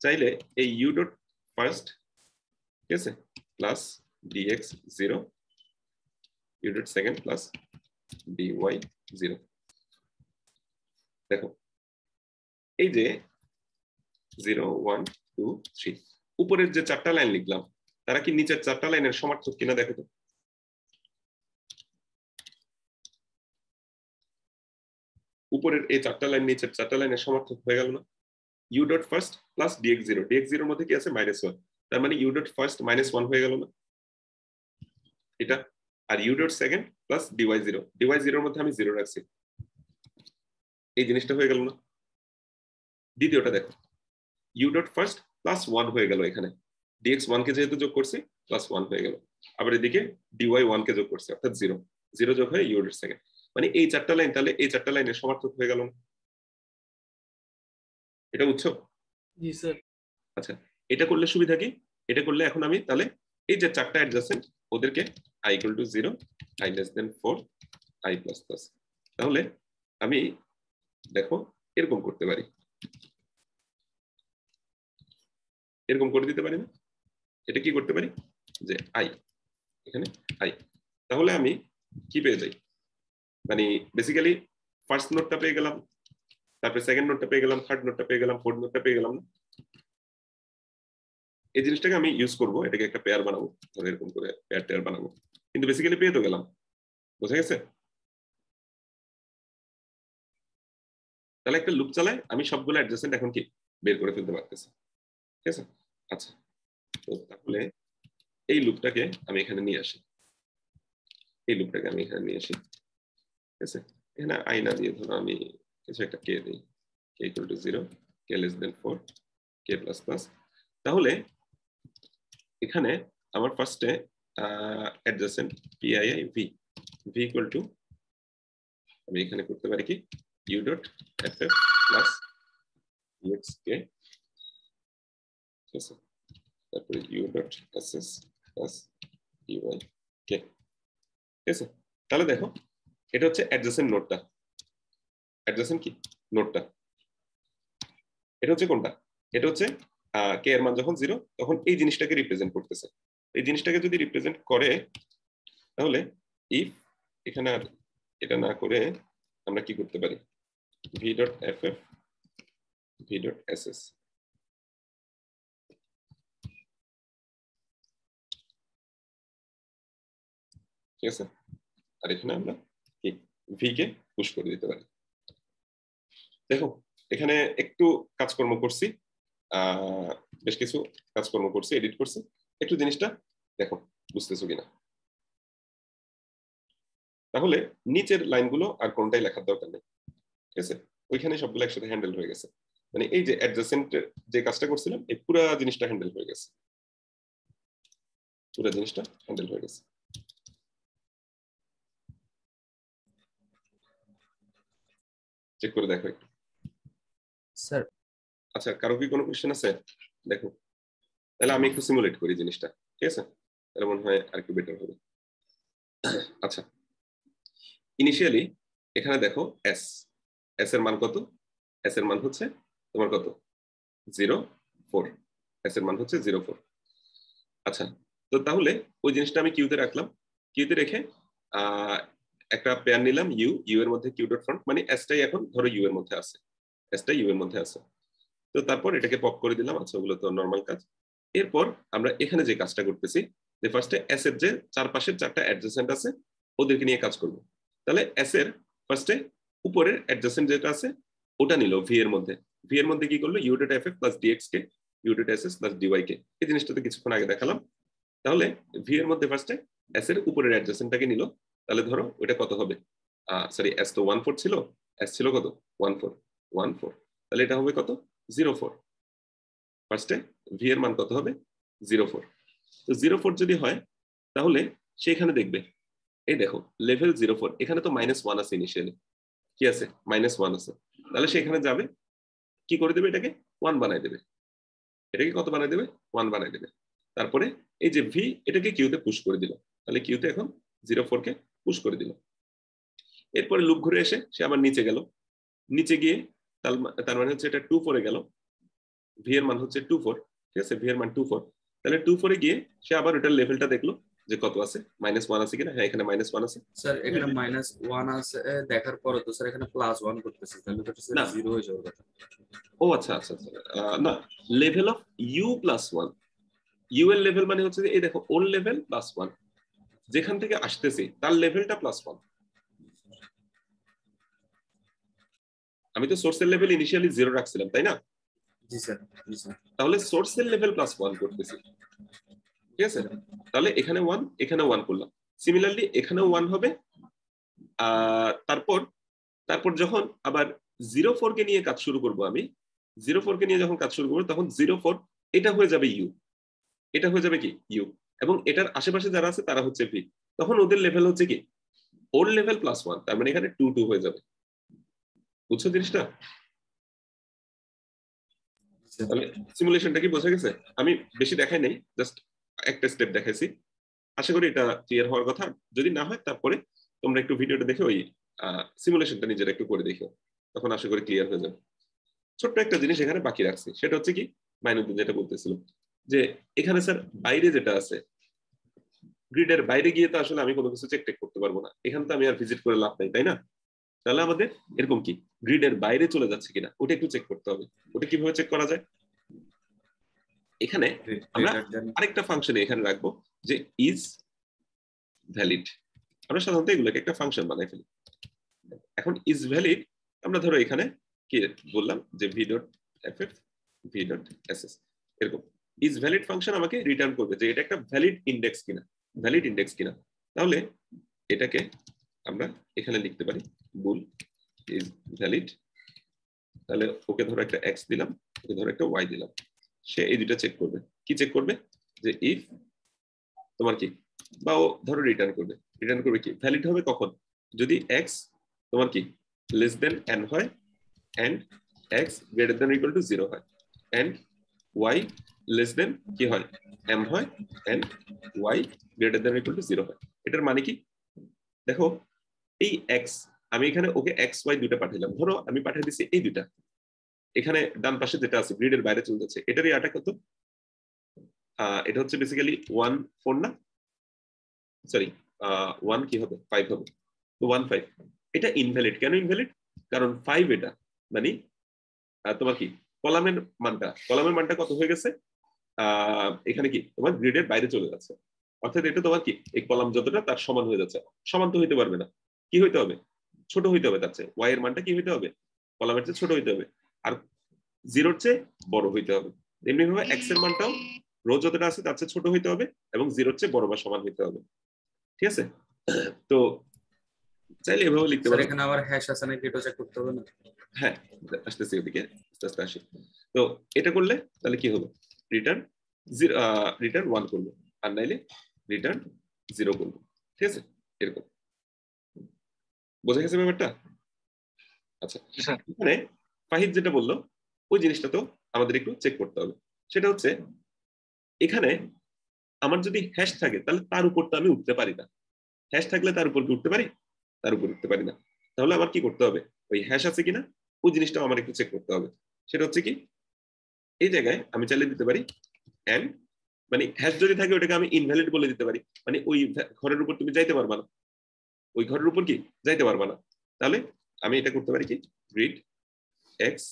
চাইলে এই ইউ ডট ফার্স্ট, ঠিক আছে, plus dx 0 u dot second plus dy 0। দেখো এই যে 0 1 2 3 উপরের যে চারটা লাইন লিখলাম তারা কি নিচের চারটা লাইনের সমার্থক কিনা দেখো তো। উপরের এই চারটা লাইন নিচের চারটা লাইনের সমার্থক হয়ে গেল না? U dot first plus dx 0, dx 0 এর মধ্যে কি আছে -1, তার মানে ইউ ডট ফার্স্ট -1 হয়ে গেল না এটা? আর u dot second plus dy 0, dy 0 এর মধ্যে আমি 0 রাখছি, এই জিনিসটা হয়ে গেল না? দ্বিতীয়টা দেখো, ইউ ডট ফার্স্ট প্লাস 1 হয়ে গেল, এখানে ডিএক্স 1 কে যেহেতু যোগ করছি +1 হয়ে গেল। আবার এদিকে ডিওয়াই 1 কে যোগ করছি অর্থাৎ 0 0 যোগ হয়ে ইউ ডট সেকেন্ড, মানে এই চারটা লাইন, তাহলে এই চারটা লাইনের সমার্থক হয়ে গেল না? এটা বুঝছো? জি স্যার। আচ্ছা, এটা করলে সুবিধা কি? এটা করলে এখন আমি তাহলে এই যে চারটা অ্যাডজাসেন্ট ওদেরকে i = 0, i <4, i++, তাহলে আমি দেখো এরকম করতে পারি, এরকম করে দিতে পারি না? এটা কি করতে পারি যে i, এখানে i, তাহলে আমি কি পেয়ে যাই মানে বেসিক্যালি ফার্স্ট নোটটা পেয়ে গেলাম, তারপরে সেকেন্ড নোটটা পেয়ে গেলাম, থার্ড নোটটা পেয়ে গেলাম, ফোর্থ নোটটা পেয়ে গেলাম। এই জিনিসটাকে আমি ইউজ করব, এটাকে একটা পেয়ার বানাবো, ধরো এরকম করে পেয়ার টেয়ার বানাবো, কিন্তু বেসিক্যালি পেয়ে তো গেলাম। বুঝা গেছে? তাহলে একটা লুপ চালায় আমি সবগুলো অ্যাডজাসেন্ট এখন কি বের করে ফেলতে পারতেছি। ঠিক আছে? আচ্ছা, তো তাহলে এই লুপটাকে আমি এখানে নিয়ে আসি, এই লুপটাকে আমি এখানে নিয়ে আসি। ঠিক আছে? এখানে আইনা দিয়ে ধরো আমি কিছু একটা কে দিই, K equal to 0, K less than 4, K plus plus. তাহলে এখানে আমার ফার্স্টে adjacent PI V, V equal to আমি এখানে করতে পারি কি U dot F F plus UX K, ঠিক আছে, তারপরে U dot S S plus UI K. ঠিক আছে? তাহলে দেখো এটা হচ্ছে অ্যাডজাসেন্ট নোডটা, অ্যাডজাসেন্ট কি নোডটা, এটা হচ্ছে কোনটা, এটা হচ্ছে কে এর মান যখন 0 তখন এই জিনিসটাকে রিপ্রেজেন্ট করতেছে। এই জিনিসটাকে যদি রিপ্রেজেন্ট করে তাহলে ইফ এখানে আর এটা না করে আমরা কি করতে পারি, V dot F F V dot S S, ঠিক আছে, আর এখানে আমরা কি ভি কে পুশ করে দিতে পারি। দেখো এখানে একটু কাজকর্ম করছি, বেশ কিছু কাজকর্ম করছি, এডিট করছি, একটু জিনিসটা দেখো বুঝতেছো কিনা। তাহলে নিচের লাইনগুলো আর কোনটাই লেখার দরকার নেই, ঠিক আছে, ওইখানে সবগুলো একসাথে হ্যান্ডেল হয়ে গেছে। মানে এই যে অ্যাডজাসেন্ট যে কাজটা করছিলাম এই পুরো জিনিসটা হ্যান্ডেল হয়ে গেছে, পুরো জিনিসটা হ্যান্ডেল হয়ে গেছে। চেক করে দেখো একটু স্যার। আচ্ছা, কারো কি কোনো কোশ্চেন আছে? দেখো তাহলে আমি একটু সিমুলেট করি জিনিসটা, ঠিক আছে, তাহলে মনে হয় আর কি বেটার হবে। আচ্ছা, ইনিশিয়ালি এখানে দেখো এস, এস এর মান কত, এস এর মান হচ্ছে তোমার কত 0.4, এস এর মান হচ্ছে 0.4। আচ্ছা, তো তাহলে ওই জিনিসটা আমি কিউতে রাখলাম, কিউতে রেখে একটা পেয়ার নিলাম ইউ, ইউ এর মধ্যে কিউ ডট ফ্রন্ট, মানে এসটাই এখন ধরো ইউ এর মধ্যে আছে, এসটাই ইউ এর মধ্যে আছে। তো তারপর এটাকে পপ করে দিলাম। আচ্ছা, ওগুলো তো নর্মাল কাজ। এরপর আমরা এখানে যে কাজটা করতেছি যে ফার্স্টে এস এর যে চারপাশের 4টা অ্যাডজাসেন্ট আছে ওদেরকে নিয়ে কাজ করব। তাহলে এস এর ফার্স্টে উপরের অ্যাডজাসেন্ট যেটা আছে ওটা নিল ভি এর মধ্যে, ভি এর মধ্যে কি করলো U dot F F plus DX K, U dot S S plus DY K. এই জিনিসটা তো কিছুক্ষণ আগে দেখালাম। তাহলে ভি এর মধ্যে ফার্স্টে এস এর উপরের অ্যাডজাসেন্টটাকে নিল। তাহলে ধরো ওটা কত হবে, সরি এস তো 1.4 ছিল, এস ছিল কত 1.4, তাহলে এটা হবে কত 0.4। ফার্স্টে ভি এর মান কত হবে 0.4। তো 0.4 যদি হয় তাহলে সেখানে দেখবে এই দেখো লেভেল 0.4, এখানে তো -1 আছে ইনিশিয়ালি, কি আছে -1 আছে। তাহলে সেখানে যাবে কি করে দেবে, এটাকে 1 বানাই দেবে, এটাকে কত বানাই দেবে 1 বানাই দেবে। তারপরে এই যে ভি এটাকে কিউতে পুশ করে দিল, তাহলে কিউতে এখন 0.4 কে পুশ করে দিল। এরপরে লুপ ঘুরে এসে সে আবার নিচে গেল, নিচে গিয়ে তার মানে হচ্ছে এটা 2.4 এ গেল, ভি এর মান হচ্ছে 2.4, ঠিক আছে, ভি এর মান 2.4। তাহলে 2.4 এ গিয়ে সে আবার ওটার লেভেলটা দেখলো যে কত আছে, -1 আছে কিনা। হ্যাঁ, এখানে -1 আছে স্যার, এখানে -1 আছে দেখার পরে তো স্যার এখানে +1 করতেছে, তাহলে তো স্যার না। 0 হয়ে যাবে কথা। ও আচ্ছা আচ্ছা আচ্ছা, না, level of u plus 1, u এর লেভেল মানে হচ্ছে যে এই দেখো ওর লেভেল +1, যেখান থেকে আসতেছে তার লেভেলটা +1। আমি তো সোর্সের লেভেল ইনিশিয়ালি 0 রাখছিলাম, তাই না? জি স্যার, জি স্যার। তাহলে সোর্সের লেভেল +1 করতেছি, ঠিক আছে। তাহলে এখানে 1, এখানে 1 করলাম, সিমিলারলি এখানেও 1 হবে। তারপর তারপর যখন আবার 0.4 কে নিয়ে কাজ শুরু করব, আমি 0.4 কে নিয়ে যখন কাজ শুরু করবো তখন 0.4 এটা হয়ে যাবে ইউ, এটা হয়ে যাবে কি ইউ, এবং এটার আশেপাশে যারা আছে তারা হচ্ছে ভি। তখন ওদের লেভেল হচ্ছে কি ওর লেভেল +1, তার মানে এখানে 2 হয়ে যাবে। বুঝছো জিনিসটা? তাহলে সিমুলেশনটা কি বোঝা গেছে? আমি বেশি দেখাই নাই, জাস্ট একটা স্টেপ দেখাইছি। আশা করি এটা ক্লিয়ার হওয়ার কথা। যদি না হয় তারপরে তোমরা একটু ভিডিওটা দেখে ওই সিমুলেশনটা নিজেরা একটু করে দেখো, তখন আশা করি ক্লিয়ার হয়ে যাবে। ছোট্ট একটা জিনিস এখানে বাকি রাখছি, সেটা হচ্ছে কি মাইনুদ্দিন যেটা বলতেছিল যে এখানে স্যার বাইরে যেটা আছে গ্রিডের বাইরে গিয়ে তো আসলে আমি কোনো কিছু চেক টেক করতে পারবো না, এখানে তো আমি আর ভিজিট করে লাভ নাই, তাই না? তাহলে আমাদের এরকম কি গ্রিডের বাইরে চলে যাচ্ছে কিনা ওটা একটু চেক করতে হবে। ওটা কিভাবে চেক করা যায়? এখানে আমরা আরেকটা ফাংশন এখানে রাখবো যে ইজ ভ্যালিড। আমরা সাধারণত এগুলোকে একটা ফাংশন বানাই ফেলি। এখন ইজ ভ্যালিড আমরা ধরো এখানে কি বললাম যে v.ff v.ss এরকম ইজ ভ্যালিড ফাংশন আমাকে রিটার্ন করবে যে এটা একটা ভ্যালিড ইন্ডেক্স কিনা। তাহলে এটাকে আমরা এখানে লিখতে পারি বুল ইজ ভ্যালিড। তাহলে ওকে ধরো একটা x দিলাম, ওকে ধরো একটা y দিলাম, সে এই দুটো চেক করবে। কি চেক করবে? যে ইফ তোমার কি, বা ও ধরো রিটার্ন করবে কি ভ্যালিড হবে কখন? যদি x তোমার কি লেস দেন n হয় and x greater than equal to 0 হয় and y লেস দেন কি হয় m হয় and y greater than equal to 0 হয়। এটার মানে কি দেখো, এই x আমি এখানে ওকে x y দুটো পাঠাইলাম, ধরো আমি পাঠিয়ে দিছি এই দুটা, এখানে ডান পাশে যেটা আছে গ্রিডের বাইরে চলে যাচ্ছে, এটারই আটা কত? এটা হচ্ছে বেসিক্যালি 1 4 না, সরি 1 কি হবে 5 হবে, তো 1 5। এটা ইনভ্যালিড। কেন ইনভ্যালিড? কারণ 5 এটা মানে তোমার কি কলামের মানটা কত হয়ে গেছে, এখানে কি তোমার গ্রিডের বাইরে চলে যাচ্ছে, অর্থাৎ এটা তোমার কি এই কলাম যতটা তার সমান হয়ে যাচ্ছে। সমান তো হইতে পারবে না, কি হইতে হবে? ছোট হইতে হবে, তার চেয়ে y এর মানটা কি হইতে হবে? কলামের চেয়ে ছোট হইতে হবে, আর 0-র চেয়ে বড় হইতে হবে। এমনি ভাবে x এর মানটাও রো যতটা আছে তার চেয়ে ছোট হইতে হবে এবং 0-র চেয়ে বড় বা সমান হইতে হবে। ঠিক আছে? তো চাইলে এভাবে লিখতে পারো। এখানে আবার হ্যাশ আছে নাকি এটা চেক করতে হবে না? হ্যাঁ, আসতেছি ওদিকে, আস্তে আসি। তো এটা করলে তাহলে কি হবে? রিটার্ন 1 করবো, আর নাইলে রিটার্ন 0 করবো। ঠিক আছে? এরকম বোঝা গেছে ব্যাপারটা? আচ্ছা, এখানে ফাহিদ যেটা বললো ওই জিনিসটা তো আমাদের একটু চেক করতে হবে। সেটা হচ্ছে এখানে আমার যদি হ্যাশ থাকে তাহলে তার উপর তো আমি উঠতে পারি না। হ্যাশ থাকলে তার উপর কি উঠতে পারি? তার উপর উঠতে পারি না। তাহলে আমার কি করতে হবে? ওই হ্যাশ আছে কিনা ওই জিনিসটাও আমার একটু চেক করতে হবে। সেটা হচ্ছে কি, এই জায়গায় আমি চাইলে দিতে পারি এন্ড, মানে হ্যাশ যদি থাকে ওটাকে আমি ইনভ্যালিড বলে দিতে পারি, মানে ওই ঘরের উপর তুমি যাইতে পারবা না, ওই ঘরের উপর কি যাইতে পারবা না। তাহলে আমি এটা করতে পারি কি, গ্রিড এক্স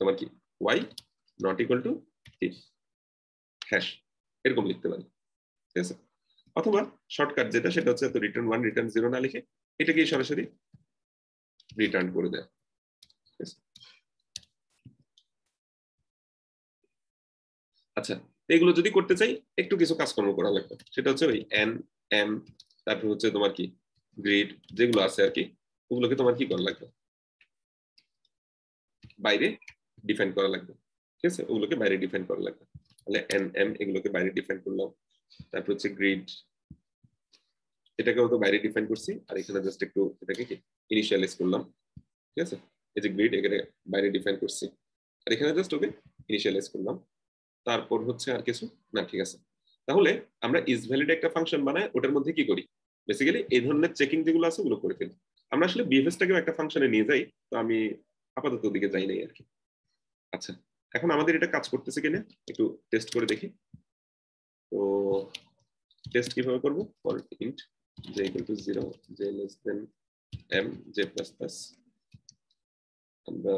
তোমার কি y not equal to hash, এরকম লিখতে পারি। ঠিক আছে? অথবা শর্টকাট যেটা সেটা হচ্ছে তো রিটার্ন 1 রিটার্ন 0 না লিখে এটাকে সরাসরি রিটার্ন করে দেয়। আচ্ছা, এগুলো যদি করতে চাই একটু কিছু কাজকর্ম করা লাগবে। সেটা হচ্ছে ওই এন এম তারপর হচ্ছে তোমার কি গ্রিড যেগুলো আছে আর কি, ওগুলোকে তোমার কি করা লাগবে? বাইরে ডিফাইন করা লাগবে। ঠিক আছে? ওগুলোকে বাইরে ডিফাইন করা লাগবে। তাহলে এন এম এগুলোকে বাইরে ডিফাইন করলাম, তারপর হচ্ছে গ্রিড এটাকেও তো বাইরে ডিফাইন করছি, আর এখানে জাস্ট একটু এটাকে কি ইনিশিয়ালাইজ করলাম। ঠিক আছে? এই যে গ্রিড এখানে বাইরে ডিফাইন করছি, আর এখানে জাস্ট ওকে ইনিশিয়ালাইজ করলাম। তারপর হচ্ছে আর কিছু না। ঠিক আছে? তাহলে আমরা ইজ ভ্যালিড একটা ফাংশন বানাই, ওটার মধ্যে কি করি বেসিক্যালি এই ধরনের চেকিং যেগুলো আছে ওগুলো করে ফেলি। আমরা আসলে বিএফএসটাকেও একটা ফাংশনে নিয়ে যাই, তো আমি আপাতত ওদিকে যাই নাই আর কি। আচ্ছা, এখন আমাদের এটা কাজ করতেছে কিনা একটু টেস্ট করে দেখি। তো টেস্ট কিভাবে করব? For int j = 0 j less than m j++, আমরা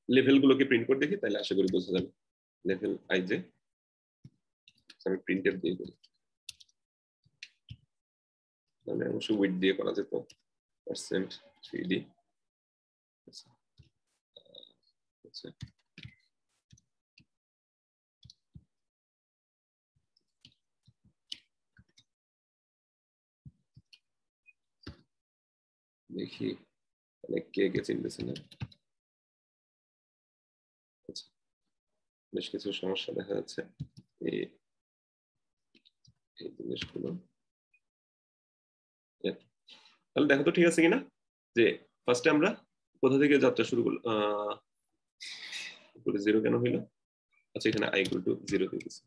লেভেল গুলোকে প্রিন্ট করে দেখি, তাহলে আশা করি বোঝা যাবে। লেভেল ij আমি প্রিন্টএফ দিয়ে করি, তাহলে অবশ্যই উইথ দিয়ে করা যেত %3d। আচ্ছা, দেখি তাহলে কে কে চিনতেছে না। আচ্ছা, বেশ কিছু সমস্যা দেখা যাচ্ছে এই জিনিসগুলো। তাহলে দেখো তো ঠিক আছে কিনা, যে ফার্স্টে আমরা কোথা থেকে যাত্রা শুরু করলাম। 0 কেন হইলো? আচ্ছা, এখানে i = 0 দিয়ে দিচ্ছি।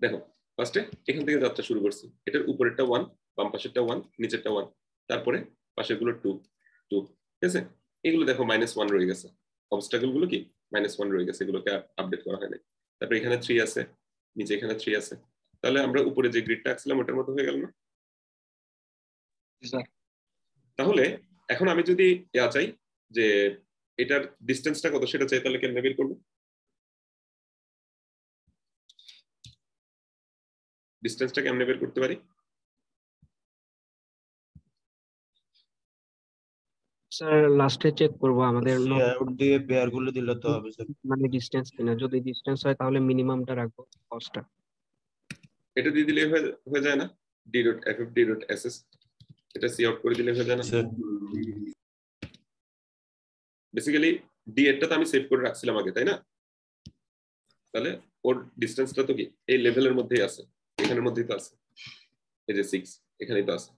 দেখো ফার্স্টে এখান থেকে যাত্রা শুরু করছি, এটার উপরেরটা 1, বাম পাশেরটা 1, নিচেরটা 1, তারপরে পাশেরগুলো 2 2। ঠিক আছে? এগুলো দেখো -1 রয়ে গেছে, অবস্টাকেল গুলো কি -1 রয়ে গেছে, এগুলোকে আপডেট করা হয় নাই। তারপর এখানে 3 আছে, নিচে এখানে 3 আছে। তাহলে আমরা উপরে যে গ্রিডটা আঁকছিলাম ওটার মতো হয়ে গেল না? স্যার তাহলে এখন আমি যদি চাই যে এটার ডিসটেন্সটা কত সেটা চাই, তাহলে কেমনে বের করবো? ডিসটেন্সটা কেমনে বের করতে পারি? স্যার লাস্টে চেক করব আমাদের আউট দিয়ে পেয়ার গুলো দিলে তো হবে স্যার। মানে ডিসটেন্স কিনা, যদি ডিসটেন্স হয় তাহলে মিনিমামটা রাখবো কস্টটা। এটা দিয়ে দিলে হয়ে যায় না? d.ff d.ss এটা সি আউট করে দিলে হয়ে যায় না? স্যার বেসিক্যালি ডি এরটা তো আমি সেভ করে রাখছিলাম আগে, তাই না? তাহলে ওর ডিসটেন্সটা তো কি এই লেভেলের মধ্যেই আছে, এখানের মধ্যেই তো আছে, এই যে 6 এখানেই তো আছে।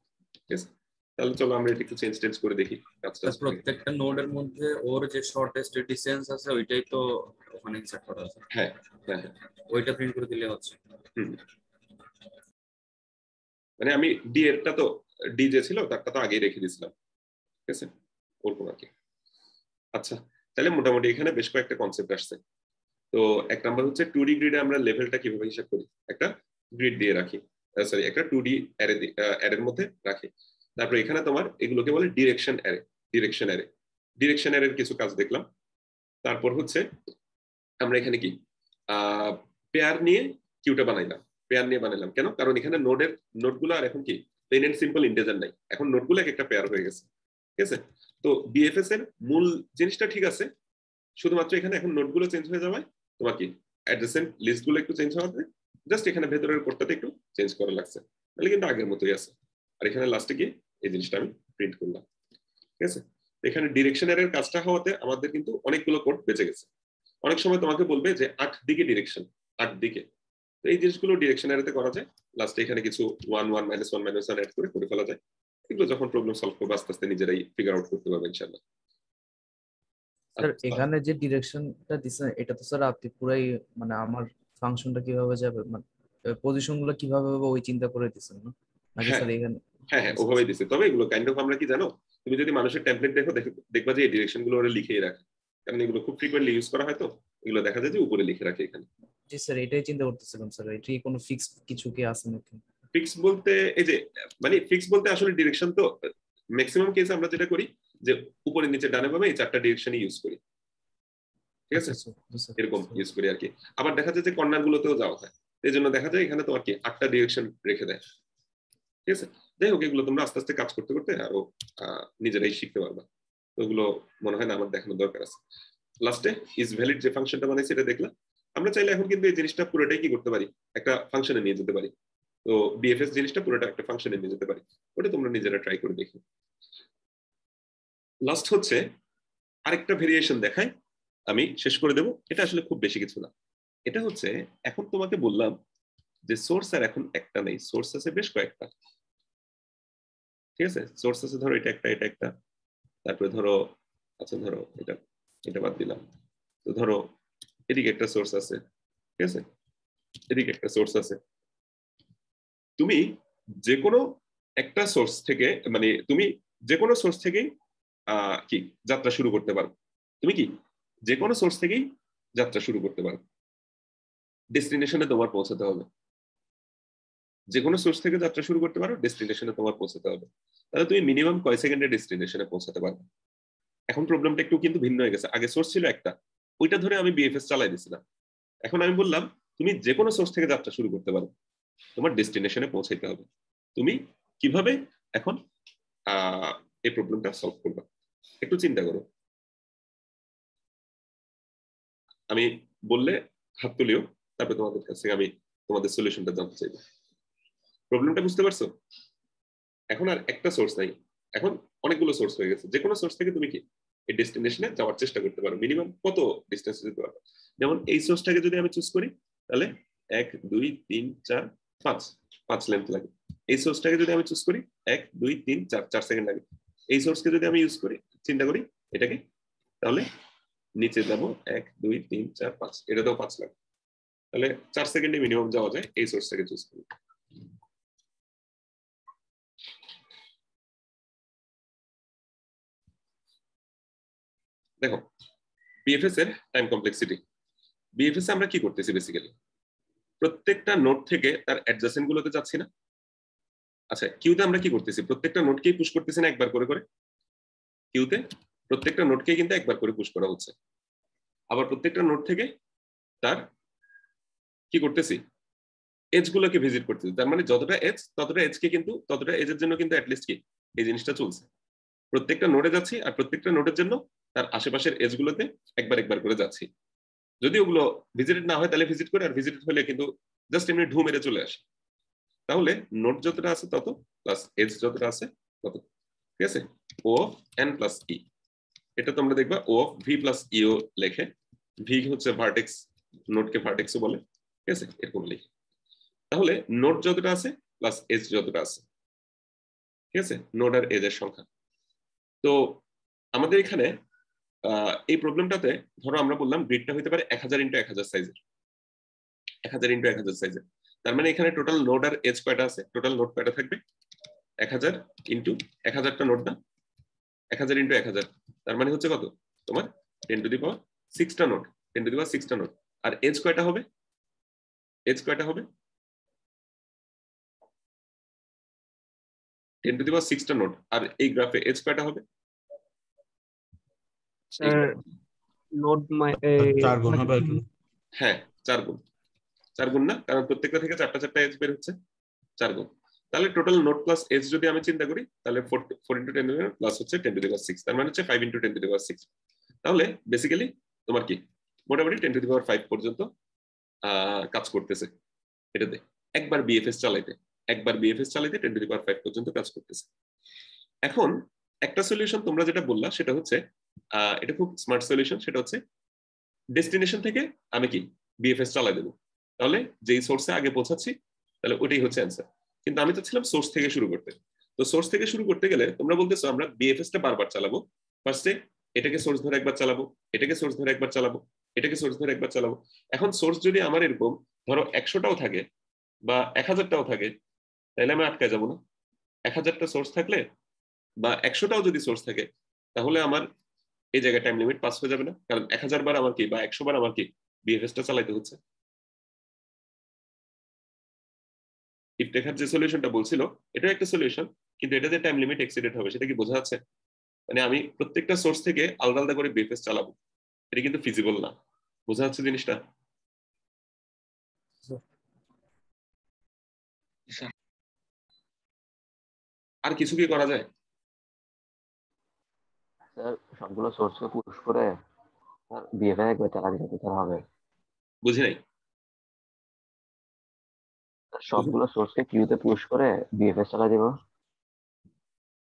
ঠিক আছে, তাহলে চলো আমরা এটা একটু চেঞ্জ করে দেখি কাজটা। প্রত্যেকটা নোডের মধ্যে ওর যে শর্টেস্ট ডিসটেন্স আছে ওইটাই তো ওখানে সেট করা আছে। হ্যাঁ হ্যাঁ হ্যাঁ, ওইটা প্রিন্ট করে দিলে হচ্ছে। মানে আমি ডি এরটা তো ডি যে ছিল তারটা তো আগেই রেখে দিয়েছিলাম। ঠিক আছে, ওরকম আর কি। আচ্ছা, তাহলে মোটামুটি এখানে বেশ কয়েকটা কনসেপ্ট আসছে। তো এক নাম্বার হচ্ছে 2D গ্রিডে আমরা লেভেলটা কিভাবে হিসাব করি, একটা গ্রিড দিয়ে রাখি, সরি একটা 2D অ্যারের মধ্যে রাখি। তারপর এখানে তোমার এগুলোকে বলে ডিরেকশন অ্যারে। ডিরেকশন অ্যারের কিছু কাজ দেখলাম। তারপর হচ্ছে আমরা এখানে কি পেয়ার নিয়ে কিউটা বানাইলাম। পেয়ার নিয়ে বানাইলাম কেন? কারণ এখানে নোডগুলো আর এখন কি প্লেন এন্ড সিম্পল ইন্টিজার নাই, এখন নোডগুলো একটা পেয়ার হয়ে গেছে। ঠিক আছে, তো বিএফএস এর মূল জিনিসটা ঠিক আছে, শুধুমাত্র এখানে এখন নোটগুলো চেঞ্জ হয়ে যাবে, তোমার কি অ্যাডজেসেন্ট লিস্টগুলো একটু চেঞ্জ হওয়াতে জাস্ট এখানে ভেতরের কোডটাতে একটু চেঞ্জ করা লাগছে, তাহলে কিন্তু আগের মতোই আছে। আর এখানে লাস্টে গিয়ে এই জিনিসটা আমি প্রিন্ট করলাম। ঠিক আছে, এখানে ডিরেকশন এর কাজটা হওয়াতে আমাদের কিন্তু অনেকগুলো কোড বেঁচে গেছে। অনেক সময় তোমাকে বলবে যে 8 দিকে ডিরেকশন, 8 দিকে, তো এই জিনিসগুলো ডিরেকশন এরতে করা যায়। লাস্টে এখানে কিছু 1 1 -1 -1 অ্যাড করে ফেলা যায়। এগুলো যখন প্রবলেম সলভ করবে আস্তে আস্তে নিজেরাই ফিগার আউট করতে পারবে ইনশাআল্লাহ। স্যার এখানে যে ডিরেকশনটা দিছেন এটা তো স্যার আপনি পুরাই মানে আমার ফাংশনটা কিভাবে যাবে মানে পজিশন গুলো কিভাবে হবে ওই চিন্তা করে দিছেন না নাকি হ্যাঁ স্যার এখানে? হ্যাঁ হ্যাঁ, ওভাবেই দিছে। তবে এগুলো কাইন্ড অফ আমরা কি জানো, তুমি যদি মানুষের টেমপ্লেট দেখো দেখবা যে এই ডিরেকশন গুলো ওরা লিখেই রাখে, কারণ এগুলো খুব ফ্রিকোয়েন্টলি ইউজ করা হয়, তো এগুলো দেখা যায় যে উপরে লিখে রাখে এখানে। জি স্যার, এটাই চিন্তা করতেছিলাম স্যার, এটি কোনো ফিক্স কিছু কি আছে নাকি? ফিক্স বলতে এই যে মানে ফিক্স বলতে আসলে ডিরেকশন তো ম্যাক্সিমাম কেসে আমরা যেটা করি যে উপরে নিচে ডানে বামে এই 4টা ডিরেকশনই ইউজ করি। ঠিক আছে, এরকম ইউজ করি আর কি। আবার দেখা যায় যে কর্নার গুলোতেও যাওয়া হয়, এই জন্য দেখা যায় এখানে তোমার কি 8টা ডিরেকশন রেখে দেয়। ঠিক আছে, যাই হোক এগুলো তোমরা আস্তে আস্তে কাজ করতে করতে আরো নিজেরাই শিখতে পারবা, তো ওগুলো মনে হয় না আমার দেখানোর দরকার আছে। লাস্টে ইজ ভ্যালিড যে ফাংশনটা বানাইছে এটা দেখলাম। আমরা চাইলে এখন কিন্তু এই জিনিসটা পুরোটাই কি করতে পারি, একটা ফাংশনে নিয়ে যেতে পারি। তো বিএফএস জিনিসটা পুরোটা একটা ফাংশনে নিয়ে যেতে পারি, ওটা তোমরা নিজেরা ট্রাই করে দেখো। লাস্ট হচ্ছে আরেকটা ভেরিয়েশন দেখাই, আমি শেষ করে দেব। এটা আসলে খুব বেশি কিছু না। এটা হচ্ছে এখন তোমাকে বললাম যে সোর্স আর এখন একটা নেই, সোর্স আছে বেশ কয়েকটা। ঠিক আছে, সোর্স আছে ধরো এটা একটা, এটা একটা, তারপরে ধরো আচ্ছা ধরো এটা, এটা বাদ দিলাম, তো ধরো এদিকে একটা সোর্স আছে। ঠিক আছে, এদিকে একটা সোর্স আছে। তুমি যে কোনো একটা সোর্স থেকে মানে তুমি যে কোনো সোর্স থেকেই কি যাত্রা শুরু করতে পারো। তুমি কি যে কোনো সোর্স থেকেই যাত্রা শুরু করতে পারো, ডেস্টিনেশনে তোমার পৌঁছাতে হবে। যে কোনো সোর্স থেকে যাত্রা শুরু করতে পারো, ডেস্টিনেশনে তোমার পৌঁছাতে হবে। তাহলে তুমি মিনিমাম কয় সেকেন্ডে ডেস্টিনেশনে পৌঁছাতে পারবে? এখন প্রবলেমটা একটু কিন্তু ভিন্ন হয়ে গেছে। আগে সোর্স ছিল একটা, ওইটা ধরে আমি বিএফএস চালাই দিছিলাম। এখন আমি বললাম তুমি যে কোনো সোর্স থেকে যাত্রা শুরু করতে পারো, তোমার ডেস্টিনেশনে পৌঁছাইতে হবে। তুমি কিভাবে এখন এই প্রবলেমটা সলভ করবে একটু চিন্তা করো। আমি বললে হাত তুলিও, তারপরে তোমাদের কাছে আমি তোমাদের সলিউশনটা জানতে চাইবো। প্রবলেমটা বুঝতে পারছো? এখন আর একটা সোর্স নাই, এখন অনেকগুলো সোর্স হয়ে গেছে। যে কোনো সোর্স থেকে তুমি কি এই ডেস্টিনেশনে যাওয়ার চেষ্টা করতে পারো। মিনিমাম কত ডিসটেন্স যেতে পারো? যেমন এই সোর্সটাকে যদি আমি চুজ করি তাহলে 1 2 3 4 5 5 লেন্থ লাগে। এই সোর্সটাকে যদি আমি চুজ করি 1 2 3 4 4 সেকেন্ড লাগে। এই সোর্সকে যদি আমি ইউজ করি চিন্তা করি এটাকে, তাহলে নিচে যাব 1 2 3 4 5, এটাতেও 5 লাগে। তাহলে 4 সেকেন্ডে মিনিমাম যাওয়া যায় এই সোর্সটাকে চুজ করি। দেখো বিএফএস এর টাইম কমপ্লেক্সিটি। বিএফএস এ আমরা কি করতেছি বেসিক্যালি, প্রত্যেকটা নোড থেকে তার অ্যাডজাসেন্ট গুলোতে যাচ্ছি না। আচ্ছা, কিউতে আমরা কি করতেছি, প্রত্যেকটা নোডকেই পুশ করতেছি না একবার করে করে। কিউতে প্রত্যেকটা নোডকেই কিন্তু একবার করে পুশ করা হচ্ছে। আবার প্রত্যেকটা নোড থেকে তার কি করতেছি, এজ গুলোকে ভিজিট করতেছি। তার মানে যতটা এজ ততটা এজকে কিন্তু ততটা এজের জন্য কিন্তু অ্যাটলিস্ট কি এই জিনিসটা চলছে। প্রত্যেকটা নোডে যাচ্ছি আর প্রত্যেকটা নোডের জন্য তার আশেপাশের এজ গুলোতে একবার একবার করে যাচ্ছি। যদি ওগুলো ভিজিটেড না হয় তাহলে ভিজিট করে, আর ভিজিটেড হলে কিন্তু জাস্ট এমনি ঢু মেরে চলে আসে। তাহলে নোড যতটা আছে তত প্লাস এজ যতটা আছে তত, ঠিক আছে। ও অফ এন প্লাস ই, এটা তোমরা দেখবা ও অফ ভি প্লাস ইও লেখে। ভি হচ্ছে ভার্টেক্স, নোডকে ভার্টেক্সও বলে, ঠিক আছে, এরকম লিখে। তাহলে নোড যতটা আছে প্লাস এজ যতটা আছে, ঠিক আছে, নোড আর এজ এর সংখ্যা। তো আমাদের এখানে এই প্রবলেমটাতে ধরো আমরা বললাম গ্রিডটা হতে পারে 1000 × 1000 সাইজের, 1000 × 1000 সাইজের। তার মানে এখানে টোটাল নোড আর এজ কয়টা আছে, টোটাল নোড কয়টা থাকবে 1000 × 1000টা নোড না, 1000 × 1000, তার মানে হচ্ছে কত তোমার 10⁶টা নোড, 10⁶টা নোড। আর এজ কয়টা হবে, এজ কয়টা হবে 10⁶টা নোড। আর এই গ্রাফে এজ কয়টা হবে, স্যার নোড 4 গুণ হবে একটু। হ্যাঁ 4 গুণ, 4 গুণ না, কারণ প্রত্যেকটা থেকে 4টা 4টা এজ বের হচ্ছে, 4 গুণ। তাহলে টোটাল নোড প্লাস এজ যদি আমি চিন্তা করি তাহলে 4 × 10⁻⁶ প্লাস হচ্ছে 10⁶, তার মানে হচ্ছে 5 × 10⁶। তাহলে বেসিক্যালি তোমার কি মোটামুটি 10⁵ পর্যন্ত কাজ করতেছে এটাতে। একবার বিএফএস চালাইতে 10⁵ পর্যন্ত কাজ করতেছে। এখন একটা সলিউশন তোমরা যেটা বললা সেটা হচ্ছে এটা খুব স্মার্ট সলিউশন, সেটা হচ্ছে ডেস্টিনেশন থেকে আমি কি বিএফএস চালাই দেবো। তাহলে যেই সোর্সে আগে পৌঁছাচ্ছি তাহলে ওইটাই হচ্ছে অ্যান্সার। কিন্তু আমি চাচ্ছিলাম সোর্স থেকে শুরু করতে। তো সোর্স থেকে শুরু করতে গেলে তোমরা বলতেছো আমরা বিএফএসটা বারবার চালাবো। ফার্স্টে এটাকে সোর্স ধরে একবার চালাবো, এটাকে সোর্স ধরে একবার চালাবো, এটাকে সোর্স ধরে একবার চালাবো। এখন সোর্স যদি আমার এরকম ধরো 100টাও থাকে বা 1000টাও থাকে তাহলে আমি আটকায় যাবো না। 1000টা সোর্স থাকলে বা 100টাও যদি সোর্স থাকে তাহলে আমার এই জায়গায় টাইম লিমিট পাস হয়ে যাবে না, কারণ 1000 বার আমার কি বা 100 বার আমার কি বিএফএসটা চালাইতে হচ্ছে। ইফটেখার যে সলিউশনটা বলছিল এটাও একটা সলিউশন, কিন্তু এটা যে টাইম লিমিট এক্সিডেড হবে সেটা কি বোঝা যাচ্ছে? মানে আমি প্রত্যেকটা সোর্স থেকে আলাদা আলাদা করে বিএফএস চালাবো, এটা কিন্তু ফিজিবল না। বোঝা যাচ্ছে জিনিসটা? আর কিছু কি করা যায়? স্যার সবগুলো সোর্সকে পুশ করে বিএফএস একবার চালা দিতে স্যার হবে? বুঝি নাই। সবগুলো সোর্সকে কিউতে পুশ করে বিএফএস চালা দিব?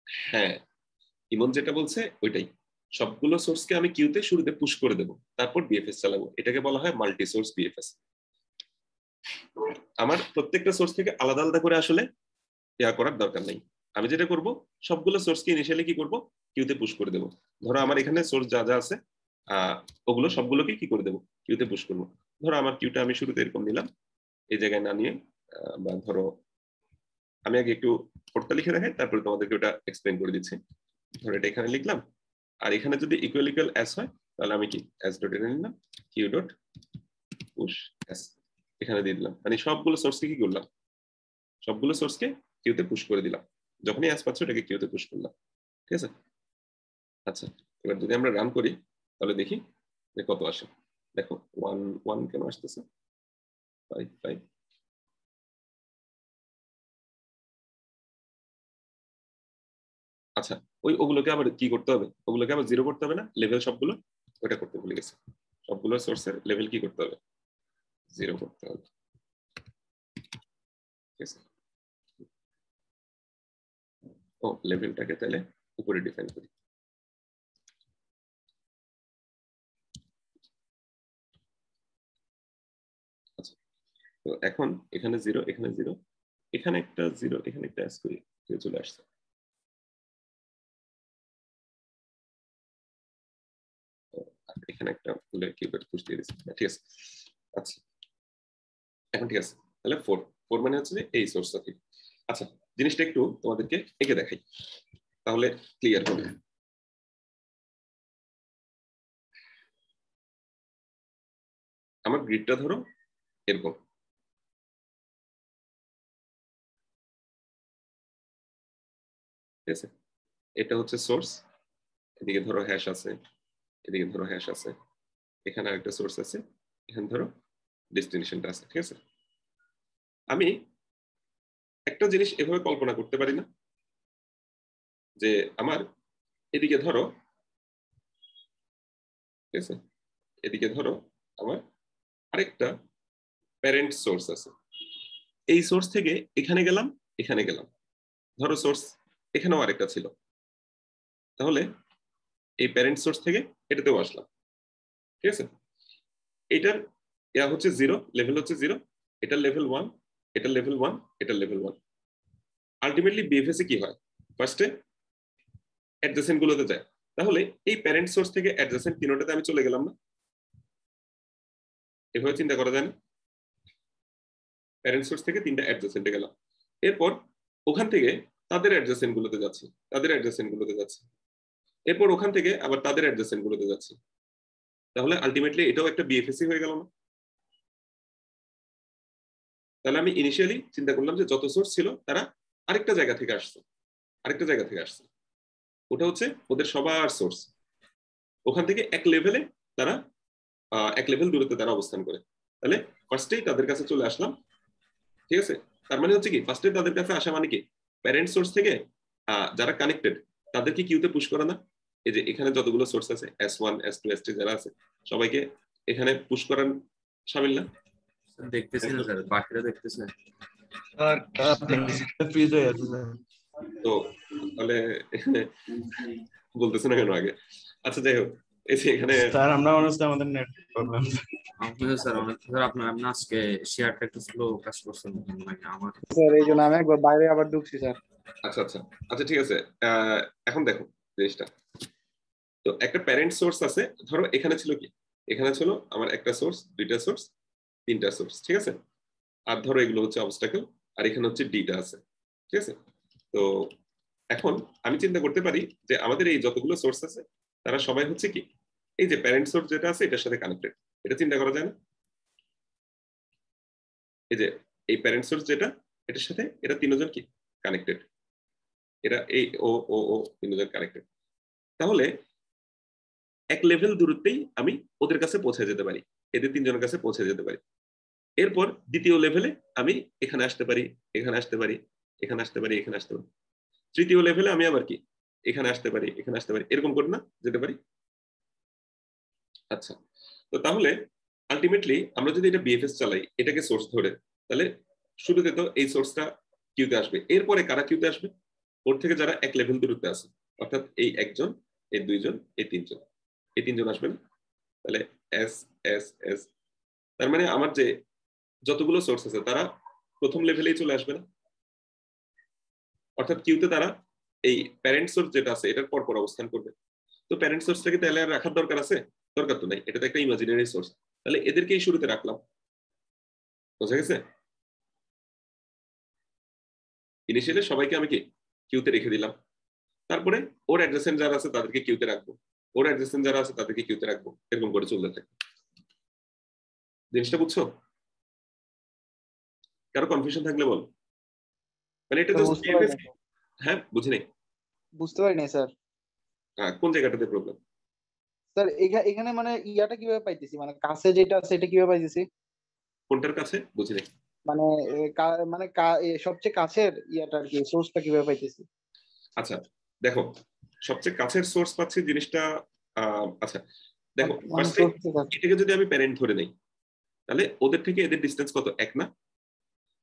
হ্যাঁ, ইমন যেটা বলছে ওইটাই। সবগুলো সোর্সকে আমি কিউতে শুরুতে পুশ করে দেবো, তারপর বিএফএস চালাবো। এটাকে বলা হয় মাল্টি সোর্স বিএফএস। আমার প্রত্যেকটা সোর্স থেকে আলাদা আলাদা করে আসলে ইয়া করার দরকার নেই। আমি যেটা করব সবগুলো সোর্সকে ইনিশিয়ালি কি করব কিউতে পুশ করে দেবো। ধরো আমার এখানে সোর্স যা যা আছে ওগুলো সবগুলোকে কি করে দেবো কিউতে পুশ করবো। ধরো আমার কিউটা আমি শুরুতে এরকম নিলাম, এই জায়গায় না নিয়ে বা ধরো আমি আগে একটু কোডটা লিখে দেখাই তারপরে তোমাদেরকে ওটা এক্সপ্লেইন করে দিচ্ছি। ধরো এটা এখানে লিখলাম, আর এখানে যদি ইকুয়াল ইকুয়াল এস হয় তাহলে আমি কি এস ডট এনে নিলাম, কিউ ডট পুশ এস এখানে দিয়ে দিলাম। মানে সবগুলো সোর্সকে কি করলাম, সবগুলো সোর্সকে কিউতে পুশ করে দিলাম। যখনই এস পাচ্ছ এটাকে কিউতে পুশ করলাম, ঠিক আছে। আচ্ছা, এবার যদি আমরা রান করি তাহলে দেখি যে কত আসে। দেখো 1 1 কেন আসতেছে, 5 5। আচ্ছা, ওগুলোকে আবার কি করতে হবে, ওগুলোকে আবার 0 করতে হবে না, লেভেল সবগুলো ওটা করতে ভুলে গেছি। সবগুলো সোর্সের লেভেল কি করতে হবে, 0 করতে হবে, ঠিক আছে। ও লেভেলটাকে তাহলে উপরে ডিফাইন করি। আচ্ছা, তো এখন এখানে 0, এখানে 0, এখানে একটা 0, এখানে একটা এস করি, চলে আসছে। এখানে একটা ফুলের কিউবেট পুশ দিয়ে দিচ্ছি, ঠিক আছে। আচ্ছা, এখন ঠিক আছে। তাহলে 4 4 মানে হচ্ছে যে এই সোর্সটা থেকে। আচ্ছা, জিনিসটা একটু তোমাদেরকে এঁকে দেখাই তাহলে ক্লিয়ার হবে। আমার গ্রিডটা ধরো এরকম, ঠিক আছে? এটা হচ্ছে সোর্স, এদিকে ধরো হ্যাশ আছে, এদিকে ধরো হ্যাশ আছে, এখানে আরেকটা সোর্স আছে, এখানে ধরো ডেস্টিনেশনটা আছে, ঠিক আছে? আমি একটা জিনিস এভাবে কল্পনা করতে পারি না যে আমার এদিকে ধরো, ঠিক আছে, এদিকে ধরো আমার আরেকটা প্যারেন্ট সোর্স আছে, এই সোর্স থেকে এখানে গেলাম, এখানে গেলাম, ধরো সোর্স এখানেও আরেকটা ছিল, তাহলে এই প্যারেন্ট সোর্স থেকে এটাতেও আসলাম, ঠিক আছে? এটার ইয়া হচ্ছে 0, লেভেল হচ্ছে 0, এটার লেভেল 1, এটার লেভেল 1, এটার লেভেল 1। আলটিমেটলি বিএফএস এ কি হয়, ফার্স্টে অ্যাডজেসেন্ট গুলোতে যায়, তাহলে এই প্যারেন্ট সোর্স থেকে অ্যাডজেসেন্ট তিনটাতে আমি চলে গেলাম না? এভাবে চিন্তা করা যায় না? প্যারেন্ট সোর্স থেকে 3টা অ্যাডজেসেন্টে গেলাম, এরপর ওখান থেকে তাদের অ্যাডজেসেন্ট গুলোতে যাচ্ছি, তাদের অ্যাডজেসেন্ট গুলোতে যাচ্ছি, এরপর ওখান থেকে আবার তাদের অ্যাডজেসেন্ট গুলোতে যাচ্ছি, তাহলে আলটিমেটলি এটাও একটা বিএফএসই হয়ে গেল না? তাহলে আমি ইনিশিয়ালি চিন্তা করলাম যে যত সোর্স ছিল তারা আরেকটা জায়গা থেকে আসছে, আরেকটা জায়গা থেকে আসছে, ওটা হচ্ছে ওদের সবার সোর্স, ওখান থেকে এক লেভেলে তারা এক লেভেল দূরত্বে তারা অবস্থান করে, তাহলে ফার্স্টেই তাদের কাছে চলে আসলাম, ঠিক আছে? তার মানে হচ্ছে কি ফার্স্টে তাদের কাছে আসা মানে কি প্যারেন্ট সোর্স থেকে যারা কানেক্টেড তাদেরকে কিউতে পুশ করা না? এই যে এখানে যতগুলো সোর্স আছে S1 S2 S3 যারা আছে সবাইকে এখানে পুশ করার শামিল না? দেখতেছি না স্যার, বাকিরা দেখতেছে। স্যার ফ্রিজ হয়ে আছে স্যার। তো তাহলে এখানে বলতেছে না কেন আগে? আচ্ছা যাই হোক, এই যে এখানে স্যার আমরা অনুষ্ঠ আমাদের নেট প্রবলেম। আপনাদের স্যার অনেক স্যার আপনার আপনি আজকে শেয়ারটা একটু স্লো কাজ করছেন মানে আমার। স্যার এই জন্য আমি একবার বাইরে আবার ঢুকছি স্যার। আচ্ছা আচ্ছা আচ্ছা ঠিক আছে, এখন দেখো জিনিসটা, তো একটা প্যারেন্ট সোর্স আছে, ধরো এখানে ছিল কি, এখানে ছিল আমার একটা সোর্স, দুইটা সোর্স, তিনটা সোর্স, ঠিক আছে? আর ধরো এগুলো হচ্ছে অবস্টাকেল, আর এখানে হচ্ছে ডিটা আছে, ঠিক আছে? তো এখন আমি চিন্তা করতে পারি যে আমাদের এই যতগুলো সোর্স আছে তারা সবাই হচ্ছে কি এই যে প্যারেন্ট সোর্স যেটা আছে এটার সাথে কানেক্টেড, এটা চিন্তা করা যায় না? এই যে এই প্যারেন্ট সোর্স যেটা, এটার সাথে এরা তিনজন কি কানেক্টেড, এরা এই ও ও ও তিনজন কানেক্টেড, তাহলে এক লেভেল দূরত্বেই আমি ওদের কাছে পৌঁছে যেতে পারি, এদের তিনজনের কাছে পৌঁছে যেতে পারি। এরপর দ্বিতীয় লেভেলে আমি এখানে আসতে পারি, এখানে আসতে পারি, এখানে আসতে পারি, এখানে আসতে পারি। তৃতীয় লেভেলে আমি আবার কি এখানে আসতে পারি, এখানে আসতে পারি, এরকম করে না যেতে পারি? আচ্ছা, তো তাহলে আলটিমেটলি আমরা যদি এটা বিএফএস চালাই এটাকে সোর্স ধরে, তাহলে শুরুতে তো এই সোর্সটা কিউতে আসবে, এরপরে কারা কিউতে আসবে? ওর থেকে যারা এক লেভেল দূরত্বে আছে, অর্থাৎ এই একজন, এই দুইজন, এই তিনজন, এই তিনজন আসবে না? তাহলে এস এস এস, তার মানে আমার যে যতগুলো সোর্স আছে তারা প্রথম লেভেলেই চলে আসবে না? অর্থাৎ কিউতে তারা এই প্যারেন্ট সোর্স যেটা আছে এটার পর পর অবস্থান করবে। তো প্যারেন্ট সোর্সটাকে তাহলে আর রাখার দরকার আছে? দরকার তো নাই, এটা তো একটা ইমাজিনারি সোর্স, তাহলে এদেরকেই শুরুতে রাখলাম, বোঝা গেছে? ইনিশিয়ালি সবাইকে আমি কি কিউতে রেখে দিলাম, তারপরে ওর অ্যাডজেসেন্ট যারা আছে তাদেরকে কিউতে রাখবো, ওর অ্যাডজেসেন্ট যারা আছে তাদেরকে কিউতে রাখবো, এরকম করে চলতে থাকে। জিনিসটা বুঝছো? কারো কনফিউশন থাকলে বল, মানে এটা জাস্ট হ্যাঁ বুঝি নাই, বুঝতে পারি নাই স্যার। কোন জায়গাটাতে প্রবলেম? স্যার এখানে মানে ইয়াটা কিভাবে পাইতেছি, মানে কাছে যেটা আছে এটা কিভাবে পাইতেছি? কোনটার কাছে বুঝি নাই? মানে মানে সবচেয়ে কাছের ইয়াটা আর কি, সোর্সটা কিভাবে পাইতেছি? আচ্ছা দেখো, সবচেয়ে কাছের সোর্স পাচ্ছি জিনিসটা, আচ্ছা দেখো ফার্স্টে এটাকে যদি আমি প্যারেন্ট ধরে নেই তাহলে ওদের থেকে এদের ডিসটেন্স কত? এক না?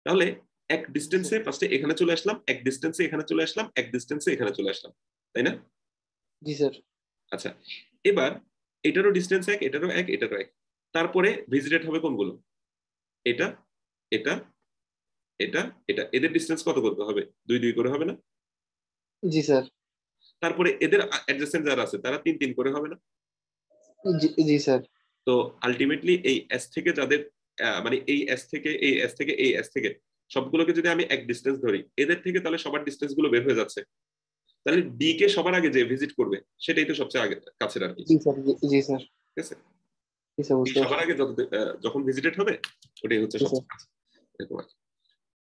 তাহলে এক ডিসটেন্সে ফার্স্টে এখানে চলে আসলাম, এক ডিসটেন্সে এখানে চলে আসলাম, এক ডিসটেন্সে এখানে চলে আসলাম, তাই না? জি স্যার। আচ্ছা এবার এটারও ডিসটেন্স এক, এটারও এক, এটারও এক, তারপরে ভিজিটেড হবে কোনগুলো? এটা এটা এটা এটা, এদের ডিসটেন্স কত করতে হবে? 2 2 করে হবে না? জি স্যার। তারপরে এদের অ্যাডজেসেন্ট যারা আছে তারা 3 3 করে হবে না? জি স্যার। তো আলটিমেটলি এই এস থেকে যাদের মানে এই এস থেকে এই এস থেকে এই এস থেকে সবগুলোকে যদি আমি এক ডিসটেন্স ধরি এদের থেকে, তাহলে সবার ডিসটেন্স গুলো বের হয়ে যাচ্ছে, তাহলে ডি কে সবার আগে যে ভিজিট করবে সেটাই তো সবচেয়ে আগে কাছের আর কি। জি স্যার। জি স্যার। ঠিক আছে? সবার আগে যখন ভিজিটেড হবে ওটাই হচ্ছে সবচেয়ে কাছে, এরকম আর কি।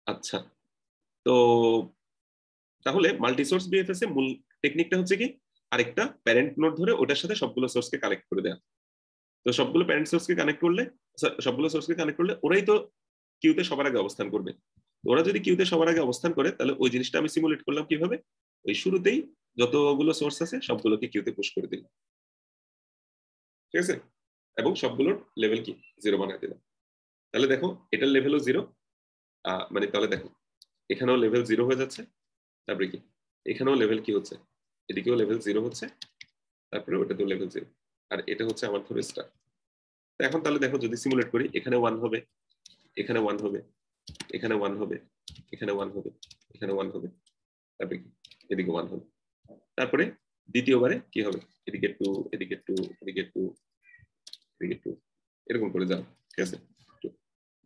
আচ্ছা, তো তাহলে মাল্টি সোর্স বিএফএস এর মূল টেকনিকটা হচ্ছে কি, আরেকটা প্যারেন্ট নোড ধরে ওটার সাথে সবগুলো সোর্সকে কানেক্ট করে দেওয়া। তো সবগুলো প্যারেন্ট সোর্সকে কানেক্ট করলে, ওরাই তো কিউতে সবার আগে অবস্থান করবে। ওরা যদি কিউতে সবার আগে অবস্থান করে তাহলে ওই জিনিসটা আমি সিমুলেট করলাম কিভাবে, ওই শুরুতেই যতগুলো সোর্স আছে সবগুলোকে কিউতে পুশ করে দিলাম, ঠিক আছে, এবং সবগুলোর লেভেল কি 0 বানায় দিলাম। তাহলে দেখো এটার লেভেলও 0, মানে তাহলে দেখো এখানেও লেভেল 0 হয়ে যাচ্ছে, তারপরে কি এখানেও লেভেল কি হচ্ছে, এদিকেও লেভেল 0 হচ্ছে, তারপরে ওটাতেও লেভেল 0, আর এটা হচ্ছে আমার ধরো স্টার। এখন তাহলে দেখো যদি সিমুলেট করি, এখানে 1 হবে, এখানে 1 হবে, এখানে 1 হবে, এখানে 1 হবে, এখানে 1 হবে, তারপরে কি এদিকে 1 হবে, তারপরে দ্বিতীয়বারে কি হবে, এদিকে 2, এদিকে 2, এদিকে 2, এদিকে 2, এরকম করে যাও, ঠিক আছে,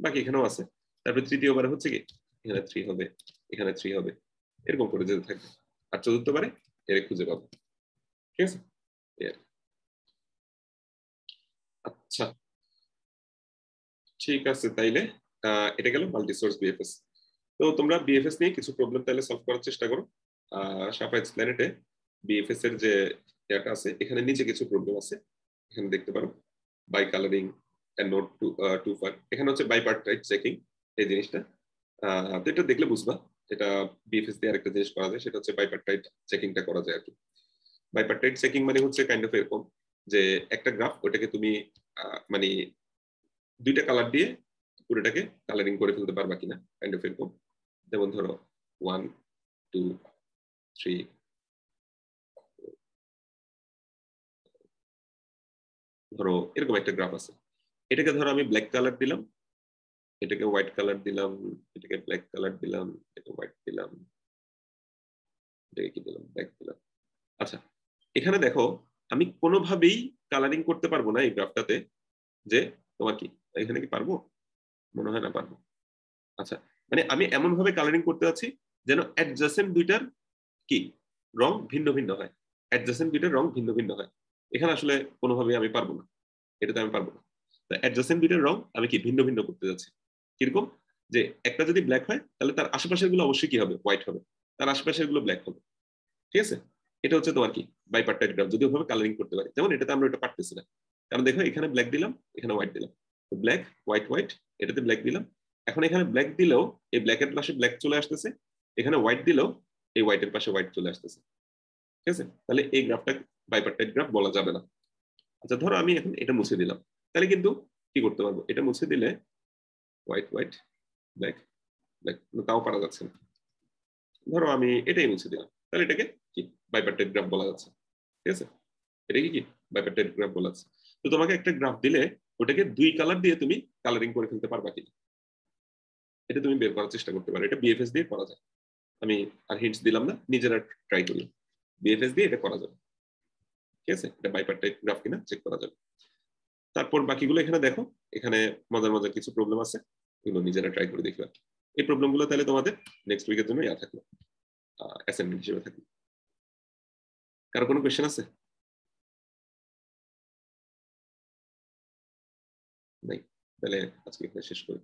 বাকি এখানেও আছে। তারপরে তৃতীয়বারে হচ্ছে কি এখানে 3 হবে, এখানে 3 হবে, এরকম করে যেতে থাকবে, আর চতুর্থবারে এর খুঁজে পাবো, ঠিক আছে। আচ্ছা ঠিক আছে, তাইলে এটা গেল মাল্টি সোর্স বিএফএস। তো তোমরা বিএফএস নিয়ে কিছু প্রবলেম তাহলে সলভ করার চেষ্টা করো। শাফা এক্সপ্লেনেটে বিএফএস এর যে ডেটা আছে এখানে নিচে কিছু প্রবলেম আছে, এখানে দেখতে পারো by colouring and not too far, এখানে হচ্ছে বাইপার্টাইট চেকিং এই জিনিসটা। তো এটা দেখলে বুঝবা এটা বিএফএস দিয়ে আরেকটা জিনিস করা যায়, সেটা হচ্ছে বাইপার্টাইট চেকিংটা করা যায় আর কি। বাইপার্টাইট চেকিং মানে হচ্ছে কাইন্ড অফ এরকম যে একটা গ্রাফ, ওটাকে তুমি মানে দুইটা কালার দিয়ে পুরোটাকে কালারিং করে ফেলতে পারবা কিনা, কাইন্ড অফ এরকম। যেমন ধরো 1 2 3, ধরো এরকম একটা গ্রাফ আছে, এটাকে ধরো আমি ব্ল্যাক কালার দিলাম, এটাকে হোয়াইট কালার দিলাম, এটাকে ব্ল্যাক কালার দিলাম, এটাকে হোয়াইট দিলাম, এটাকে কি দিলাম, ব্ল্যাক দিলাম। আচ্ছা, এখানে দেখো আমি কোনোভাবেই কালারিং করতে পারবো না এই গ্রাফটাতে, যে তোমার কি এখানে কি পারবো, মনে হয় না পারবো। আচ্ছা, মানে আমি এমন ভাবে কালারিং করতে যাচ্ছি যেন অ্যাডজাসেন্ট দুইটার কি রং ভিন্ন ভিন্ন হয়, অ্যাডজাসেন্ট দুইটার রং ভিন্ন ভিন্ন হয়। এখানে আসলে কোনোভাবে আমি পারবো না, এটাতে আমি পারবো না। অ্যাডজাসেন্ট দুইটার রং আমি কি ভিন্ন ভিন্ন করতে যাচ্ছি, কিরকম যে একটা যদি ব্ল্যাক হয় তাহলে তার আশেপাশের গুলো অবশ্যই কি হবে, হোয়াইট হবে, তার আশেপাশের গুলো ব্ল্যাক হবে, ঠিক আছে। এটা হচ্ছে তোমার কি বাইপার্টাইট গ্রাফ, যদি ওভাবে কালারিং করতে পারি। যেমন এটাতে আমরা এটা পারতেছি না, কারণ দেখো এখানে ব্ল্যাক দিলাম, এখানে হোয়াইট দিলাম, ব্ল্যাক হোয়াইট হোয়াইট, এটাতে ব্ল্যাক দিলাম, এখন এখানে ব্ল্যাক দিলেও এই ব্ল্যাকের পাশে ব্ল্যাক চলে আসতেছে, এখানে হোয়াইট দিলেও এই হোয়াইটের পাশে হোয়াইট চলে আসতেছে, ঠিক আছে। তাহলে এই গ্রাফটা বাইপার্টাইট গ্রাফ বলা যাবে না। আচ্ছা, ধরো আমি এখন এটা মুছে দিলাম, তাহলে কিন্তু কি করতে পারবো, এটা মুছে দিলে হোয়াইট হোয়াইট ব্ল্যাক ব্ল্যাক, তাও পারা যাচ্ছে না। ধরো আমি এটাই মুছে দিলাম, তাহলে এটাকে কি বাইপার্টাইট গ্রাফ বলা যাচ্ছে, ঠিক আছে। এটাকে কি বাইপার্টাইট গ্রাফ বলা যাচ্ছে। তো তোমাকে একটা গ্রাফ দিলে ওটাকে দুই কালার দিয়ে তুমি কালারিং করে ফেলতে পারবা কিনা, এটা তুমি বের করার চেষ্টা করতে পারো। এটা বিএফএস দিয়ে করা যায়, আমি আর হিন্টস দিলাম না, নিজেরা ট্রাই করি, বিএফএস দিয়ে এটা করা যাবে, ঠিক আছে। এটা বাইপার্টাইট গ্রাফ কিনা চেক করা যাবে। তারপর বাকিগুলো এখানে দেখো, এখানে মজার মজার কিছু প্রবলেম আছে, এগুলো নিজেরা ট্রাই করে দেখবে। এই প্রবলেমগুলো তাহলে তোমাদের নেক্সট উইকের জন্য ইয়া থাকলো, অ্যাসাইনমেন্ট হিসেবে থাকলো। কারো কোনো কোয়েশ্চেন আছে? নাই, তাহলে আজকে এখানে শেষ করি।